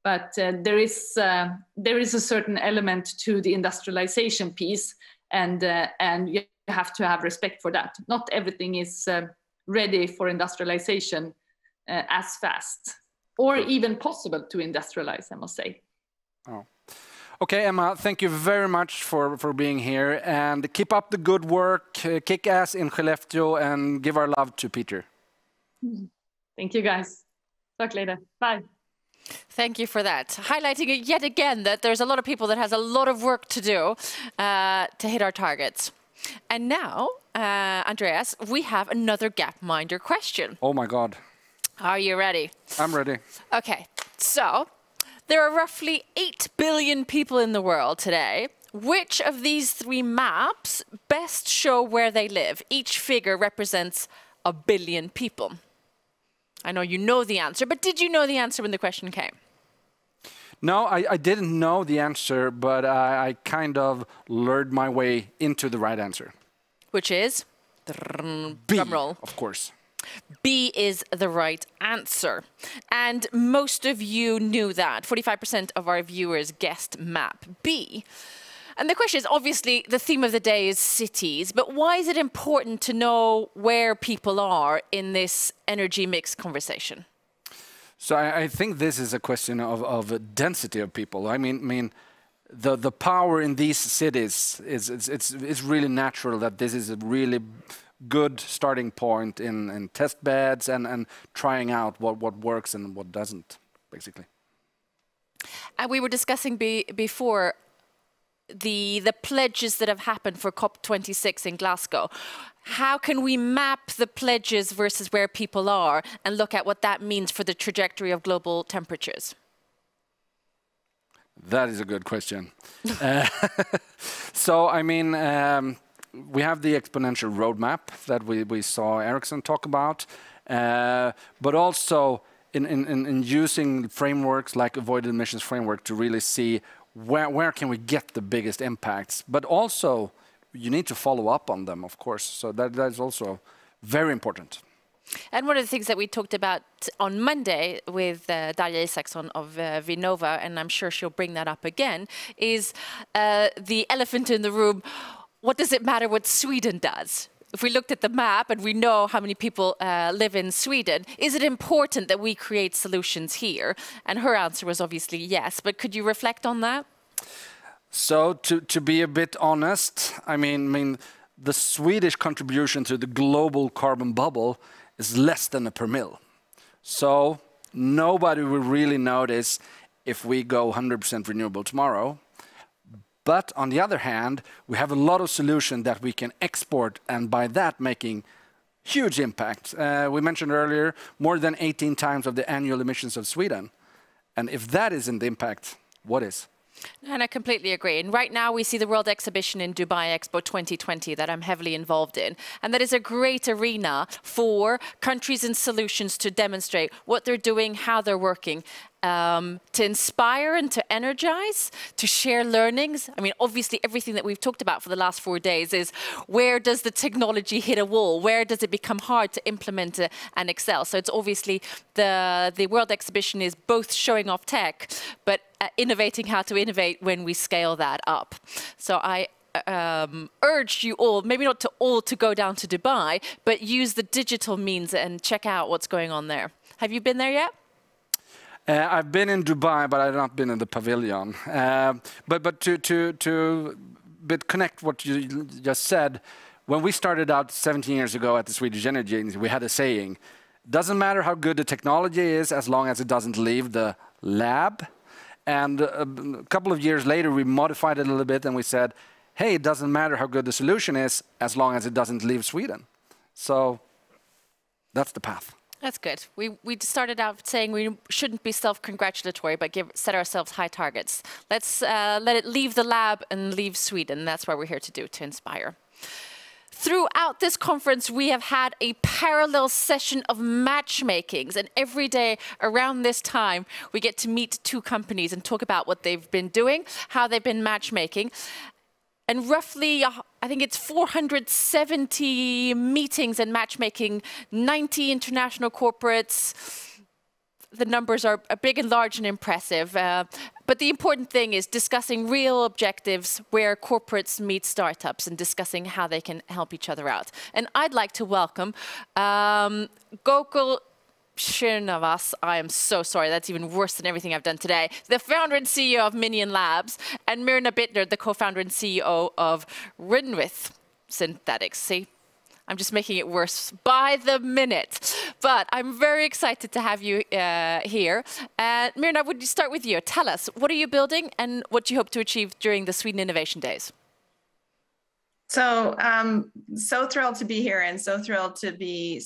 but there is a certain element to the industrialization piece, and you have to have respect for that. Not everything is ready for industrialization as fast, or even possible to industrialize, I must say. Oh. Okay, Emma, thank you very much for being here. And keep up the good work, kick ass in Skellefteå, and give our love to Peter. Thank you, guys. Talk later. Bye. Thank you for that. Highlighting it yet again that there's a lot of people that has a lot of work to do to hit our targets. And now, Andreas, we have another Gapminder question. Oh my God. Are you ready? I'm ready. Okay, so there are roughly 8 billion people in the world today. Which of these 3 maps best show where they live? Each figure represents 1 billion people. I know you know the answer, but did you know the answer when the question came? No, I didn't know the answer, but I kind of lured my way into the right answer. Which is? B, drum roll. of course. B is the right answer. And most of you knew that. 45% of our viewers guessed map B. And the question is, obviously, the theme of the day is cities, but why is it important to know where people are in this energy mix conversation? So I think this is a question of density of people. I mean, the power in these cities it's really natural that this is a really good starting point in test beds and trying out what works and what doesn't, basically. And we were discussing before the pledges that have happened for COP26 in Glasgow. How can we map the pledges versus where people are and look at what that means for the trajectory of global temperatures? That is a good question. So, I mean, we have the exponential roadmap that we saw Ericsson talk about, but also in using frameworks like avoided emissions framework to really see where can we get the biggest impacts, but also you need to follow up on them, of course. So that is also very important. And one of the things that we talked about on Monday with Darja Isaksson of Vinnova, and I'm sure she'll bring that up again, is the elephant in the room. What does it matter what Sweden does? If we looked at the map and we know how many people live in Sweden, is it important that we create solutions here? And her answer was obviously yes, but could you reflect on that? So to be a bit honest, I mean the Swedish contribution to the global carbon bubble is less than a promille. So nobody will really notice if we go 100% renewable tomorrow. But on the other hand, we have a lot of solutions that we can export, and by that making huge impact. We mentioned earlier, more than 18 times of the annual emissions of Sweden. And if that isn't the impact, what is? And I completely agree. And right now we see the World Exhibition in Dubai Expo 2020 that I'm heavily involved in. And that is a great arena for countries and solutions to demonstrate what they're doing, how they're working, to inspire and to energize, to share learnings. I mean, obviously everything that we've talked about for the last 4 days is where does the technology hit a wall? Where does it become hard to implement and excel? So it's obviously the World Exhibition is both showing off tech, but innovating how to innovate when we scale that up. So I urge you all, maybe not to go down to Dubai, but use the digital means and check out what's going on there. Have you been there yet? I've been in Dubai, but I've not been in the pavilion. But to connect what you just said, when we started out 17 years ago at the Swedish Energy Agency, we had a saying, doesn't matter how good the technology is as long as it doesn't leave the lab. And a couple of years later, we modified it a little bit and we said, hey, it doesn't matter how good the solution is as long as it doesn't leave Sweden. So that's the path. That's good. We started out saying we shouldn't be self-congratulatory, but set ourselves high targets. Let's let it leave the lab and leave Sweden. That's what we're here to do, to inspire. Throughout this conference, we have had a parallel session of matchmakings, and every day around this time, we get to meet 2 companies and talk about what they've been doing, how they've been matchmaking. And roughly, I think it's 470 meetings and matchmaking, 90 international corporates. The numbers are big and large and impressive. But the important thing is discussing real objectives where corporates meet startups and discussing how they can help each other out. And I'd like to welcome Gokul Srinivas, I am so sorry, that's even worse than everything I've done today, the founder and CEO of Minion Labs, and Mirna Bittner, the co-founder and CEO of Rinwith Synthetics. See, I'm just making it worse by the minute. But I'm very excited to have you here. Mirna, would you start with you? Tell us, what are you building and what do you hope to achieve during the Sweden Innovation Days? So, so thrilled to be here and so thrilled to be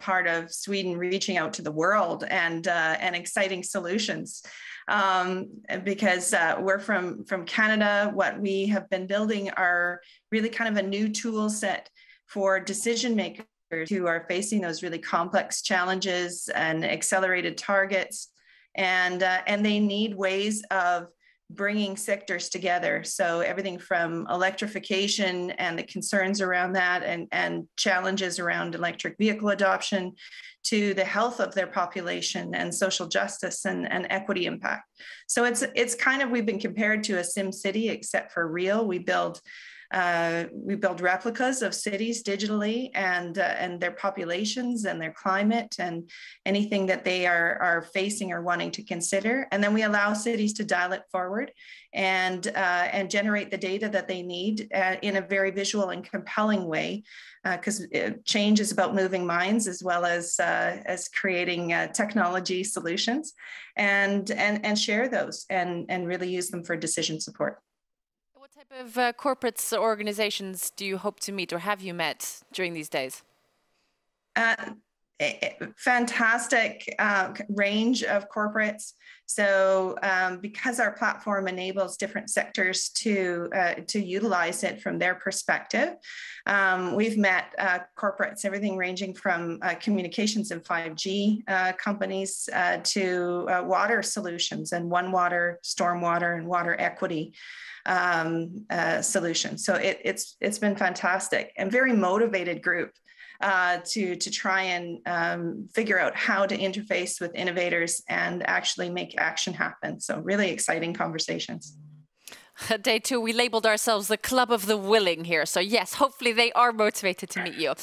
part of Sweden reaching out to the world and exciting solutions. Because we're from Canada, what we have been building are really kind of a new tool set for decision makers who are facing those really complex challenges and accelerated targets, and they need ways of bringing sectors together. So everything from electrification and the concerns around that and challenges around electric vehicle adoption to the health of their population and social justice and equity impact. So it's kind of, we've been compared to a sim city, except for real. We build replicas of cities digitally and their populations and their climate and anything that they are facing or wanting to consider. And then we allow cities to dial it forward and generate the data that they need in a very visual and compelling way, because change is about moving minds as well as creating technology solutions and share those and really use them for decision support. What type of corporates or organizations do you hope to meet or have you met during these days? Fantastic range of corporates. So because our platform enables different sectors to utilize it from their perspective, we've met corporates, everything ranging from communications and 5G companies to water solutions and water, stormwater, and water equity solutions. So it's been fantastic and very motivated group to try and figure out how to interface with innovators and actually make action happen. So really exciting conversations. Day 2, we labeled ourselves the Club of the Willing here. So yes, hopefully they are motivated to meet you.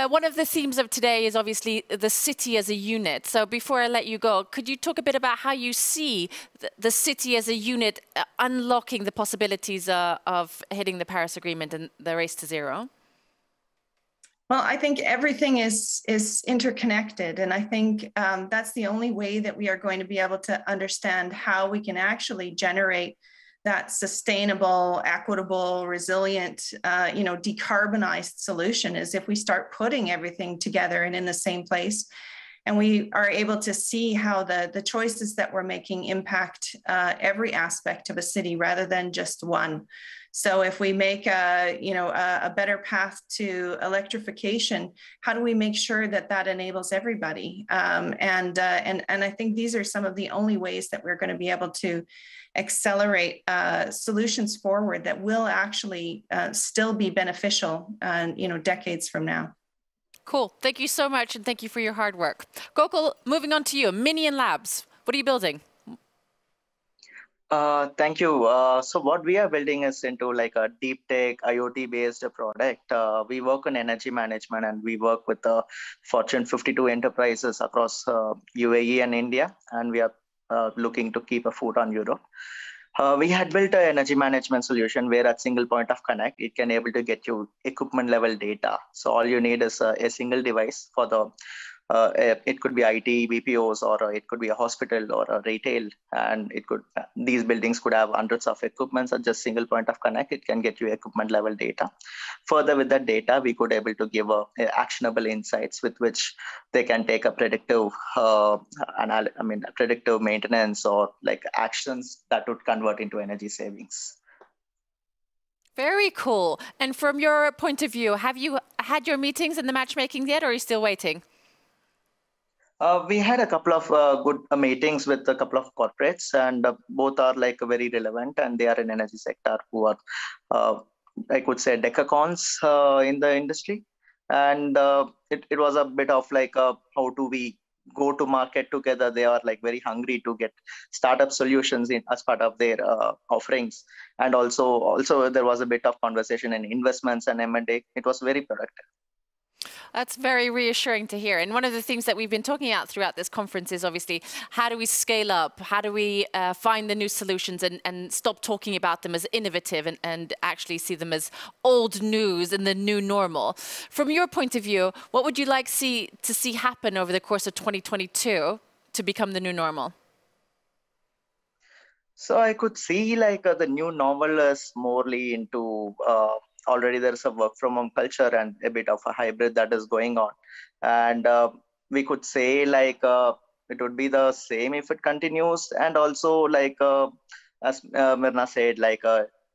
One of the themes of today is obviously the city as a unit. So before I let you go, could you talk a bit about how you see the city as a unit unlocking the possibilities of hitting the Paris Agreement and the race to zero? Well, I think everything is interconnected. And I think that's the only way that we are going to be able to understand how we can actually generate that sustainable, equitable, resilient, decarbonized solution, is if we start putting everything together and in the same place. And we are able to see how the choices that we're making impact every aspect of a city rather than just one. So if we make a better path to electrification, how do we make sure that that enables everybody? And I think these are some of the only ways that we're going to be able to accelerate solutions forward that will actually still be beneficial, decades from now. Cool. Thank you so much, and thank you for your hard work. Gokul, moving on to you. Minion Labs. What are you building? Thank you. So what we are building is into like a deep tech IoT based product. We work on energy management and we work with the Fortune 52 enterprises across UAE and India, and we are looking to keep a foot on Europe. We had built an energy management solution where at single point of connect, it can able to get you equipment level data. So all you need is a single device for the it could be IT, BPOs, or it could be a hospital or a retail, and these buildings could have hundreds of equipments at just single point of connect. It can get you equipment level data. Further, with that data, we could able to give actionable insights with which they can take a predictive, predictive maintenance or like actions that would convert into energy savings. Very cool. And from your point of view, have you had your meetings and the matchmaking yet, or are you still waiting? We had a couple of good meetings with a couple of corporates, and both are like very relevant, and they are in energy sector who are, I could say, decacons in the industry. And it was a bit of like how do we go to market together. They are like very hungry to get startup solutions as part of their offerings. And also there was a bit of conversation in investments and M&A. It was very productive. That's very reassuring to hear. And one of the things that we've been talking about throughout this conference is obviously how do we scale up? How do we find the new solutions and stop talking about them as innovative and actually see them as old news and the new normal? From your point of view, what would you like to see happen over the course of 2022 to become the new normal? So I could see like the new normal is morely into already there's a work from home culture and a bit of a hybrid that is going on. And we could say like it would be the same if it continues. And also like as Mirna said, like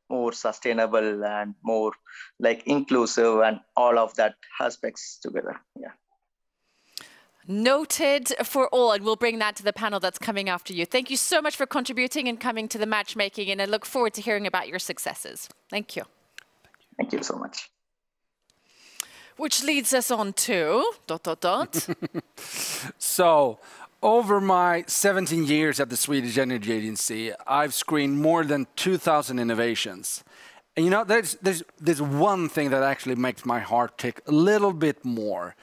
more sustainable and more like inclusive and all of that aspects together. Yeah. Noted for all, and we'll bring that to the panel that's coming after you. Thank you so much for contributing and coming to the matchmaking, and I look forward to hearing about your successes. Thank you. Thank you so much. Which leads us on to ... So, over my 17 years at the Swedish Energy Agency, I've screened more than 2,000 innovations. And you know, there's one thing that actually makes my heart tick a little bit more.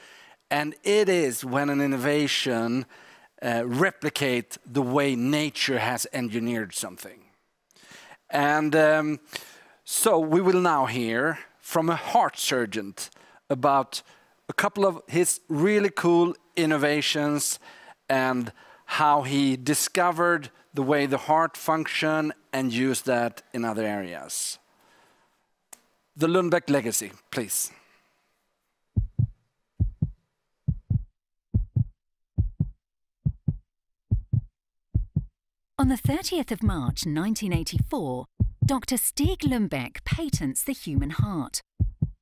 And it is when an innovation replicates the way nature has engineered something. And so we will now hear from a heart surgeon about a couple of his really cool innovations and how he discovered the way the heart functions and used that in other areas. The Lundbeck legacy, please. On the 30th of March 1984, Dr. Stig Lundbeck patents the human heart.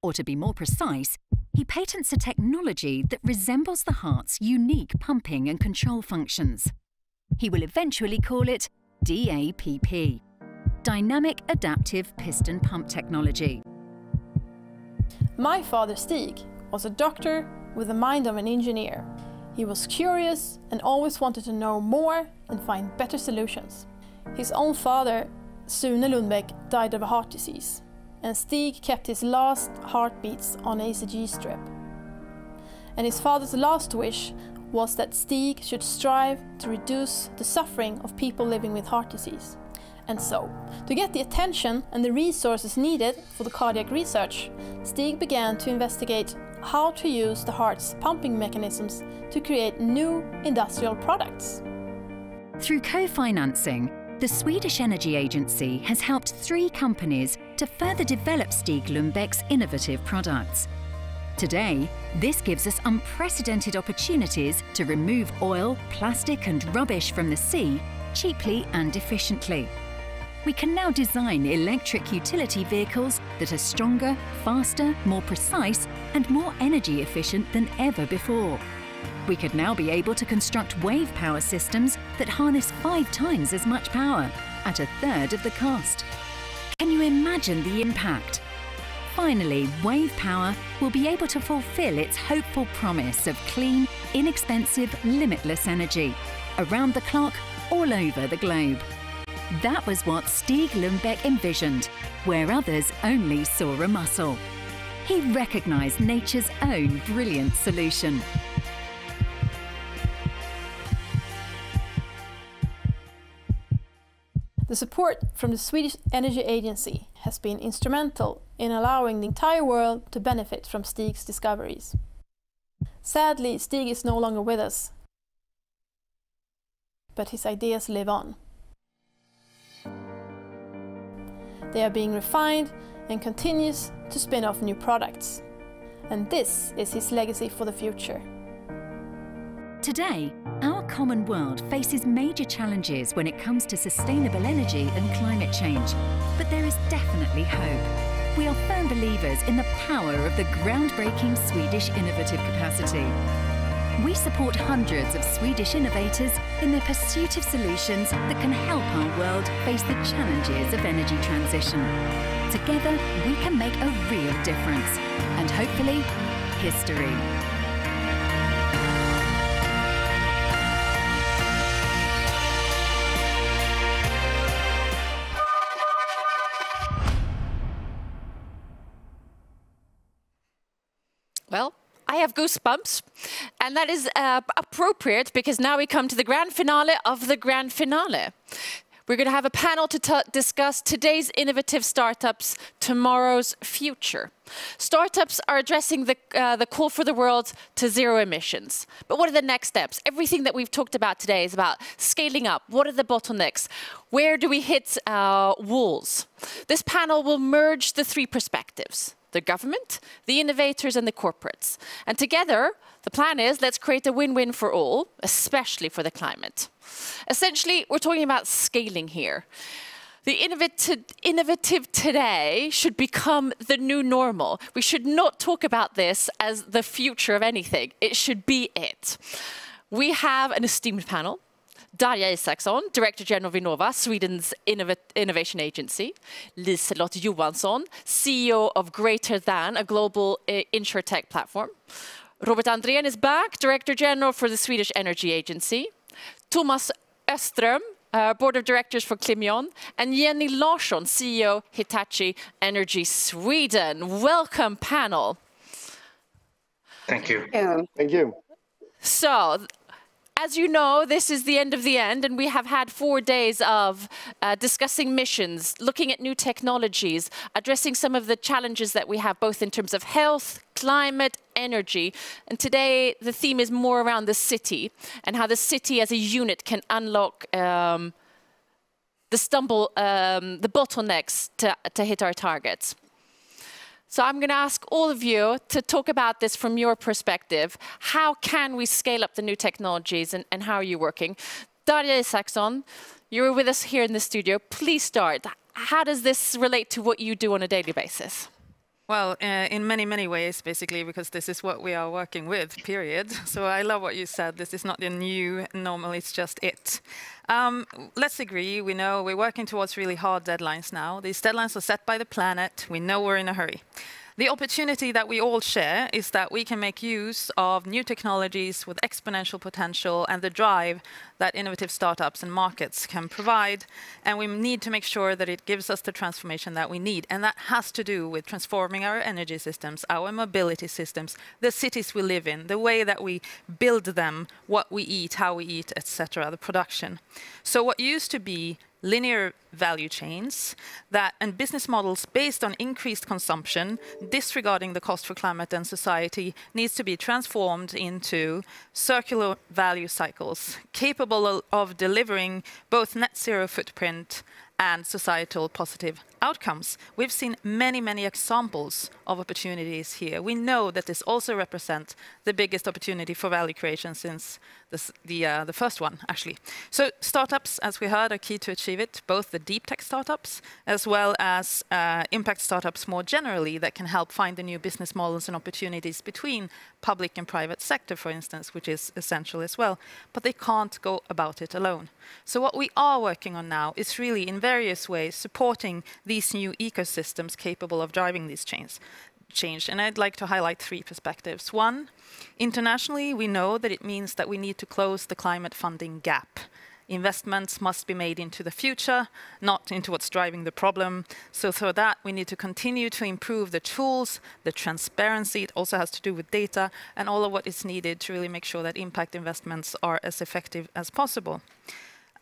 Or to be more precise, he patents a technology that resembles the heart's unique pumping and control functions. He will eventually call it DAPP, Dynamic Adaptive Piston Pump Technology. My father, Stig, was a doctor with the mind of an engineer. He was curious and always wanted to know more and find better solutions. His own father, Sune Lundbeck, died of a heart disease, and Stig kept his last heartbeats on an ECG strip. And his father's last wish was that Stig should strive to reduce the suffering of people living with heart disease. And so, to get the attention and the resources needed for the cardiac research, Stig began to investigate how to use the heart's pumping mechanisms to create new industrial products. Through co-financing, the Swedish Energy Agency has helped 3 companies to further develop Stig Lundbeck's innovative products. Today, this gives us unprecedented opportunities to remove oil, plastic and rubbish from the sea cheaply and efficiently. We can now design electric utility vehicles that are stronger, faster, more precise and more energy efficient than ever before. We could now be able to construct wave power systems that harness 5 times as much power at 1/3 of the cost. Can you imagine the impact? Finally, wave power will be able to fulfill its hopeful promise of clean, inexpensive, limitless energy, around the clock, all over the globe. That was what Stig Lundbeck envisioned, where others only saw a muscle. He recognized nature's own brilliant solution. The support from the Swedish Energy Agency has been instrumental in allowing the entire world to benefit from Stig's discoveries. Sadly, Stig is no longer with us, but his ideas live on. They are being refined and continues to spin off new products. And this is his legacy for the future. Today, our common world faces major challenges when it comes to sustainable energy and climate change. But there is definitely hope. We are firm believers in the power of the groundbreaking Swedish innovative capacity. We support hundreds of Swedish innovators in their pursuit of solutions that can help our world face the challenges of energy transition. Together, we can make a real difference and hopefully, history. Well, I have goosebumps, and that is appropriate because now we come to the grand finale of the grand finale. We're going to have a panel to discuss today's innovative startups, tomorrow's future. Startups are addressing the call for the world to zero emissions. But what are the next steps? Everything that we've talked about today is about scaling up. What are the bottlenecks? Where do we hit walls? This panel will merge the three perspectives: the government, the innovators, and the corporates. And together, the plan is, let's create a win-win for all, especially for the climate. Essentially, we're talking about scaling here. The innovative today should become the new normal. We should not talk about this as the future of anything. It should be it. We have an esteemed panel. Darja Isaksson, Director General of Vinnova, Sweden's innovation agency. Liselott Johansson, CEO of Greater Than, a global insurtech platform. Robert Andrén is back, Director General for the Swedish Energy Agency. Thomas Öström, Board of Directors for Klimion. And Jenny Larsson, CEO, Hitachi Energy Sweden. Welcome, panel. Thank you. Thank you. So, as you know, this is the end of the end, and we have had 4 days of discussing missions, looking at new technologies, addressing some of the challenges that we have, both in terms of health, climate, energy. And today, the theme is more around the city and how the city as a unit can unlock the bottlenecks to hit our targets. So I'm going to ask all of you to talk about this from your perspective. How can we scale up the new technologies, and how are you working? Darja Isaksson, you're with us here in the studio. Please start. How does this relate to what you do on a daily basis? Well, in many, many ways, basically, because this is what we are working with, period. So I love what you said. This is not the new normal, it's just it. Let's agree, we know we're working towards really hard deadlines now. These deadlines are set by the planet. We know we're in a hurry. The opportunity that we all share is that we can make use of new technologies with exponential potential and the drive that innovative startups and markets can provide. And we need to make sure that it gives us the transformation that we need. And that has to do with transforming our energy systems, our mobility systems, the cities we live in, the way that we build them, what we eat, how we eat, etc., the production. So what used to be linear value chains and business models based on increased consumption, disregarding the cost for climate and society, needs to be transformed into circular value cycles, capable of delivering both net zero footprint and societal positive outcomes. We've seen many, many examples of opportunities here. We know that this also represents the biggest opportunity for value creation since the first one, actually. So startups, as we heard, are key to achieve it, both the deep tech startups as well as impact startups more generally that can help find the new business models and opportunities between public and private sector, for instance, which is essential as well. But they can't go about it alone. So what we are working on now is really in various ways supporting these new ecosystems capable of driving these change. And I'd like to highlight 3 perspectives. One, internationally, we know that it means that we need to close the climate funding gap. Investments must be made into the future, not into what's driving the problem. So for that, we need to continue to improve the tools, the transparency. It also has to do with data and all of what is needed to really make sure that impact investments are as effective as possible.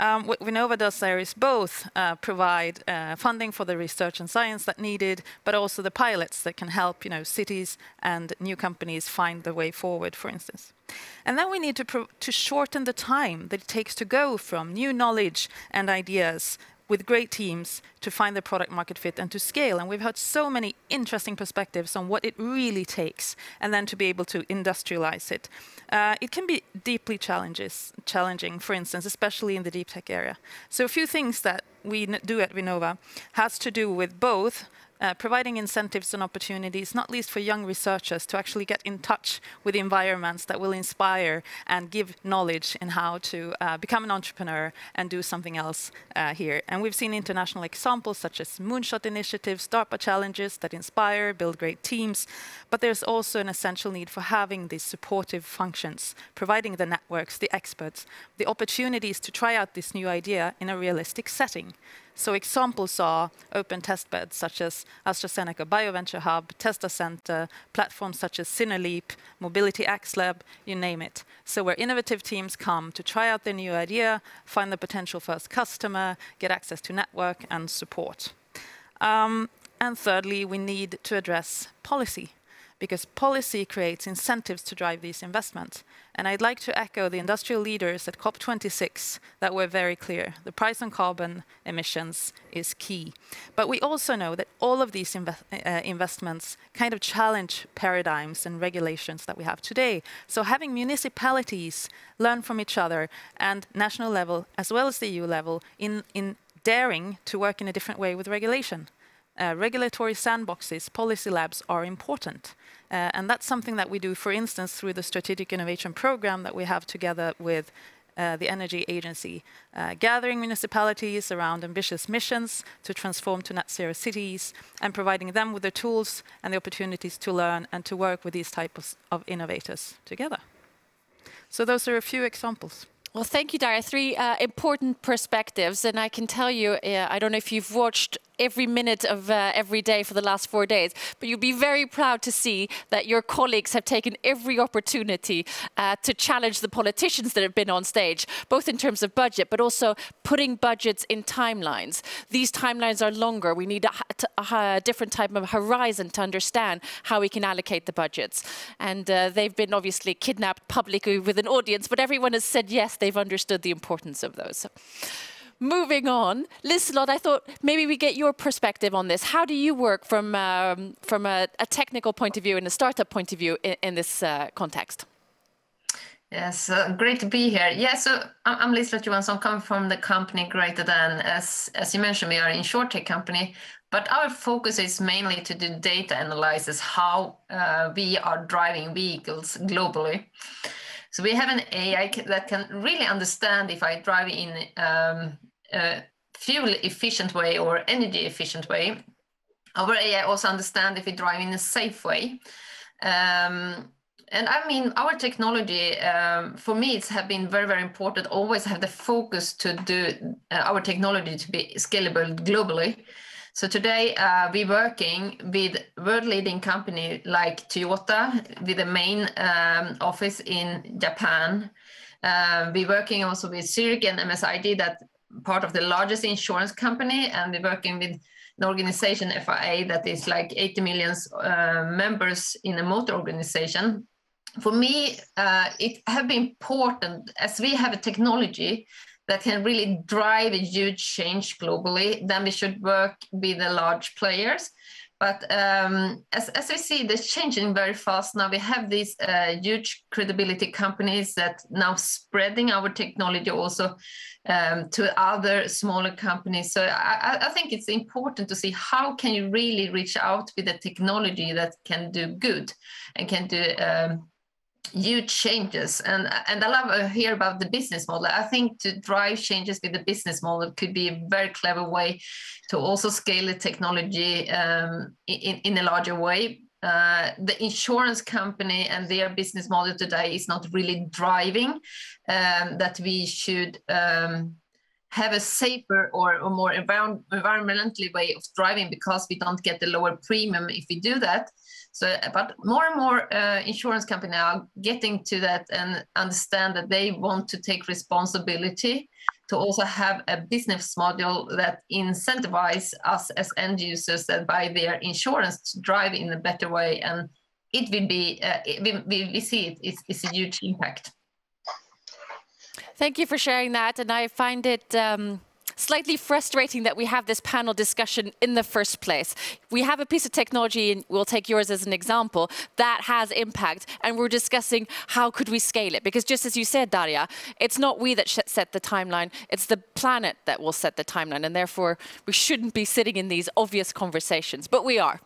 What Vinnova does there is both provide funding for the research and science that needed, but also the pilots that can help cities and new companies find the way forward, for instance. And then we need to shorten the time that it takes to go from new knowledge and ideas with great teams to find the product market fit and to scale. And we've heard so many interesting perspectives on what it really takes, and then to be able to industrialize it. It can be deeply challenging, for instance, especially in the deep tech area. So a few things that we do at Vinnova has to do with both providing incentives and opportunities, not least for young researchers, to actually get in touch with environments that will inspire and give knowledge in how to become an entrepreneur and do something else here. And we've seen international examples such as Moonshot initiatives, DARPA challenges that inspire, build great teams. But there's also an essential need for having these supportive functions, providing the networks, the experts, the opportunities to try out this new idea in a realistic setting. So examples are open testbeds such as AstraZeneca BioVenture Hub, Testa Center, platforms such as Synerleap, Mobility X Lab, you name it. So where innovative teams come to try out their new idea, find the potential first customer, get access to network and support. And thirdly, we need to address policy, because policy creates incentives to drive these investments. And I'd like to echo the industrial leaders at COP26 that were very clear. The price on carbon emissions is key. But we also know that all of these investments kind of challenge paradigms and regulations that we have today. So having municipalities learn from each other and national level, as well as the EU level, in daring to work in a different way with regulation. Regulatory sandboxes, policy labs are important. And that's something that we do, for instance, through the Strategic Innovation Program that we have together with the Energy Agency, gathering municipalities around ambitious missions to transform to net zero cities and providing them with the tools and the opportunities to learn and to work with these types of innovators together. So those are a few examples. Well, thank you, Daria. Three important perspectives. And I can tell you, I don't know if you've watched every minute of every day for the last 4 days, but you'll be very proud to see that your colleagues have taken every opportunity to challenge the politicians that have been on stage, both in terms of budget, but also putting budgets in timelines. These timelines are longer. We need a different type of horizon to understand how we can allocate the budgets. And they've been obviously kidnapped publicly with an audience, but everyone has said yes, they've understood the importance of those. Moving on, Liselott, I thought maybe we get your perspective on this. How do you work from a technical point of view and a startup point of view in this context? Yes, great to be here. Yeah, so I'm Liselott Johansson, coming from the company Greater Than. As you mentioned, we are an insurtech company, but our focus is mainly to do data analysis, how we are driving vehicles globally. So we have an AI that can really understand if I drive in a fuel efficient way or energy efficient way. Our AI also understands if we drive in a safe way. And I mean, our technology, for me, it's have been very, very important, always have the focus to do our technology to be scalable globally. So today we're working with world-leading company like Toyota with a main office in Japan. We're working also with Zurich and MSID, that part of the largest insurance company, and we're working with an organization, FIA, that is like 80 million members in a motor organization. For me, it has been important, as we have a technology that can really drive a huge change globally, then we should work with the large players. But as we see, this changing very fast now. We have these huge credibility companies that now spreading our technology also to other smaller companies. So I think it's important to see how can you really reach out with a technology that can do good and can do huge changes. And I love to hear about the business model. I think to drive changes with the business model could be a very clever way to also scale the technology in a larger way. The insurance company and their business model today is not really driving that we should have a safer or more environmentally way of driving, because we don't get the lower premium if we do that. So, but more and more insurance companies are getting to that and understand that they want to take responsibility to also have a business model that incentivizes us as end users that buy their insurance to drive in a better way. And it will be, we see it's a huge impact. Thank you for sharing that. And I find it slightly frustrating that we have this panel discussion in the first place. We have a piece of technology, and we'll take yours as an example, that has impact, and we're discussing how could we scale it. Because just as you said, Daria, it's not we that set the timeline, it's the planet that will set the timeline, and therefore we shouldn't be sitting in these obvious conversations, but we are.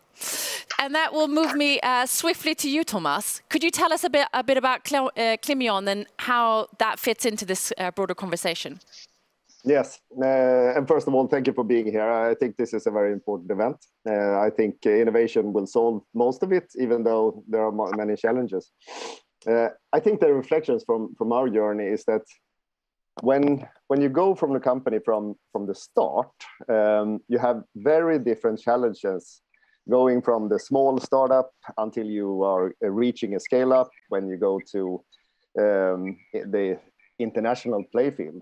And that will move me swiftly to you, Thomas. Could you tell us a bit about Klimion and how that fits into this broader conversation? Yes, and first of all, thank you for being here. I think this is a very important event. I think innovation will solve most of it, even though there are many challenges. I think the reflections from our journey is that when when you go from the company from the start, you have very different challenges going from the small startup until you are reaching a scale up when you go to the international playfield.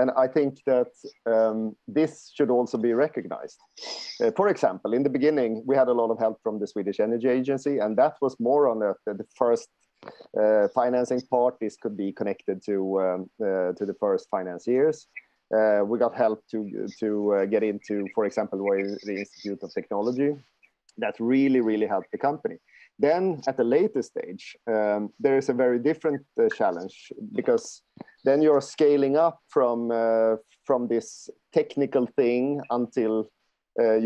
And I think that this should also be recognized. For example, in the beginning, we had a lot of help from the Swedish Energy Agency, and that was more on the first financing part. This could be connected to the first financiers. We got help to get into, for example, the Institute of Technology. That really helped the company. Then at the later stage, there is a very different challenge, because then you're scaling up from this technical thing until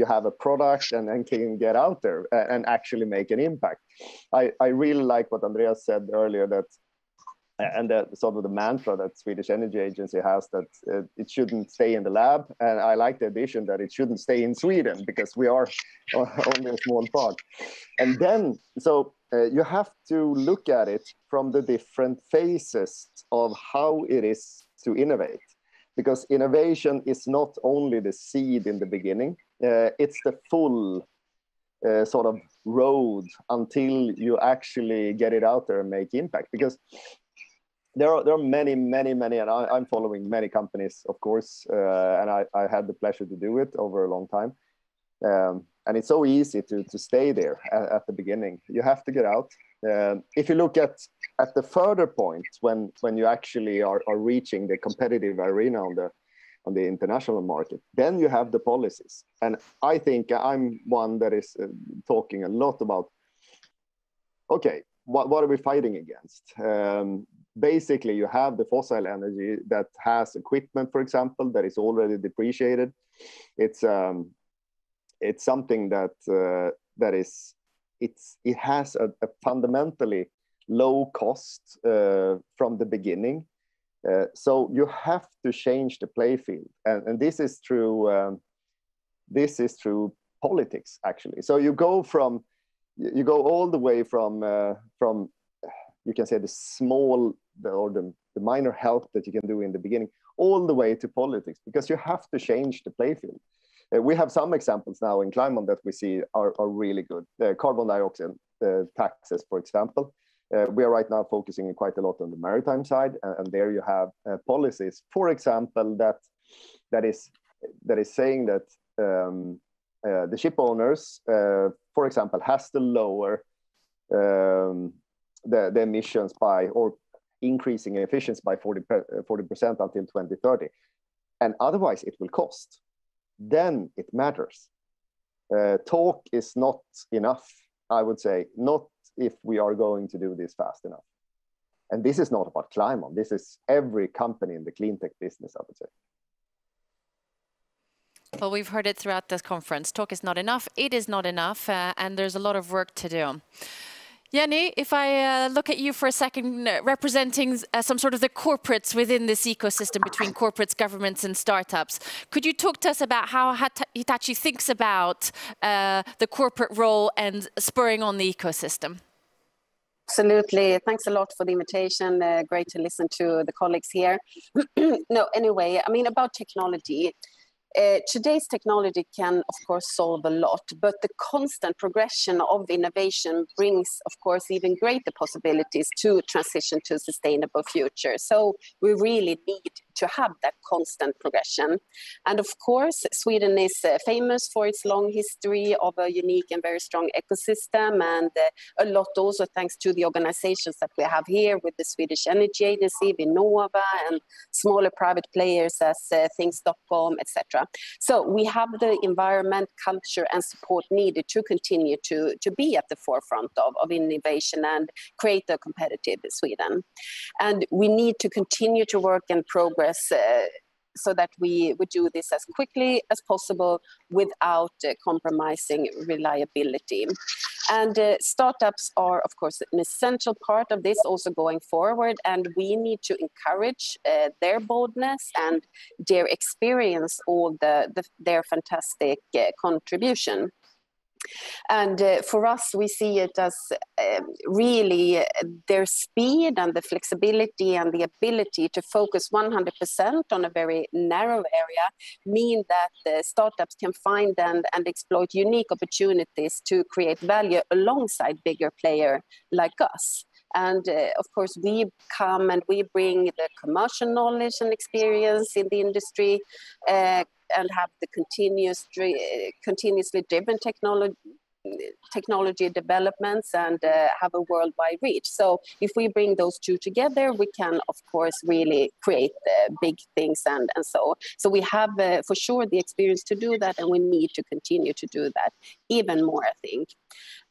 you have a product and then can get out there and actually make an impact. I really like what Andreas said earlier, that and that sort of the mantra that Swedish Energy Agency has, that it shouldn't stay in the lab. And I like the addition that it shouldn't stay in Sweden, because we are only a small part. And then, so you have to look at it from the different phases of how it is to innovate. Because innovation is not only the seed in the beginning, it's the full sort of road until you actually get it out there and make impact. Because there are many, and I'm following many companies, of course, and I had the pleasure to do it over a long time. And it's so easy to stay there at the beginning. You have to get out. If you look at the further point, when you actually are reaching the competitive arena on the international market, then you have the policies. And I think I'm one that is talking a lot about, okay, what are we fighting against? Basically, you have the fossil energy that has equipment, for example, that is already depreciated. It's something that it has a fundamentally low cost from the beginning. So you have to change the playfield, and this is through politics, actually. So you go all the way from you can say the small or the minor help that you can do in the beginning, all the way to politics, because you have to change the playfield. We have some examples now in climate that we see are really good. Carbon dioxide taxes, for example. We are right now focusing quite a lot on the maritime side, and there you have policies, for example, that is saying that the ship owners, for example, has to lower the emissions by, or increasing efficiency by 40% until 2030. And otherwise it will cost. Then it matters. Talk is not enough, I would say, not if we are going to do this fast enough. And this is not about climate. This is every company in the clean tech business, I would say. Well, we've heard it throughout this conference. Talk is not enough. It is not enough, and there's a lot of work to do. Jenny, if I look at you for a second, representing some sort of the corporates within this ecosystem between corporates, governments and startups, could you talk to us about how Hitachi thinks about the corporate role and spurring on the ecosystem? Absolutely. Thanks a lot for the invitation. Great to listen to the colleagues here. No, anyway, I mean, about technology. Today's technology can, of course, solve a lot, but the constant progression of innovation brings, of course, even greater possibilities to transition to a sustainable future. So we really need to have that constant progression. And of course, Sweden is famous for its long history of a unique and very strong ecosystem, and a lot also thanks to the organizations that we have here with the Swedish Energy Agency, Vinnova, and smaller private players as Think Stockholm, etc. So we have the environment, culture, and support needed to continue to be at the forefront of innovation and create a competitive Sweden. And we need to continue to work and progress so that we would do this as quickly as possible without compromising reliability. And startups are, of course, an essential part of this also going forward, and we need to encourage their boldness and their experience, all their fantastic contribution. And for us, we see it as really their speed and the flexibility and the ability to focus 100% on a very narrow area mean that startups can find and exploit unique opportunities to create value alongside bigger players like us. And of course, we come and we bring the commercial knowledge and experience in the industry and have the continuously driven technology developments and have a worldwide reach. So if we bring those two together, we can, of course, really create big things and so. So we have for sure the experience to do that, and we need to continue to do that even more, I think.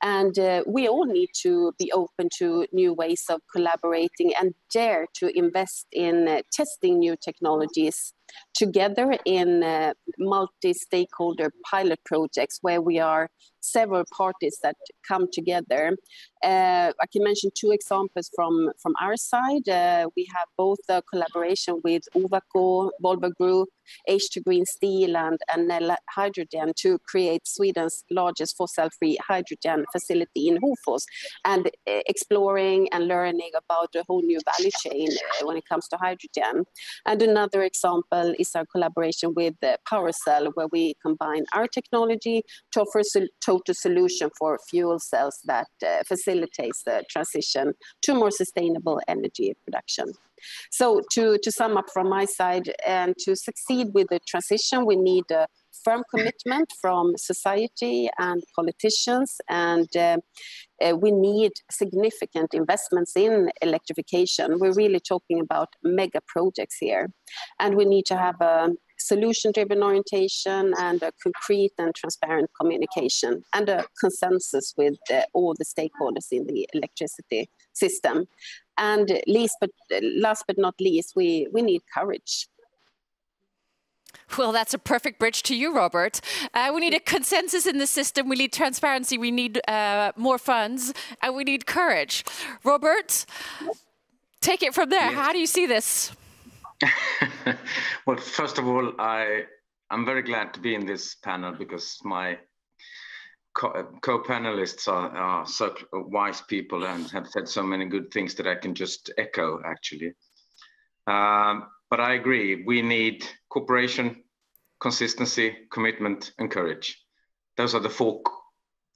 And we all need to be open to new ways of collaborating and dare to invest in testing new technologies together in multi-stakeholder pilot projects where we are several parties that come together. I can mention two examples from our side. We have both a collaboration with Ovako, Volvo Group, H2 Green Steel and Nel Hydrogen to create Sweden's largest fossil-free hydrogen facility in Hofors, and exploring and learning about a whole new value chain when it comes to hydrogen. And another example is our collaboration with PowerCell, where we combine our technology to offer a total solution for fuel cells that facilitates the transition to more sustainable energy production. So to sum up from my side, and to succeed with the transition, we need a firm commitment from society and politicians, and we need significant investments in electrification. We're really talking about mega projects here. And we need to have a solution-driven orientation and a concrete and transparent communication and a consensus with all the stakeholders in the electricity system. And last but not least, we need courage. Well, that's a perfect bridge to you, Robert. We need a consensus in the system. We need transparency. We need more funds, and we need courage. Robert, take it from there. Yes. How do you see this? Well, first of all, I'm very glad to be in this panel because my co-panelists are so wise people and have said so many good things that I can just echo, actually. But I agree, we need cooperation, consistency, commitment, and courage. Those are the four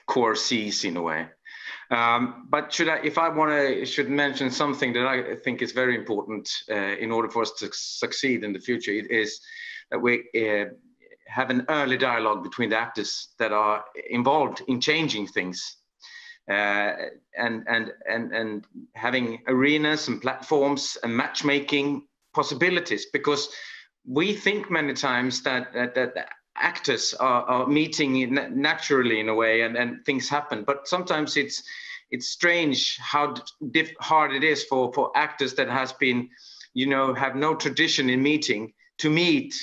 core C's in a way. But if I should mention something that I think is very important in order for us to succeed in the future, it is that we have an early dialogue between the actors that are involved in changing things, and having arenas and platforms and matchmaking possibilities, because we think many times that actors are meeting naturally in a way and things happen, but sometimes it's strange how hard it is for actors that has been, have no tradition in meeting to meet.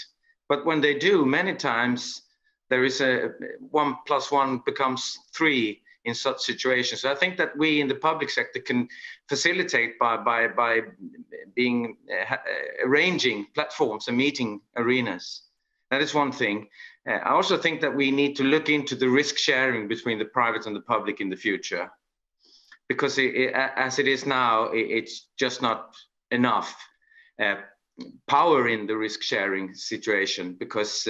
But when they do, many times there is 1 + 1 becomes 3 in such situations. So I think that we in the public sector can facilitate by being arranging platforms and meeting arenas. That is one thing. I also think that we need to look into the risk sharing between the private and the public in the future, because as it is now, it's just not enough power in the risk sharing situation, because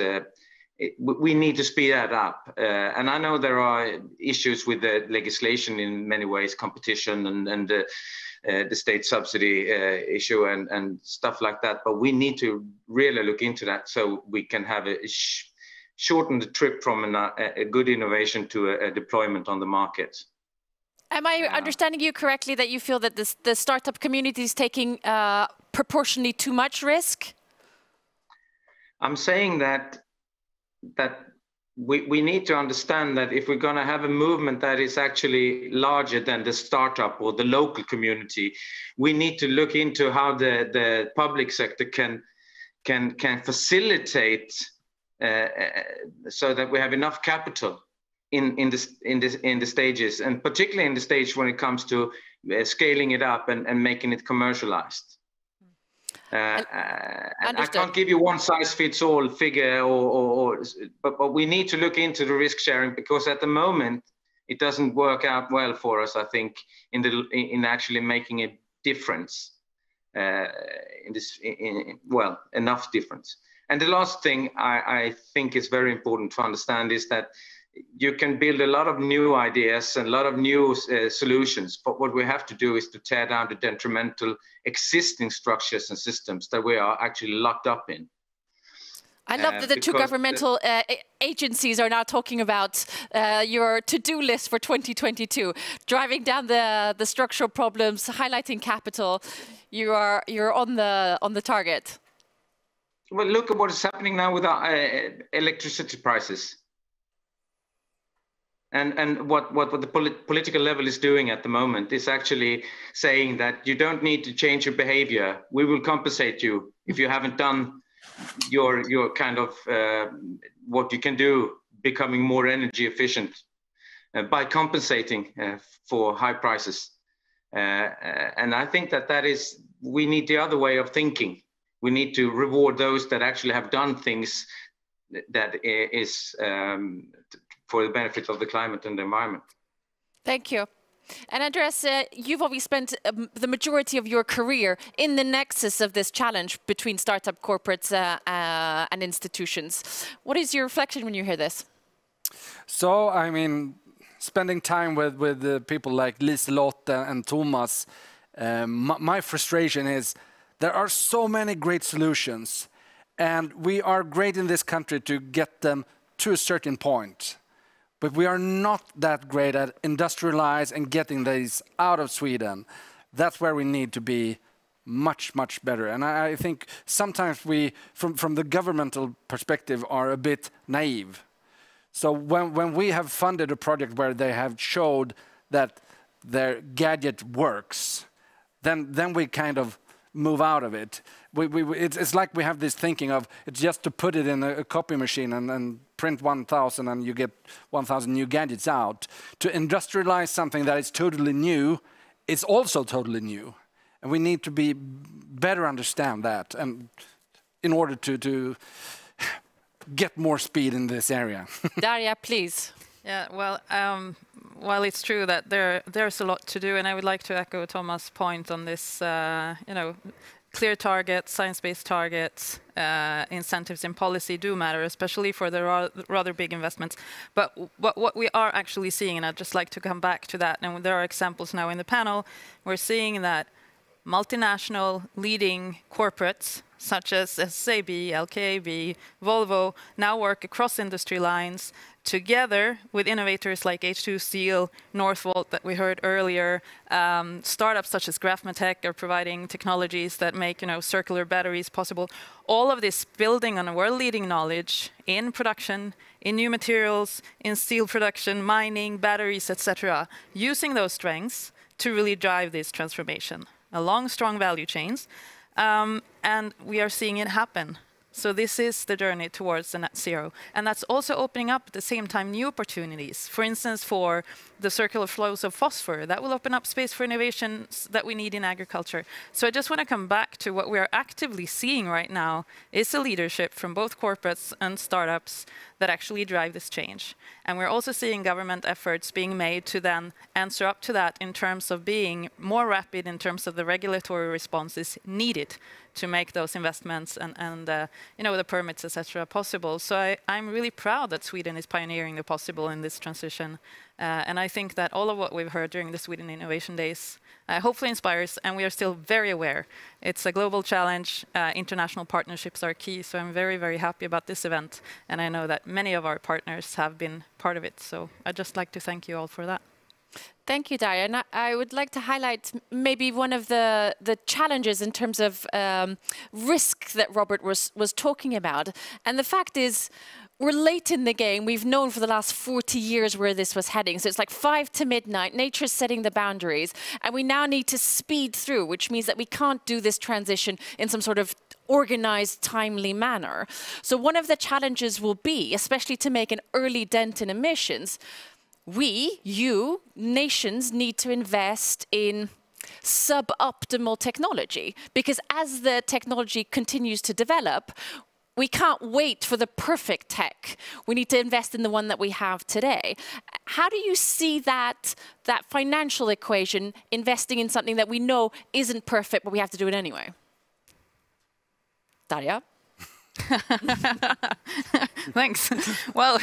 we need to speed that up. And I know there are issues with the legislation in many ways, competition and the state subsidy issue and stuff like that. But we need to really look into that so we can have a shortened trip from a good innovation to a deployment on the market. Am I understanding you correctly that you feel that the startup community is taking proportionally too much risk? I'm saying that we need to understand that if we're going to have a movement that is actually larger than the startup or the local community, we need to look into how the public sector can facilitate so that we have enough capital in the stages, and particularly in the stage when it comes to scaling it up and making it commercialized. And I can't give you one size fits all figure, but we need to look into the risk sharing, because at the moment it doesn't work out well for us, I think, in actually making a difference, enough difference. And the last thing I think is very important to understand is that you can build a lot of new ideas and a lot of new solutions, but what we have to do is to tear down the detrimental existing structures and systems that we are actually locked up in. I love that the two governmental agencies are now talking about your to-do list for 2022, driving down the structural problems, highlighting capital. You're on the target. Well, look at what is happening now with our electricity prices. And what the political level is doing at the moment is actually saying that you don't need to change your behavior. We will compensate you if you haven't done your kind of what you can do, becoming more energy efficient by compensating for high prices. And I think that is, we need the other way of thinking. We need to reward those that actually have done things that is for the benefit of the climate and the environment. Thank you. And Andreas, you've always spent the majority of your career in the nexus of this challenge between startup corporates and institutions. What is your reflection when you hear this? So, I mean, spending time with people like Liselott and Thomas, my frustration is there are so many great solutions, and we are great in this country to get them to a certain point. But we are not that great at industrialize and getting these out of Sweden. That's where we need to be much, much better. And I think sometimes we, from the governmental perspective, are a bit naive. So when we have funded a project where they have showed that their gadget works, then we kind of move out of it. It's like we have this thinking of it's just to put it in a copy machine and print 1,000 and you get 1,000 new gadgets out. To industrialize something that is totally new, it's also totally new. And we need to be better understand that, and in order to get more speed in this area. Daria, please. Yeah, well, while it's true that there's a lot to do, and I would like to echo Thomas' point on this, clear targets, science-based targets, incentives in policy do matter, especially for the rather big investments. But what we are actually seeing, and I'd just like to come back to that, and there are examples now in the panel, we're seeing that multinational leading corporates such as SAB, LKAB, Volvo now work across industry lines together with innovators like H2 Steel, Northvolt that we heard earlier. Startups such as Graphmatech are providing technologies that make circular batteries possible. All of this building on a world-leading knowledge in production, in new materials, in steel production, mining, batteries, etc. Using those strengths to really drive this transformation along strong value chains. And we are seeing it happen. So this is the journey towards the net zero. And that's also opening up at the same time new opportunities. For instance, for the circular flows of phosphor, that will open up space for innovations that we need in agriculture. So I just want to come back to what we are actively seeing right now is a leadership from both corporates and startups that actually drive this change. And we're also seeing government efforts being made to then answer up to that in terms of being more rapid in terms of the regulatory responses needed to make those investments and the permits, etc., possible. So I'm really proud that Sweden is pioneering the possible in this transition. And I think that all of what we've heard during the Sweden Innovation Days hopefully inspires, and we are still very aware. It's a global challenge. International partnerships are key. So I'm very, very happy about this event. And I know that many of our partners have been part of it. So I'd just like to thank you all for that. Thank you, Daria. And I would like to highlight maybe one of the challenges in terms of risk that Robert was talking about. And the fact is, we're late in the game. We've known for the last 40 years where this was heading. So it's like 5 to midnight. Nature's setting the boundaries. And we now need to speed through, which means that we can't do this transition in some sort of organized, timely manner. So one of the challenges will be, especially to make an early dent in emissions, nations need to invest in suboptimal technology? Because as the technology continues to develop, we can't wait for the perfect tech. We need to invest in the one that we have today. How do you see that financial equation, investing in something that we know isn't perfect, but we have to do it anyway? Daria? Thanks. Well,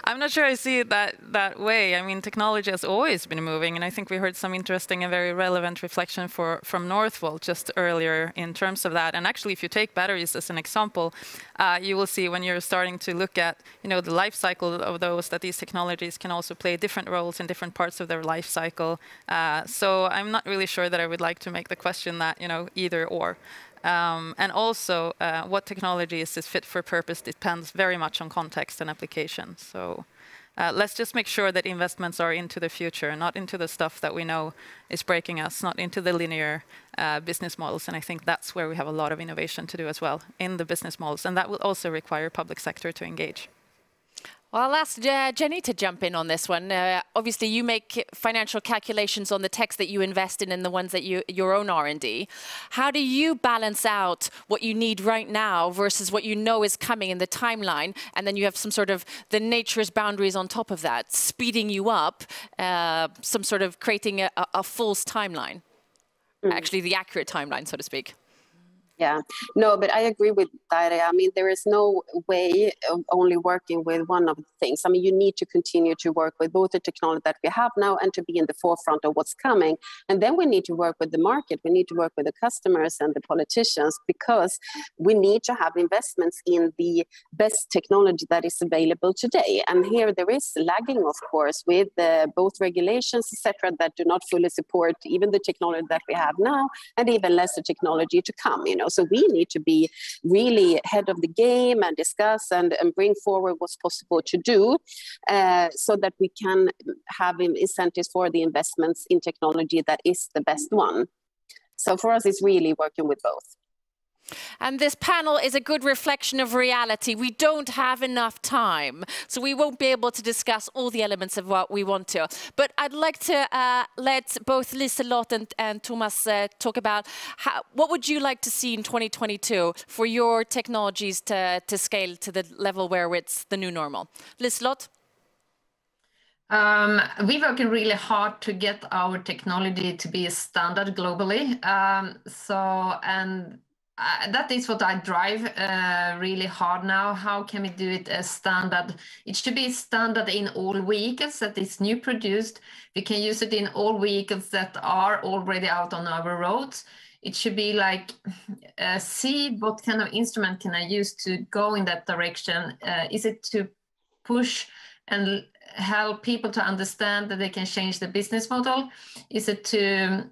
I'm not sure I see it that way. I mean, technology has always been moving, and I think we heard some interesting and very relevant reflection from Northvolt just earlier in terms of that. And actually, if you take batteries as an example, you will see when you're starting to look at, the life cycle of those, that these technologies can also play different roles in different parts of their life cycle. So I'm not really sure that I would like to make the question that, either or. And also, what technology is fit for purpose depends very much on context and application. So let's just make sure that investments are into the future, not into the stuff that we know is breaking us, not into the linear business models. And I think that's where we have a lot of innovation to do as well in the business models. And that will also require public sector to engage. Well, I'll ask Jenny to jump in on this one. Obviously, you make financial calculations on the techs that you invest in and the ones that your own R&D. How do you balance out what you need right now versus what you know is coming in the timeline? And then you have some sort of the nature's boundaries on top of that, speeding you up, some sort of creating a false timeline. Actually, the accurate timeline, so to speak. Yeah, no, but I agree with Daria. I mean, there is no way of only working with one of the things. I mean, you need to continue to work with both the technology that we have now and to be in the forefront of what's coming. And then we need to work with the market. We need to work with the customers and the politicians, because we need to have investments in the best technology that is available today. And here there is lagging, of course, with both regulations, etc., that do not fully support even the technology that we have now, and even less the technology to come. So we need to be really ahead of the game and discuss and bring forward what's possible to do, so that we can have incentives for the investments in technology that is the best one. So for us, it's really working with both. And this panel is a good reflection of reality. We don't have enough time, so we won't be able to discuss all the elements of what we want to. But I'd like to let both Liselott and Thomas talk about what would you like to see in 2022 for your technologies to scale to the level where it's the new normal. Liselott? We're working really hard to get our technology to be a standard globally. That is what I drive really hard now. How can we do it as standard? It should be standard in all vehicles that is new produced. We can use it in all vehicles that are already out on our roads. It should be like, see what kind of instrument can I use to go in that direction? Is it to push and help people to understand that they can change the business model? Is it to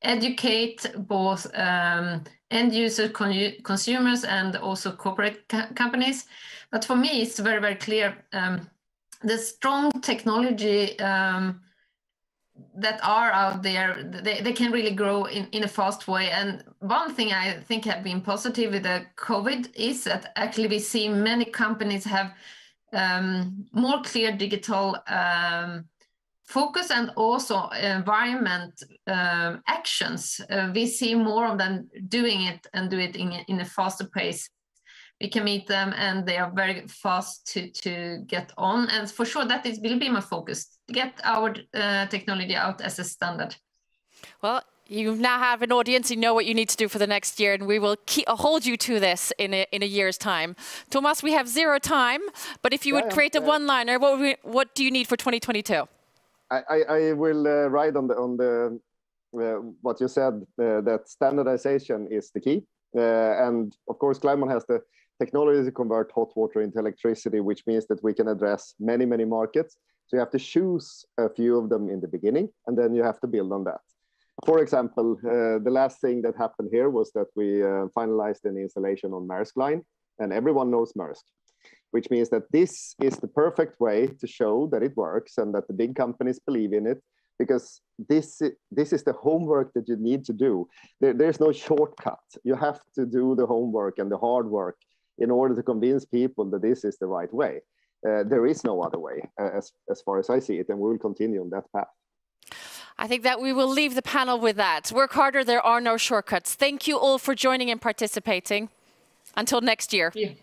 educate both end user consumers and also corporate companies? But for me, it's very, very clear. The strong technology that are out there, they can really grow in a fast way. And one thing I think have been positive with the COVID is that actually we see many companies have more clear digital focus and also environment actions. We see more of them doing it and do it in a faster pace. We can meet them and they are very fast to get on. And for sure that will be my focus, to get our technology out as a standard. Well, you now have an audience, you know what you need to do for the next year, and we will hold you to this in a year's time. Thomas, we have 0 time, but if you would create a one-liner, what do you need for 2022? I will ride on the what you said, that standardization is the key. And of course, Climon has the technology to convert hot water into electricity, which means that we can address many, many markets. So you have to choose a few of them in the beginning, and then you have to build on that. For example, the last thing that happened here was that we finalized an installation on Maersk Line, and everyone knows Maersk, which means that this is the perfect way to show that it works and that the big companies believe in it, because this is the homework that you need to do. There's no shortcut. You have to do the homework and the hard work in order to convince people that this is the right way. There is no other way, as far as I see it, and we will continue on that path. I think that we will leave the panel with that. Work harder, there are no shortcuts. Thank you all for joining and participating. Until next year. See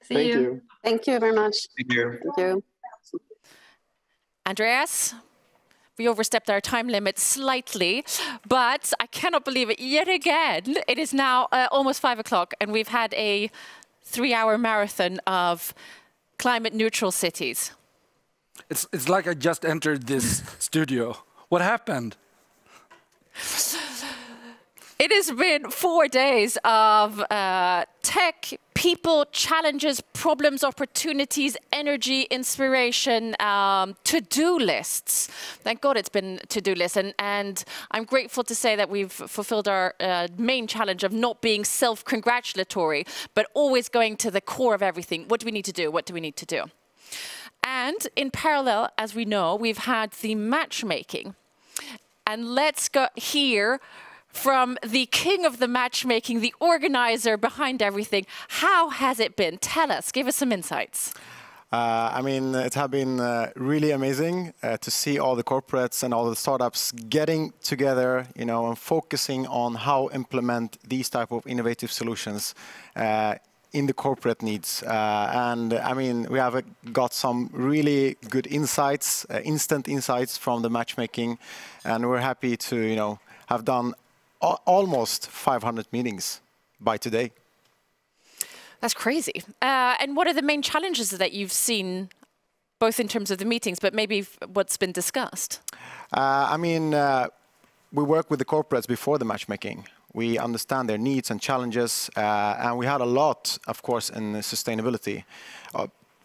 Thank you. you. Thank you very much. Thank you. Thank you. Andreas, we overstepped our time limit slightly, but I cannot believe it yet again. It is now almost 5 o'clock and we've had a 3-hour marathon of climate neutral cities. It's like I just entered this studio. What happened? It has been 4 days of tech, people, challenges, problems, opportunities, energy, inspiration, to-do lists. Thank God it's been to-do lists. And I'm grateful to say that we've fulfilled our main challenge of not being self-congratulatory, but always going to the core of everything. What do we need to do? What do we need to do? And in parallel, as we know, we've had the matchmaking. And let's go hear from the king of the matchmaking, the organizer behind everything. How has it been? Tell us, give us some insights. I mean, it has been really amazing to see all the corporates and all the startups getting together, you know, and focusing on how implement these type of innovative solutions in the corporate needs. And I mean, we have got some really good insights, instant insights from the matchmaking, and we're happy to, you know, have done almost 500 meetings by today. That's crazy. And what are the main challenges that you've seen, both in terms of the meetings, but maybe what's been discussed? I mean, we work with the corporates before the matchmaking. We understand their needs and challenges, and we had a lot, of course, in sustainability.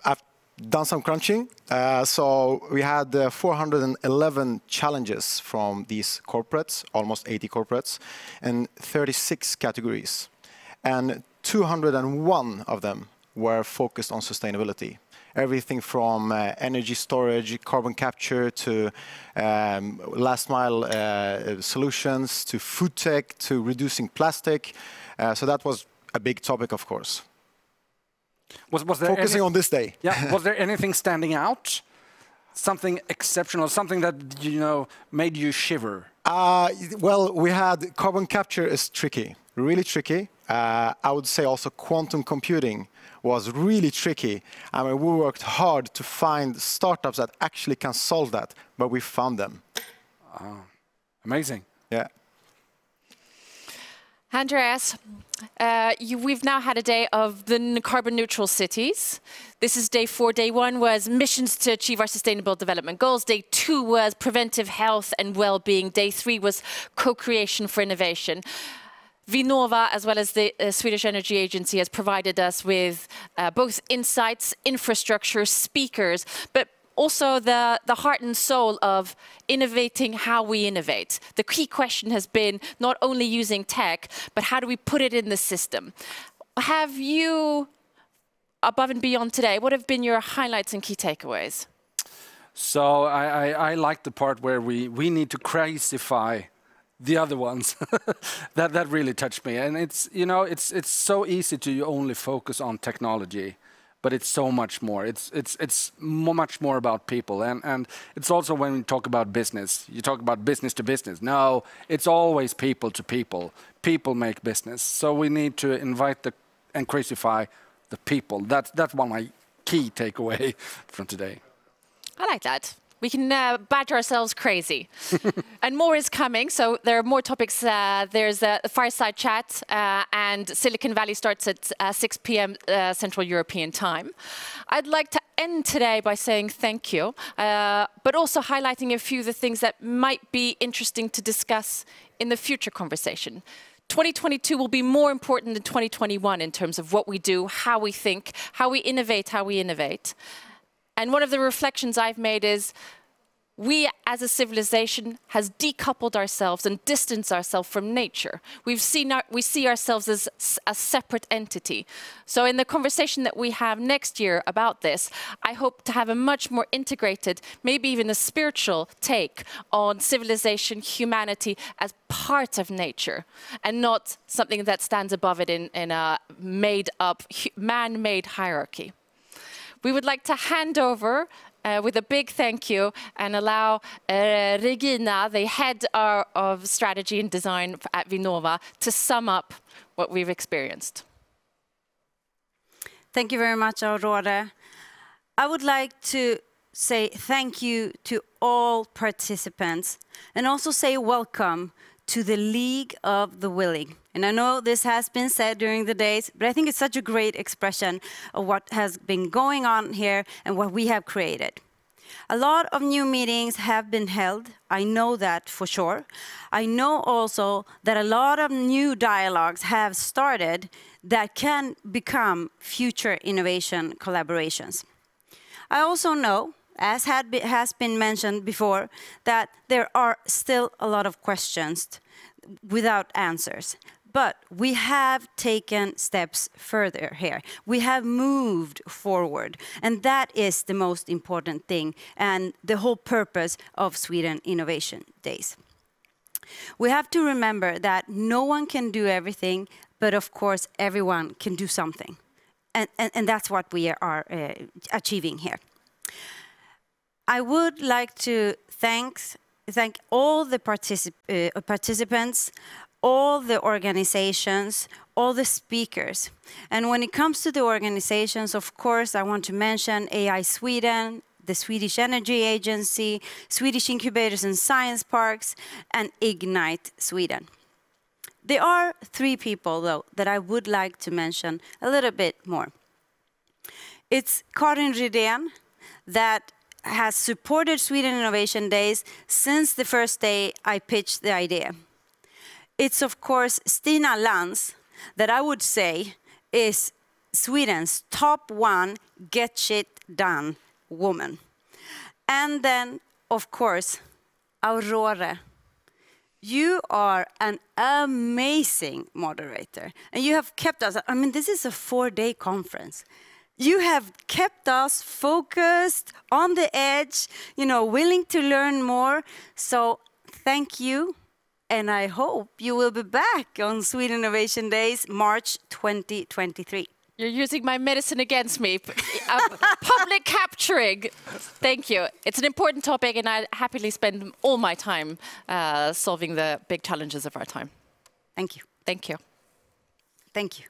I've done some crunching, so we had 411 challenges from these corporates, almost 80 corporates, in 36 categories. And 201 of them were focused on sustainability. Everything from energy storage, carbon capture, to last mile solutions, to food tech, to reducing plastic. So that was a big topic, of course. Was there focusing on this day. Yeah. Was there anything standing out? Something exceptional, something that, you know, made you shiver? Well, we had carbon capture is tricky, really tricky. I would say also quantum computing was really tricky. I mean, we worked hard to find startups that actually can solve that, but we found them. Amazing. Yeah. Andreas, we've now had a day of the carbon neutral cities. This is day 4. Day 1 was missions to achieve our sustainable development goals. Day 2 was preventive health and well-being. Day 3 was co-creation for innovation. Vinnova, as well as the Swedish Energy Agency, has provided us with both insights, infrastructure, speakers, but also the heart and soul of innovating how we innovate. The key question has been not only using tech, but how do we put it in the system? Have you, above and beyond today, what have been your highlights and key takeaways? So I like the part where we need to crazify the other ones. that really touched me. And it's, you know, it's so easy to only focus on technology, but it's so much more. It's much more about people. And it's also when we talk about business, you talk about business to business. No, it's always people to people. People make business. So we need to invite and crazify the people. That's one of my key takeaway from today. I like that. We can badger ourselves crazy. And more is coming, so there are more topics. There's a fireside chat, and Silicon Valley starts at 6 p.m. Central European time. I'd like to end today by saying thank you, but also highlighting a few of the things that might be interesting to discuss in the future conversation. 2022 will be more important than 2021 in terms of what we do, how we think, how we innovate. And one of the reflections I've made is we as a civilization has decoupled ourselves and distanced ourselves from nature. We see ourselves as a separate entity. So in the conversation that we have next year about this, I hope to have a much more integrated, maybe even a spiritual take on civilization, humanity as part of nature, and not something that stands above it in a made-up, man-made hierarchy. We would like to hand over with a big thank you and allow Regina, the head of strategy and design at Vinnova, to sum up what we've experienced. Thank you very much, Aurora. I would like to say thank you to all participants and also say welcome to the League of the Willing. And I know this has been said during the days, but I think it's such a great expression of what has been going on here and what we have created. A lot of new meetings have been held. I know that for sure. I know also that a lot of new dialogues have started that can become future innovation collaborations. I also know, as has been mentioned before, that there are still a lot of questions without answers. But we have taken steps further here. We have moved forward. And that is the most important thing and the whole purpose of Sweden Innovation Days. We have to remember that no one can do everything, but of course everyone can do something. And that's what we are achieving here. I would like to thank all the participants, all the organizations, all the speakers. And when it comes to the organizations, of course, I want to mention AI Sweden, the Swedish Energy Agency, Swedish Incubators and Science Parks, and Ignite Sweden. There are 3 people, though, that I would like to mention a little bit more. It's Karin Rydén, that has supported Sweden Innovation Days since the first day I pitched the idea. It's, of course, Stina Lantz, that I would say is Sweden's top 1 get shit done woman. And then, of course, Aurora. You are an amazing moderator. And you have kept us, I mean, this is a 4-day conference. You have kept us focused, on the edge, you know, willing to learn more. So thank you. And I hope you will be back on Sweden Innovation Days, March 2023. You're using my medicine against me. Public capturing. Thank you. It's an important topic, and I happily spend all my time solving the big challenges of our time. Thank you. Thank you. Thank you.